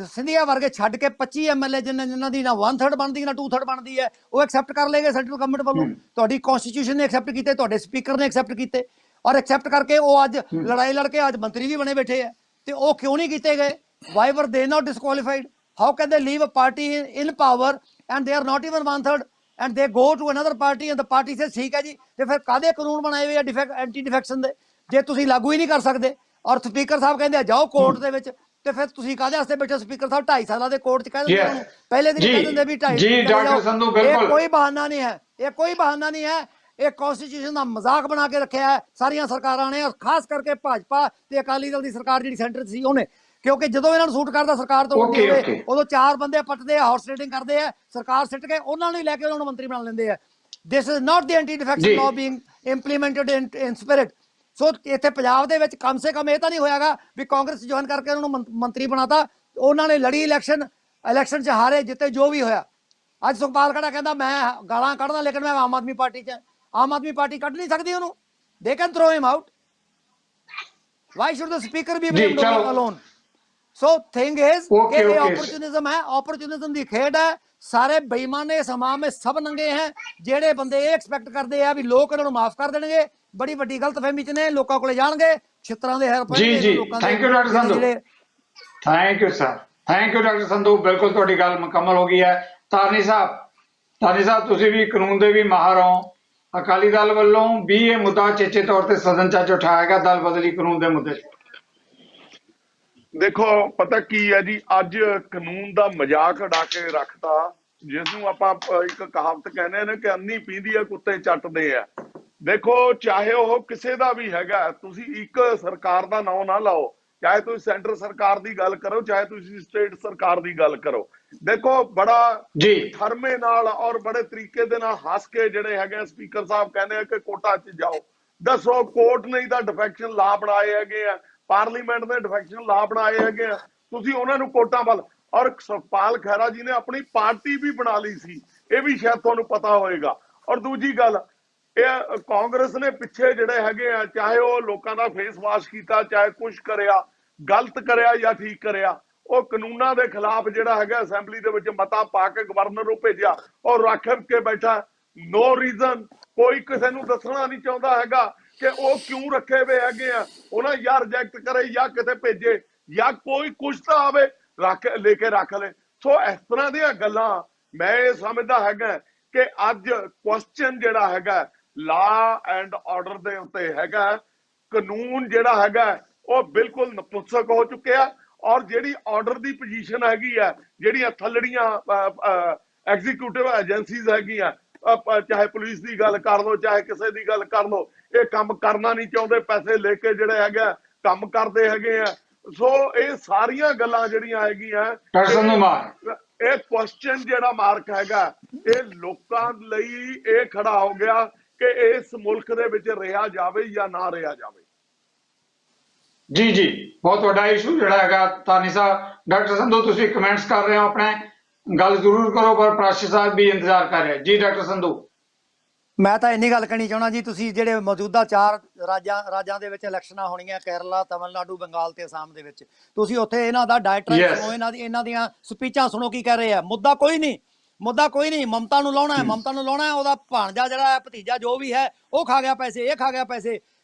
ਸਿੰਧੀਆ ਵਰਗੇ ਛੱਡ ਕੇ 25 MLA ਜਿਨ੍ਹਾਂ ਦੀ ਨਾ 1/3 ਬਣਦੀ ਨਾ 2/3 ਬਣਦੀ ਹੈ, ਉਹ ਐਕਸੈਪਟ ਕਰ ਲਏ ਗਏ ਸੈਂਟਰਲ ਗਵਰਨਮੈਂਟ ਵੱਲੋਂ। ਤੁਹਾਡੀ ਕਨਸਟੀਟਿਊਸ਼ਨ ਨੇ ਐਕਸੈਪਟ ਕੀਤੇ, ਤੁਹਾਡੇ ਸਪੀਕਰ ਨੇ ਐਕਸੈਪਟ ਕੀਤੇ, ਔਰ ਐਕਸੈਪਟ ਕਰਕੇ ਉਹ ਅੱਜ ਲੜਾਈ ਲੜ ਕੇ ਅੱਜ ਮੰਤਰੀ ਵੀ ਬਣੇ ਬੈਠੇ ਆ। ਤੇ ਉਹ ਕਿਉਂ ਨਹੀਂ ਕੀਤੇ ਗਏ? Why were they not disqualified? How can they leave a party in power and they are not even 1/3 and they go to another party and the party say ਠੀਕ ਹੈ ਜੀ। ਤੇ ਫਿਰ ਕਾਹਦੇ ਕਾਨੂੰਨ ਬਣਾਏ ਹੋਏ ਆ ਐਂਟੀ ਡਿਫੈਕਸ਼ਨ ਦੇ, ਜੇ ਤੁਸੀਂ ਲਾਗੂ ਹੀ ਨਹੀਂ ਕਰ ਸਕਦੇ? ਔਰ ਸਪੀਕਰ ਸਾਹਿਬ ਕਹਿੰਦੇ ਆ ਜਾਓ ਕੋਰਟ ਦੇ ਵਿੱਚ, ਤੇ ਫਿਰ ਤੁਸੀਂ ਕਾਹਦੇ ਵਾਸਤੇ ਬੈਠੇ? ਸਪੀਕਰ ਸਾਹਿਬ 2.5 ਸਾਲਾਂ ਦੇ ਕੋਰਟ 'ਚ ਕਹਿ ਦਿੰਦੇ ਉਹਨੂੰ, ਪਹਿਲੇ ਦਿਨ ਕਹਿ ਦਿੰਦੇ ਵੀ 2.5। ਜੀ ਡਾਕਟਰ ਸੰਧੂ ਬਿਲਕੁਲ, ਇਹ ਕੋਈ ਬਹਾਨਾ ਨਹੀਂ ਹੈ, ਇਹ ਕੋਈ ਬਹਾਨਾ ਨਹੀਂ ਹੈ। ਇਹ ਕਨਸਟੀਟਿਊਸ਼ਨ ਦਾ ਮਜ਼ਾਕ ਬਣਾ ਕੇ ਰੱਖਿਆ ਹੈ ਸਾਰੀਆਂ ਸਰਕਾਰਾਂ ਨੇ, ਔਰ ਖਾਸ ਕਰਕੇ ਭਾਜਪਾ ਤੇ ਅਕਾਲੀ ਦਲ ਦੀ ਸਰਕਾਰ ਜਿਹੜੀ ਸੈਂਟਰ 'ਚ ਸੀ ਉਹਨੇ। ਕਿਉਂਕਿ ਜਦੋਂ ਇਹਨਾਂ ਨੂੰ ਸੂਟ ਕਰਦਾ ਸਰਕਾਰ ਤੋਂ ਵੱਡੀ Okay, ਹੋਵੇ, okay. ਉਦੋਂ 4 ਬੰਦੇ ਪੱਟਦੇ ਆ, ਹਾਰਸ ਰੇਡਿੰਗ ਕਰਦੇ ਆ, ਸਰਕਾਰ ਸਿੱਟ ਕੇ ਉਹਨਾਂ ਨੂੰ ਹੀ ਲੈ ਕੇ ਉਹਨਾਂ ਨੂੰ ਮੰਤਰੀ ਬਣਾ ਲੈਂਦੇ ਆ। This is not the anti defection ਜੀ। ਲਾਅ ਬੀਇੰਗ ਇੰਪਲੀਮੈਂਟਡ ਇਨ ਸਪਿਰਿਟ। ਸੋ ਇੱਥੇ ਪੰਜਾਬ ਦੇ ਵਿੱਚ ਕਮ ਸੇ ਕਮ ਇਹ ਤਾਂ ਨਹੀਂ ਹੋਇਆਗਾ ਵੀ ਕਾਂਗਰਸ ਜੁਆਇਨ ਕਰਕੇ ਉਹਨਾਂ ਨੂੰ ਮੰਤਰੀ ਬਣਾਤਾ, ਉਹਨਾਂ ਨੇ ਲੜੀ ਇਲੈਕਸ਼ਨ 'ਚ ਹਾਰੇ ਜਿੱਤੇ ਜੋ ਵੀ ਹੋਇਆ। ਅੱਜ ਸੁਖਪਾਲ ਖੜਾ ਕਹਿੰਦਾ ਮੈਂ ਗਾਲਾਂ ਕੱਢਦਾ ਲੇਕਿਨ ਮੈਂ ਆਮ ਆਦਮੀ ਪਾਰਟੀ 'ਚ। ਆਮ ਆਦਮੀ ਪਾਰਟੀ ਕੱਢ ਨਹੀਂ ਸਕਦੀ ਉਹਨੂੰ, they can throw him out. Why should the speaker be blamed alone? So thing is ਕਿ ਇਹ अपॉर्चुनिज्म है, अपॉर्चुनिज्म ਦੀ ਖੇਡ ਹੈ। ਸਾਰੇ ਬੇਈਮਾਨੇ ਸਮਾਜ में सब ਨੰਗੇ ਹੈ। ਜਿਹੜੇ ਬੰਦੇ ਇਹ ਐਕਸਪੈਕਟ ਕਰਦੇ ਆ ਵੀ ਲੋਕ ਇਹਨਾਂ ਨੂੰ ਮਾਫ ਕਰ ਦੇਣਗੇ, ਬੜੀ ਵੱਡੀ ਗਲਤਫਹਿਮੀ 'ਚ ਨੇ, ਲੋਕਾਂ ਕੋਲੇ ਜਾਣਗੇ ਛਿੱਤਰਾਂ ਦੇ ਹੈਰ ਜੀ thank you doctor Sandhu, thank you sir, thank you doctor Sandhu. ਬਿਲਕੁਲ ਤੁਹਾਡੀ ਗੱਲ ਮੁਕੰਮਲ ਹੋ ਗਈ ਹੈ। ਤਾਰਨੀ ਸਾਹਿਬ ਤੁਸੀਂ ਵੀ ਕਾਨੂੰਨ ਦੇ ਵੀ ਮਾਹਰ ਹੋ। ਅਕਾਲੀ ਦਲ ਵੱਲੋਂ ਵੀ ਇਹ ਮੁੱਦਾ ਚੇਚੇ ਤੌਰ ਤੇ ਸਦਨ 'ਚ ਉਠਾਇਆ ਗਿਆ, ਦਲ ਬਦਲੀ ਕਾਨੂੰਨ ਦੇ ਮੁੱਦੇ 'ਚ। ਦੇਖੋ ਪਤਾ ਕੀ ਹੈ ਜੀ, ਅੱਜ ਕਾਨੂੰਨ ਦਾ ਮਜ਼ਾਕ ਉਡਾ ਕੇ ਰੱਖਤਾ, ਜਿਸ ਨੂੰ ਆਪਾਂ ਇੱਕ ਕਹਾਵਤ ਕਹਿੰਦੇ ਨੇ ਕਿ ਅੰਨੀ ਪੀਂਦੀ ਹੈ ਕੁੱਤੇ ਚੱਟਦੇ ਆ। ਦੇਖੋ ਚਾਹੇ ਉਹ ਕਿਸੇ ਦਾ ਵੀ ਹੈਗਾ, ਤੁਸੀਂ ਇੱਕ ਸਰਕਾਰ ਦਾ ਨਾਂ ਨਾ ਲਾਓ, ਚਾਹੇ ਤੁਸੀਂ ਸੈਂਟਰ ਸਰਕਾਰ ਦੀ ਗੱਲ ਕਰੋ, ਚਾਹੇ ਤੁਸੀਂ ਸਟੇਟ ਸਰਕਾਰ ਦੀ ਗੱਲ ਕਰੋ। ਦੇਖੋ ਬੜਾ ਠਰਮੇ ਨਾਲ ਔਰ ਬੜੇ ਤਰੀਕੇ ਦੇ ਨਾਲ ਹੱਸ ਕੇ ਜਿਹੜੇ ਹੈਗੇ ਸਪੀਕਰ ਸਾਹਿਬ ਕਹਿੰਦੇ ਆ ਕਿ ਕੋਰਟਾਂ 'ਚ ਜਾਓ। ਦੱਸੋ ਕੋਰਟ ਨੇ ਤਾਂ ਡਿਫੈਕਸ਼ਨ ਲਾ ਬਣਾਏ ਹੈਗੇ ਆ, ਪਾਰਲੀਮੈਂਟ ਨੇ ਡਿਫੈਕਸ਼ਨ ਲਾ ਬਣਾਏ ਹੈਗੇ ਆ, ਤੁਸੀਂ ਉਹਨਾਂ ਨੂੰ ਕੋਰਟਾਂ ਵੱਲ। ਔਰ ਸੁਖਪਾਲ ਖਹਿਰਾ ਜੀ ਨੇ ਆਪਣੀ ਪਾਰਟੀ ਵੀ ਬਣਾ ਲਈ ਸੀ, ਇਹ ਵੀ ਸ਼ਾਇਦ ਤੁਹਾਨੂੰ ਪਤਾ ਹੋਏਗਾ। ਔਰ ਦੂਜੀ ਗੱਲ, ਇਹ ਕਾਂਗਰਸ ਨੇ ਪਿੱਛੇ ਜਿਹੜੇ ਹੈਗੇ ਆ, ਚਾਹੇ ਉਹ ਲੋਕਾਂ ਦਾ ਫੇਸ ਵਾਸ਼ ਕੀਤਾ, ਚਾਹੇ ਕੁਛ ਕਰਿਆ, ਗਲਤ ਕਰਿਆ ਜਾਂ ਠੀਕ ਕਰਿਆ, ਉਹ ਕਾਨੂੰਨਾਂ ਦੇ ਖਿਲਾਫ ਜਿਹੜਾ ਹੈਗਾ ਅਸੈਂਬਲੀ ਦੇ ਵਿੱਚ ਮਤਾ ਪਾ ਕੇ ਗਵਰਨਰ ਨੂੰ ਭੇਜਿਆ ਔਰ ਰੱਖ ਕੇ ਬੈਠਾ। ਨੋ ਰੀਜ਼ਨ, ਕੋਈ ਕਿਸੇ ਨੂੰ ਦੱਸਣਾ ਨਹੀਂ ਚਾਹੁੰਦਾ ਹੈਗਾ ਕਿ ਉਹ ਕਿਉਂ ਰੱਖੇ ਹੋਏ ਹੈਗੇ ਆ। ਉਹਨਾਂ ਜਾਂ ਰਿਜੈਕਟ ਕਰੇ ਜਾਂ ਕਿਤੇ ਭੇਜੇ ਜਾਂ ਕੋਈ ਕੁਛ ਤਾਂ ਆਵੇ ਲੈ ਕੇ ਰੱਖ ਲੈ। ਸੋ ਇਸ ਤਰ੍ਹਾਂ ਦੀਆਂ ਗੱਲਾਂ ਮੈਂ ਇਹ ਸਮਝਦਾ ਹੈਗਾ ਕਿ ਅੱਜ ਕੁਐਸਚਨ ਜਿਹੜਾ ਹੈਗਾ ਲਾ ਐਂਡ ਆਰਡਰ ਦੇ ਉੱਤੇ ਹੈਗਾ, ਕਾਨੂੰਨ ਜਿਹੜਾ ਹੈਗਾ ਉਹ ਬਿਲਕੁਲ ਨਪੁੰਸਕ ਹੋ ਚੁੱਕਿਆ। ਔਰ ਜਿਹੜੀ ਆਰਡਰ ਦੀ ਪੋਜੀਸ਼ਨ ਹੈਗੀ ਆ, ਜਿਹੜੀਆਂ ਥੱਲੜੀਆਂ ਐਗਜ਼ੀਕਿਊਟਿਵ ਏਜੰਸੀਜ਼ ਹੈਗੀਆਂ, ਚਾਹੇ ਪੁਲਿਸ ਦੀ ਗੱਲ ਕਰ ਲਓ, ਚਾਹੇ ਕਿਸੇ ਦੀ ਗੱਲ ਕਰ ਲਓ, ਇਹ ਕੰਮ ਕਰਨਾ ਨਹੀਂ ਚਾਹੁੰਦੇ, ਪੈਸੇ ਲੈ ਕੇ ਜਿਹੜੇ ਹੈਗਾ ਕੰਮ ਕਰਦੇ ਹੈਗੇ ਆ। ਸੋ ਇਹ ਸਾਰੀਆਂ ਗੱਲਾਂ ਜਿਹੜੀਆਂ ਹੈਗੀਆਂ, ਇਹ ਕੁਐਸਚਨ ਜਿਹੜਾ ਮਾਰਕ ਹੈਗਾ, ਇਹ ਲੋਕਾਂ ਲਈ ਇਹ ਖੜਾ ਹੋ ਗਿਆ ਕਿ ਇਸ ਮੁਲਕ ਦੇ ਵਿੱਚ ਰਿਹਾ ਜਾਵੇ ਜਾਂ ਨਾ ਰਿਹਾ ਜਾਵੇ। ਜੀ ਬਹੁਤ ਵੱਡਾ ਇਸ਼ੂ ਜਿਹੜਾ ਹੈਗਾ। ਤਾਨੀ ਸਾਹਿਬ, ਡਾਕਟਰ ਸੰਧੂ ਤੁਸੀਂ ਕਮੈਂਟਸ ਕਰ ਰਹੇ ਹੋ, ਆਪਣੇ ਗੱਲ ਜ਼ਰੂਰ ਕਰੋ, ਪਰ ਪ੍ਰਾਸ਼ੀ ਸਾਹਿਬ ਵੀ ਇੰਤਜ਼ਾਰ ਕਰ ਰਹੇ। ਜੀ ਡਾਕਟਰ ਸੰਧੂ। ਮੈਂ ਤਾਂ ਇੰਨੀ ਗੱਲ ਕਹਿਣੀ ਚਾਹੁੰਦਾ ਜੀ, ਤੁਸੀਂ ਜਿਹੜੇ ਮੌਜੂਦਾ 4 ਰਾਜਾਂ ਦੇ ਵਿੱਚ ਇਲੈਕਸ਼ਨਾਂ ਹੋਣੀਆਂ, ਕੇਰਲਾ, ਤਮਿਲਨਾਡੂ, ਬੰਗਾਲ ਤੇ ਅਸਾਮ ਦੇ ਵਿੱਚ, ਤੁਸੀਂ ਉੱਥੇ ਇਹਨਾਂ ਦਾ ਡਾਇਟਰਾਈਟ ਸੁਣੋ, ਇਹਨਾਂ ਦੀਆਂ ਸਪੀਚਾਂ ਸੁਣੋ ਕੀ ਕਹਿ ਰਹੇ ਆ। ਮੁੱਦਾ ਕੋਈ ਨਹੀਂ, ਮਮਤਾ ਨੂੰ ਲਾਉਣਾ ਹੈ, ਉਹਦਾ ਭਾਣਜਾ ਜਿਹੜਾ ਹੈ, ਭਤੀਜਾ ਜੋ ਵੀ ਹੈ, ਉਹ ਖਾ ਗਿਆ ਪੈਸੇ, ਇਹ ਖਾ ਗਿਆ ਪੈਸੇ।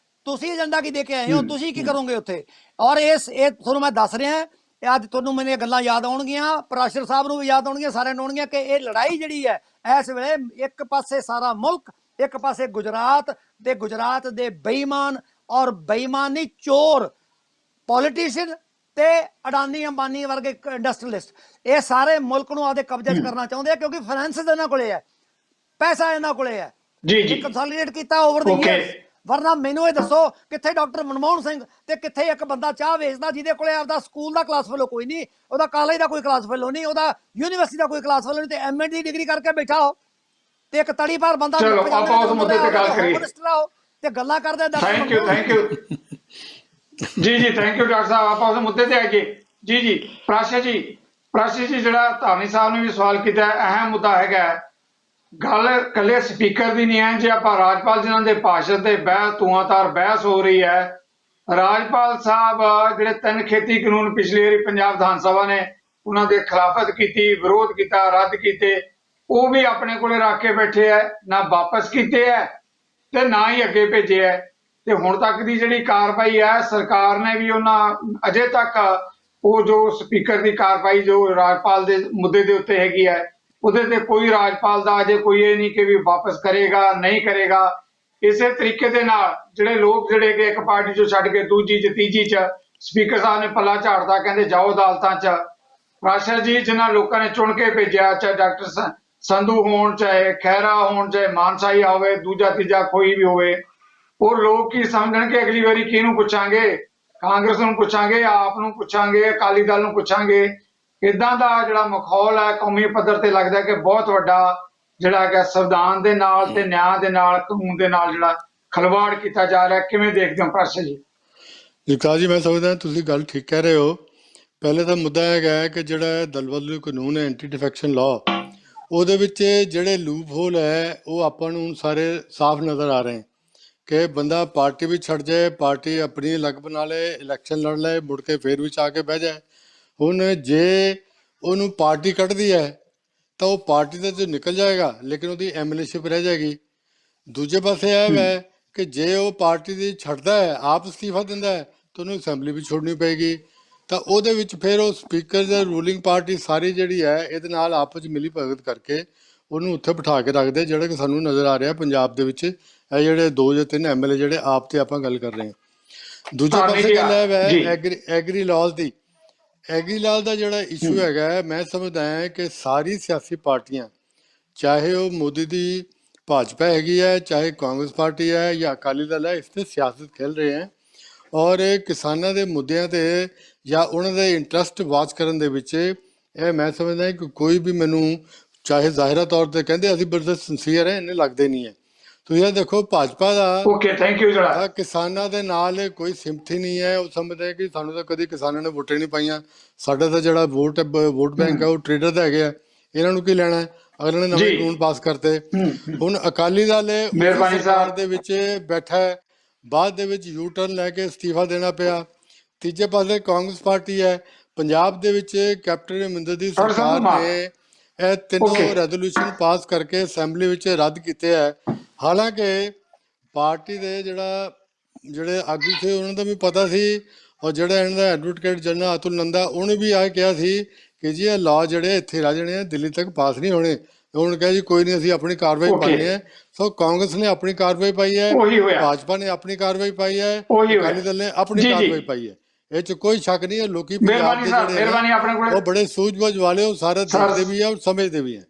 ਤੁਸੀਂ ਏਜੰਡਾ ਕੀ ਦੇ ਕੇ ਆਏ ਹੋ? ਤੁਸੀਂ ਕੀ ਕਰੋਗੇ ਉੱਥੇ? ਔਰ ਇਹ ਤੁਹਾਨੂੰ ਮੈਂ ਦੱਸ ਰਿਹਾ, ਅੱਜ ਤੁਹਾਨੂੰ ਮੈਨੂੰ ਇਹ ਗੱਲਾਂ ਯਾਦ ਆਉਣਗੀਆਂ, ਪ੍ਰਾਸ਼ਰ ਸਾਹਿਬ ਨੂੰ ਵੀ ਯਾਦ ਆਉਣਗੀਆਂ, ਸਾਰਿਆਂ ਨੂੰ ਆਉਣਗੀਆਂ ਕਿ ਇਹ ਲੜਾਈ ਜਿਹੜੀ ਹੈ ਇਸ ਵੇਲੇ ਇੱਕ ਪਾਸੇ ਸਾਰਾ ਮੁਲਕ, ਇੱਕ ਪਾਸੇ ਗੁਜਰਾਤ ਦੇ ਬੇਈਮਾਨ ਔਰ ਬੇਈਮਾਨੀ ਚੋਰ ਪੋਲੀਟੀਸ਼ੀਅਨ ਤੇ ਅਡਾਨੀ ਅੰਬਾਨੀ ਵਰਗੇ ਇੰਡਸਟਰੀਲਿਸਟ ਇਹ ਸਾਰੇ ਮੁਲਕ ਨੂੰ ਆਪਦੇ ਕਬਜ਼ੇ 'ਚ ਕਰਨਾ ਚਾਹੁੰਦੇ ਆ ਕਿਉਂਕਿ ਫਾਈਨੈਂਸ ਇਹਨਾਂ ਕੋਲੇ ਹੈ, ਪੈਸਾ ਇਹਨਾਂ ਕੋਲੇ ਹੈ, ਜੀ ਜੀ ਇਹ ਕੰਸੋਲੀਡੇਟ ਕੀਤਾ ਓਵਰ ਦ Okay. ਈਅਰਸ। ਵਰਨਾ ਮੈਨੂੰ ਇਹ ਦੱਸੋ ਕਿੱਥੇ ਡਾਕਟਰ ਮਨਮੋਹਨ ਸਿੰਘ ਤੇ ਕਿੱਥੇ ਇੱਕ ਬੰਦਾ ਚਾਹ ਵੇਚਦਾ ਜਿਹਦੇ ਕੋਲੇ ਆਪਦਾ ਸਕੂਲ ਦਾ ਕਲਾਸ ਫੈਲੋ ਕੋਈ ਨਹੀਂ, ਉਹਦਾ ਕਾਲਜ ਦਾ ਕੋਈ ਕਲਾਸ ਫੈਲੋ ਨਹੀਂ, ਉਹਦਾ ਯੂਨੀਵਰਸਿਟੀ ਦਾ ਕੋਈ ਕਲਾਸ ਫੈਲੋ ਨਹੀਂ, ਤੇ ਐਮਏ ਦੀ ਡਿਗਰੀ ਕਰਕੇ ਬੈਠਾ ਹੋ ਤੇ ਇੱਕ ਤੜੀ ਭਾਰ ਬੰਦਾ ਚਲੋ, ਆਪਾਂ ਉਸ ਮੁੱਦੇ ਤੇ ਗੱਲ ਕਰੀਏ। ਤੇ ਗੱਲਾਂ ਕਰਦੇ ਥੈਂਕ ਯੂ ਜੀ ਜੀ ਥੈਂਕ ਯੂ ਡਾਕਟਰ ਸਾਹਿਬ। ਆਪਾਂ ਉਸ ਮੁੱਦੇ ਤੇ ਆਈਏ। ਜੀ ਜੀ ਪ੍ਰਾਸ਼ਾ ਜੀ ਜਿਹੜਾ ਧਾਰਨੀ ਸਾਹਿਬ ਨੇ ਵੀ ਸਵਾਲ ਕੀਤਾ ਹੈ, ਅਹਿਮ ਮੁੱਦਾ ਹੈਗਾ ਹੈ। ਗੱਲ ਇਕੱਲੇ ਸਪੀਕਰ ਦੀ ਨਹੀਂ ਹੈ। ਜੇ ਆਪਾਂ ਰਾਜਪਾਲ ਜਿਨ੍ਹਾਂ ਦੇ ਭਾਸ਼ਣ ਤੇ ਧੂਆਂਧਾਰ ਬਹਿਸ ਹੋ ਰਹੀ ਹੈ, ਰਾਜਪਾਲ ਸਾਹਿਬ ਜਿਹੜੇ 3 ਖੇਤੀ ਕਾਨੂੰਨ ਪਿਛਲੀ ਵਾਰੀ ਪੰਜਾਬ ਵਿਧਾਨ ਸਭਾ ਨੇ ਉਹਨਾਂ ਦੇ ਖਿਲਾਫਤ ਕੀਤੀ, ਵਿਰੋਧ ਕੀਤਾ, ਰੱਦ ਕੀਤੇ, ਉਹ ਵੀ ਆਪਣੇ ਕੋਲੇ ਰੱਖ ਕੇ ਬੈਠੇ ਹੈ, ਨਾ ਵਾਪਸ ਕੀਤੇ ਹੈ ਤੇ ਨਾ ਹੀ ਅੱਗੇ ਭੇਜੇ ਹੈ। ਤੇ ਹੁਣ ਤੱਕ ਦੀ ਜਿਹੜੀ ਕਾਰਵਾਈ ਹੈ, ਸਰਕਾਰ ਨੇ ਵੀ ਉਹਨਾਂ ਅਜੇ ਤੱਕ ਉਹ ਜੋ ਸਪੀਕਰ ਦੀ ਕਾਰਵਾਈ ਜੋ ਰਾਜਪਾਲ ਦੇ ਮੁੱਦੇ ਦੇ ਉੱਤੇ ਹੈਗੀ ਹੈ, ਉਹਦੇ ਤੇ ਕੋਈ ਰਾਜਪਾਲ ਦਾ ਅਜੇ ਕੋਈ ਇਹ ਨਹੀਂ ਕਿ ਵੀ ਵਾਪਸ ਕਰੇਗਾ ਨਹੀਂ ਕਰੇਗਾ। ਇਸੇ ਤਰੀਕੇ ਦੇ ਨਾਲ ਜਿਹੜੇ ਲੋਕ ਜਿਹੜੇ ਕਿ ਇੱਕ ਪਾਰਟੀ ਚੋਂ ਛੱਡ ਕੇ ਦੂਜੀ ਚ ਤੀਜੀ ਚ ਸਪੀਕਰ ਸਾਹਿਬ ਨੇ ਪੱਲਾ ਝਾੜਦਾ, ਕਹਿੰਦੇ ਜਾਓ ਅਦਾਲਤਾਂ ਚ। ਰਾਸ਼ਾ ਜੀ ਜਿਨ੍ਹਾਂ ਲੋਕਾਂ ਨੇ ਚੁਣ ਕੇ ਭੇਜਿਆ, ਚਾਹੇ ਡਾਕਟਰ ਸੰਧੂ ਹੋਣ, ਚਾਹੇ ਖਹਿਰਾ ਹੋਣ, ਚਾਹੇ ਮਾਨਸਾਈ ਹੋਵੇ, ਦੂਜਾ ਤੀਜਾ ਕੋਈ ਵੀ ਹੋਵੇ, ਉਹ ਲੋਕ ਕੀ ਸਮਝਣਗੇ? ਅਗਲੀ ਵਾਰੀ ਕਿਹਨੂੰ ਪੁੱਛਾਂਗੇ? ਕਾਂਗਰਸ ਨੂੰ ਪੁੱਛਾਂਗੇ, ਆਪ ਨੂੰ ਪੁੱਛਾਂਗੇ, ਅਕਾਲੀ ਦਲ ਨੂੰ ਪੁੱਛਾਂਗੇ? ਇਦਾਂ ਦਾ ਜਿਹੜਾ ਮਾਹੌਲ ਹੈ ਕੌਮੀ ਪੱਧਰ ਤੇ ਲੱਗਦਾ ਕਿ ਬਹੁਤ ਵੱਡਾ ਜਿਹੜਾ ਹੈਗਾ ਸੰਵਿਧਾਨ ਦੇ ਨਾਲ ਤੇ ਨਿਆਂ ਦੇ ਨਾਲ, ਕਾਨੂੰਨ ਦੇ ਨਾਲ ਜਿਹੜਾ ਖਲਵਾੜ ਕੀਤਾ ਜਾ ਰਿਹਾ। ਕਿਵੇਂ ਦੇਖਦੇ ਹੋ ਪ੍ਰਾਸ਼ਾ ਜੀ? ਜਗਤਾਰ ਜੀ, ਮੈਂ ਸਮਝਦਾ ਤੁਸੀਂ ਗੱਲ ਠੀਕ ਕਹਿ ਰਹੇ ਹੋ। ਪਹਿਲੇ ਤਾਂ ਮੁੱਦਾ ਹੈਗਾ ਹੈ ਕਿ ਜਿਹੜਾ ਦਲਬਦਲੂ ਕਾਨੂੰਨ ਹੈ, ਐਂਟੀ ਡਿਫੈਕਸ਼ਨ ਲਾਅ, ਉਹਦੇ ਵਿੱਚ ਜਿਹੜੇ ਲੂਪ ਹੋਲ ਹੈ ਉਹ ਆਪਾਂ ਨੂੰ ਸਾਰੇ ਸਾਫ਼ ਨਜ਼ਰ ਆ ਰਹੇ ਕਿ ਬੰਦਾ ਪਾਰਟੀ ਵੀ ਛੱਡ ਜਾਏ, ਪਾਰਟੀ ਆਪਣੀ ਅਲੱਗ ਬਣਾ ਲਏ, ਇਲੈਕਸ਼ਨ ਲੜ ਲਏ, ਮੁੜ ਕੇ ਫੇਰ ਵਿੱਚ ਆ ਕੇ ਬਹਿ ਜਾਏ। ਹੁਣ ਜੇ ਉਹਨੂੰ ਪਾਰਟੀ ਕੱਢਦੀ ਹੈ ਤਾਂ ਉਹ ਪਾਰਟੀ ਦਾ ਜੋ ਨਿਕਲ ਜਾਏਗਾ, ਲੇਕਿਨ ਉਹਦੀ ਐਮਐਲਏਸ਼ਿਪ ਰਹਿ ਜਾਏਗੀ। ਦੂਜੇ ਪਾਸੇ ਇਹ ਹੈ ਕਿ ਜੇ ਉਹ ਪਾਰਟੀ ਦੀ ਛੱਡਦਾ ਹੈ, ਆਪ ਅਸਤੀਫਾ ਦਿੰਦਾ ਹੈ, ਤਾਂ ਉਹਨੂੰ ਅਸੈਂਬਲੀ ਵੀ ਛੋੜਨੀ ਪਏਗੀ। ਤਾਂ ਉਹਦੇ ਵਿੱਚ ਫਿਰ ਉਹ ਸਪੀਕਰ ਦਾ ਰੂਲਿੰਗ ਪਾਰਟੀ ਸਾਰੀ ਜਿਹੜੀ ਹੈ ਇਹਦੇ ਨਾਲ ਆਪਸ ਵਿੱਚ ਮਿਲੀ ਭਗਤ ਕਰਕੇ ਉਹਨੂੰ ਉੱਥੇ ਬਿਠਾ ਕੇ ਰੱਖਦੇ, ਜਿਹੜਾ ਕਿ ਸਾਨੂੰ ਨਜ਼ਰ ਆ ਰਿਹਾ ਪੰਜਾਬ ਦੇ ਵਿੱਚ ਇਹ ਜਿਹੜੇ 2 ਜਾਂ 3 ਐਮਐਲਏ ਜਿਹੜੇ ਆਪ ਤੇ ਆਪਾਂ ਗੱਲ ਕਰ ਰਹੇ ਹਾਂ। ਦੂਜੇ ਪਾਸੇ ਗੱਲ ਹੈ ਐਗਰੀ ਲਾਜ਼ ਦੀ। ਐਗਰੀ ਲਾਜ਼ ਦਾ ਜਿਹੜਾ ਇਸ਼ੂ ਹੈਗਾ, ਮੈਂ ਸਮਝਦਾ ਹਾਂ ਕਿ ਸਾਰੀ ਸਿਆਸੀ ਪਾਰਟੀਆਂ, ਚਾਹੇ ਉਹ ਮੋਦੀ ਦੀ ਭਾਜਪਾ ਹੈਗੀ ਹੈ, ਚਾਹੇ ਕਾਂਗਰਸ ਪਾਰਟੀ ਹੈ ਜਾਂ ਅਕਾਲੀ ਦਲ ਹੈ, ਇਸ ਤੇ ਸਿਆਸਤ ਖੇਲ ਰਹੇ ਹੈ ਔਰ ਕਿਸਾਨਾਂ ਦੇ ਮੁੱਦਿਆਂ ਤੇ ਜਾਂ ਉਹਨਾਂ ਦੇ ਇੰਟਰਸਟ ਵਾਚ ਕਰਨ ਦੇ ਵਿੱਚ ਇਹ ਮੈਂ ਸਮਝਦਾ ਕਿ ਕੋਈ ਵੀ ਮੈਨੂੰ ਚਾਹੇ ਜ਼ਾਹਿਰਾ ਤੌਰ ਤੇ ਕਹਿੰਦੇ ਅਸੀਂ ਬੜੇ ਸਿੰਸੀਅਰ ਹੈ, ਇਹਨੇ ਲੱਗਦੇ ਨਹੀਂ ਹੈ। ਤੁਸੀਂ ਇਹ ਦੇਖੋ ਭਾਜਪਾ ਦਾ ਥੈਂਕ ਯੂ ਜਿਹੜਾ ਕਿਸਾਨਾਂ ਦੇ ਨਾਲ ਕੋਈ ਸਿੰਪਥੀ ਨਹੀਂ ਹੈ। ਉਹ ਸਮਝਦੇ ਕਿ ਸਾਨੂੰ ਤਾਂ ਕਦੀ ਕਿਸਾਨਾਂ ਨੇ ਵੋਟਾਂ ਨਹੀਂ ਪਾਈਆਂ, ਸਾਡਾ ਤਾਂ ਜਿਹੜਾ ਵੋਟ ਬੈਂਕ ਹੈ ਉਹ ਟ੍ਰੇਡਰ ਦਾ ਹੈਗੇ ਆ, ਇਹਨਾਂ ਨੂੰ ਕੀ ਲੈਣਾ ਹੈ? ਅਗਲੇ ਨੇ ਨਵੇਂ ਕਾਨੂੰਨ ਪਾਸ ਕਰਤੇ। ਹੁਣ ਅਕਾਲੀ ਦਲ ਸਰਕਾਰ ਦੇ ਵਿੱਚ ਬੈਠਾ ਹੈ, ਬਾਅਦ ਦੇ ਵਿੱਚ ਯੂ ਟਰਨ ਲੈ ਕੇ ਅਸਤੀਫਾ ਦੇਣਾ ਪਿਆ। ਤੀਜੇ ਪਾਸੇ ਕਾਂਗਰਸ ਪਾਰਟੀ ਹੈ, ਪੰਜਾਬ ਦੇ ਵਿੱਚ ਕੈਪਟਨ ਅਮਰਿੰਦਰ ਦੀ ਸਰਕਾਰ ਨੇ ਇਹ 3 ਰੈਜ਼ੋਲੂਸ਼ਨ ਪਾਸ ਕਰਕੇ ਅਸੈਂਬਲੀ ਵਿੱਚ ਰੱਦ ਕੀਤੇ ਹੈ। ਹਾਲਾਂਕਿ ਪਾਰਟੀ ਦੇ ਜਿਹੜੇ ਆਗੂ ਸੀ ਉਹਨਾਂ ਦਾ ਵੀ ਪਤਾ ਸੀ, ਔਰ ਜਿਹੜਾ ਇਹਨਾਂ ਦਾ ਐਡਵੋਕੇਟ ਜਨਰਲ ਅਤੁਲ ਨੰਦਾ, ਉਹਨੇ ਵੀ ਆ ਕਿਹਾ ਸੀ ਕਿ ਜੀ ਇਹ ਲਾਅ ਜਿਹੜੇ ਇੱਥੇ ਰਹਿ ਜਾਣੇ ਆ, ਦਿੱਲੀ ਤੱਕ ਪਾਸ ਨਹੀਂ ਹੋਣੇ। ਉਹਨੇ ਕਿਹਾ ਜੀ ਕੋਈ ਨਹੀਂ, ਅਸੀਂ ਆਪਣੀ ਕਾਰਵਾਈ ਪਾਣੀ ਹੈ। ਸੋ ਕਾਂਗਰਸ ਨੇ ਆਪਣੀ ਕਾਰਵਾਈ ਪਾਈ ਹੈ, ਭਾਜਪਾ ਨੇ ਆਪਣੀ ਕਾਰਵਾਈ ਪਾਈ ਹੈ, ਅਕਾਲੀ ਦਲ ਨੇ ਆਪਣੀ ਕਾਰਵਾਈ ਪਾਈ ਹੈ। ਇਹ ਚ ਕੋਈ ਸ਼ੱਕ ਨਹੀਂ ਹੈ। ਲੋਕੀ ਪੰਜਾਬ ਦੇ ਜਿਹੜੇ ਉਹ ਬੜੇ ਸੂਝ-ਬੂਝ ਵਾਲੇ, ਉਹ ਸਾਰਾ ਦੇਖਦੇ ਵੀ ਆ, ਸਮਝਦੇ ਵੀ ਆ।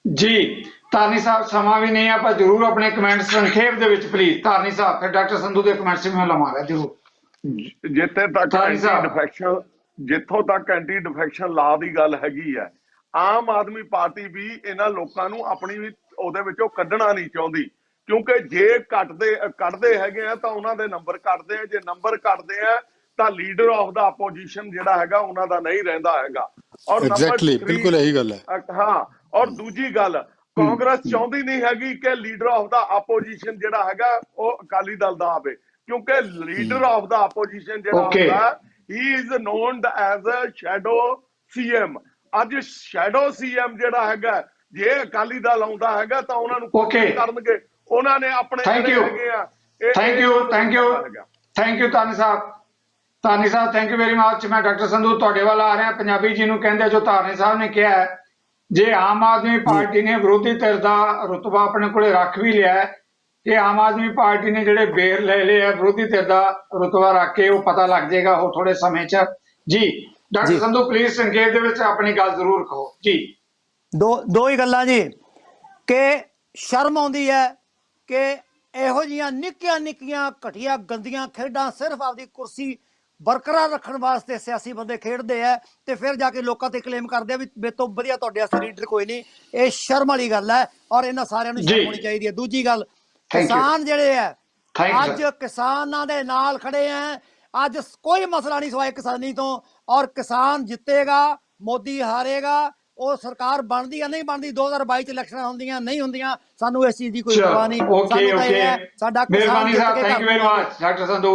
ਜੀ ਧਾਰਨੀ ਸਾਹਿਬ, ਸਮਾਂ ਵੀ ਨਹੀਂ, ਆਪਾਂ ਜ਼ਰੂਰ ਆਪਣੇ ਕਮੈਂਟ ਸੰਖੇਪ ਦੇ ਵਿੱਚ ਪਲੀਜ਼। ਧਾਰਨੀ ਸਾਹਿਬ, ਫਿਰ ਡਾਕਟਰ ਸੰਧੂ ਦੇ ਕਮੈਂਟਸ ਵੀ ਮੈਂ ਲਵਾਂਗਾ ਜ਼ਰੂਰ। ਜਿੱਥੋਂ ਤੱਕ ਐਂਟੀ ਡਿਫੈਕਸ਼ਨ ਲਾ ਦੀ ਗੱਲ ਹੈਗੀ ਹੈ, ਆਮ ਆਦਮੀ ਪਾਰਟੀ ਵੀ ਇਹਨਾਂ ਲੋਕਾਂ ਨੂੰ ਆਪਣੀ ਵੀ ਉਹਦੇ ਵਿੱਚੋਂ ਕੱਢਣਾ ਨਹੀਂ ਚਾਹੁੰਦੀ, ਕਿਉਂਕਿ ਜੇ ਕੱਢਦੇ ਹੈਗੇ ਆ ਤਾਂ ਉਹਨਾਂ ਦੇ ਨੰਬਰ ਕੱਟਦੇ ਆ, ਜੇ ਨੰਬਰ ਕੱਟਦੇ ਆ ਤਾਂ ਲੀਡਰ ਆਫ ਦਾ ਆਪੋਜੀਸ਼ਨ ਜਿਹੜਾ ਹੈਗਾ ਉਹਨਾਂ ਦਾ ਨਹੀਂ ਰਹਿੰਦਾ ਹੈਗਾ। ਔਰ ਬਿਲਕੁਲ ਇਹੀ ਗੱਲ ਹੈ। ਹਾਂ, ਔਰ ਦੂਜੀ ਗੱਲ, ਕਾਂਗਰਸ ਚਾਹੁੰਦੀ ਨਹੀਂ ਹੈਗੀ ਕਿ ਲੀਡਰ ਆਫ ਦਾ ਆਪੋਜੀਸ਼ਨ ਜਿਹੜਾ ਹੈਗਾ ਉਹ ਅਕਾਲੀ ਦਲ ਦਾ ਆਵੇ, ਕਿਉਂਕਿ ਲੀਡਰ ਆਫ ਦਾ ਆਪੋਜੀਸ਼ਨ ਜਿਹੜਾ ਹੁੰਦਾ he is known as a shadow CM. ਅੱਜ ਸ਼ੈਡੋ ਸੀਐਮ ਜਿਹੜਾ ਹੈਗਾ, ਜੇ ਅਕਾਲੀ ਦਲ ਆਉਂਦਾ ਹੈਗਾ ਤਾਂ ਉਹਨਾਂ ਨੂੰ ਕਰਨਗੇ, ਉਹਨਾਂ ਨੇ ਆਪਣੇ ਥੈਂਕ ਯੂ ਧਾਰਨੀ ਸਾਹਿਬ। ਧਾਰਨੀ ਸਾਹਿਬ, ਥੈਂਕ ਯੂ ਵੈਰੀ ਮਚ। ਮੈਂ ਡਾਕਟਰ ਸੰਧੂ ਤੁਹਾਡੇ ਵੱਲ ਆ ਰਿਹਾ। ਪੰਜਾਬੀ ਜੀ ਨੂੰ ਕਹਿੰਦੇ ਜੋ ਧਾਰਨੀ ਸਾਹਿਬ ਨੇ ਕਿਹਾ ਹੈ, ਜੇ ਆਮ ਆਦਮੀ ਪਾਰਟੀ ਨੇ ਵਿਰੋਧੀ ਧਿਰ ਦਾ ਰੁਤਬਾ ਆਪਣੇ ਕੋਲੇ ਰੱਖ ਵੀ ਲਿਆ ਕਿ ਆਮ ਆਦਮੀ ਪਾਰਟੀ ਨੇ ਜਿਹੜੇ ਬੇਰ ਲੈ ਲਏ ਆ ਵਿਰੋਧੀ ਧਿਰ ਦਾ ਰੁਤਬਾ ਰੱਖ ਕੇ, ਉਹ ਪਤਾ ਲੱਗ ਜਾਏਗਾ ਉਹ ਥੋੜੇ ਸਮੇਂ 'ਚ। ਜੀ ਡਾਕਟਰ ਜੀ। ਸੰਧੂ ਪਲੀਜ਼ ਸੰਖੇਪ ਦੇ ਵਿੱਚ ਆਪਣੀ ਗੱਲ ਜ਼ਰੂਰ ਕਹੋ ਜੀ। ਦੋ ਹੀ ਗੱਲਾਂ ਜੀ, ਕਿ ਸ਼ਰਮ ਆਉਂਦੀ ਹੈ ਕਿ ਇਹੋ ਜਿਹੀਆਂ ਨਿੱਕੀਆਂ ਘਟੀਆਂ ਗੰਦੀਆਂ ਖੇਡਾਂ ਸਿਰਫ ਆਪਦੀ ਕੁਰਸੀ ਬਰਕਰਾਰ ਰੱਖਣ ਵਾਸਤੇ ਸਿਆਸੀ ਬੰਦੇ ਖੇਡਦੇ ਆ, ਤੇ ਫਿਰ ਜਾ ਕੇ ਲੋਕਾਂ ਤੇ ਕਲੇਮ ਕਰਦੇ ਆ ਵੀ ਮੇਰੇ ਤੋਂ ਵਧੀਆ ਤੁਹਾਡੇ ਵਾਸਤੇ ਲੀਡਰ ਕੋਈ ਨਹੀਂ। ਇਹ ਸ਼ਰਮ ਵਾਲੀ ਗੱਲ ਹੈ ਔਰ ਇਹਨਾਂ ਸਾਰਿਆਂ ਨੂੰ ਸ਼ਰਮ ਹੋਣੀ ਚਾਹੀਦੀ ਹੈ। ਦੂਜੀ ਗੱਲ, ਕਿਸਾਨ ਜਿਹੜੇ ਆ ਅੱਜ ਕਿਸਾਨਾਂ ਦੇ ਨਾਲ ਖੜੇ ਆ। ਅੱਜ ਕੋਈ ਮਸਲਾ ਨਹੀਂ ਸਿਵਾਏ ਕਿਸਾਨੀ ਤੋਂ, ਔਰ ਕਿਸਾਨ ਜਿੱਤੇਗਾ, ਮੋਦੀ ਹਾਰੇਗਾ। ਉਹ ਸਰਕਾਰ ਬਣਦੀ ਆ ਨਹੀਂ ਬਣਦੀ, 2022 ਚ ਇਲੈਕਸ਼ਨਾਂ ਹੁੰਦੀਆਂ ਨਹੀਂ ਹੁੰਦੀਆਂ, ਸਾਨੂੰ ਇਸ ਚੀਜ਼ ਦੀ ਕੋਈ ਪਰਵਾਹ ਨਹੀਂ। ਸਾਨੂੰ ਤਾਂ ਇਹ ਹੈ ਸਾਡਾ ਕਿਸਾਨ ਜਿੱਤ ਕੇ thank you very much doctor Sandhu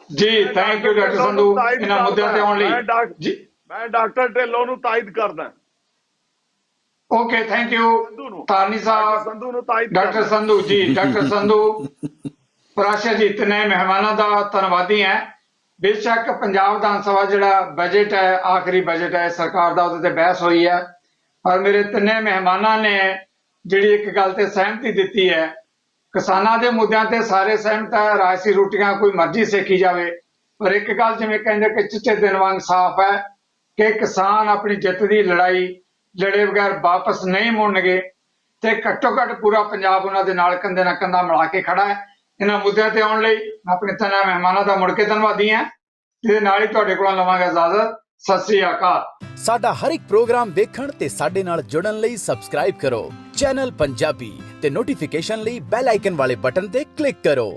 ji. Thank you doctor Sandhu ਇਹਨਾਂ ਮੁੱਦਿਆਂ ਤੇ ਆਉਣ ਲਈ ਜੀ। ਮੈਂ ਡਾਕਟਰ ਢਿੱਲੋਂ ਨੂੰ ਤਾਇਦ ਕਰਦਾ। ਓਕੇ ਥੈਂਕ ਯੂ ਤਾਰਨੀ ਸਾਹਿਬ, ਸੰਧੂ ਨੂੰ ਤਾਇਦ ਡਾਕਟਰ ਸੰਧੂ ਜੀ। ਡਾਕਟਰ ਸੰਧੂ ਪ੍ਰਾਸ਼ਾ ਜੀ ਇਤਨੇ ਮਹਿਮਾਨਾਂ ਦਾ ਧੰਨਵਾਦੀ ਹੈ। ਬੇਸ਼ੱਕ ਪੰਜਾਬ ਵਿਧਾਨ ਸਭਾ ਜਿਹੜਾ ਬਜਟ ਹੈ, ਆਖਰੀ ਬਜਟ ਹੈ ਸਰਕਾਰ ਦਾ, ਉਹਦੇ ਤੇ ਬਹਿਸ ਹੋਈ ਹੈ, ਪਰ ਮੇਰੇ ਤਿੰਨੇ ਮਹਿਮਾਨਾਂ ਨੇ ਜਿਹੜੀ ਇੱਕ ਗੱਲ ਤੇ ਸਹਿਮਤੀ ਦਿੱਤੀ ਹੈ, ਕਿਸਾਨਾਂ ਦੇ ਮੁੱਦਿਆਂ ਤੇ ਸਾਰੇ ਸਹਿਮਤ ਹੈ। ਰਾਜਸੀ ਰੋਟੀਆਂ ਕੋਈ ਮਰਜ਼ੀ ਸੇਕੀ ਜਾਵੇ, ਪਰ ਇੱਕ ਗੱਲ ਜਿਵੇਂ ਕਹਿੰਦੇ ਕਿ ਚਿੱਟੇ ਦਿਨ ਵਾਂਗ ਸਾਫ਼ ਹੈ ਕਿ ਕਿਸਾਨ ਆਪਣੀ ਜਿੱਤ ਦੀ ਲੜਾਈ ਲੜੇ ਬਗੈਰ ਵਾਪਸ ਨਹੀਂ ਮੁੜਨਗੇ, ਤੇ ਘੱਟੋ ਘੱਟ ਪੂਰਾ ਪੰਜਾਬ ਉਹਨਾਂ ਦੇ ਨਾਲ ਕੰਧੇ ਨਾਲ ਕੰਧਾ ਮਿਲਾ ਕੇ ਖੜਾ ਹੈ। ਇਹਨਾਂ ਮੁੱਦਿਆਂ ਤੇ ਆਉਣ ਲਈ ਆਪਣੇ ਤਿੰਨਾਂ ਮਹਿਮਾਨਾਂ ਦਾ ਮੁੜ ਕੇ ਧੰਨਵਾਦੀ ਹਾਂ। ਇਹਦੇ ਨਾਲ ਹੀ ਤੁਹਾਡੇ ਕੋਲੋਂ ਲਵਾਂਗਾ ਇਜਾਜ਼ਤ। ਸਤਿ ਸ੍ਰੀ ਅਕਾਲ। ਸਾਡਾ ਹਰ ਇੱਕ ਪ੍ਰੋਗਰਾਮ ਵੇਖਣ ਤੇ ਸਾਡੇ ਨਾਲ ਜੁੜਨ ਲਈ ਸਬਸਕ੍ਰਾਈਬ ਕਰੋ ਚੈਨਲ ਪੰਜਾਬੀ ਤੇ ਨੋਟੀਫਿਕੇਸ਼ਨ ਲਈ ਬੈਲ ਆਈਕਨ ਵਾਲੇ ਬਟਨ ਤੇ ਕਲਿੱਕ ਕਰੋ।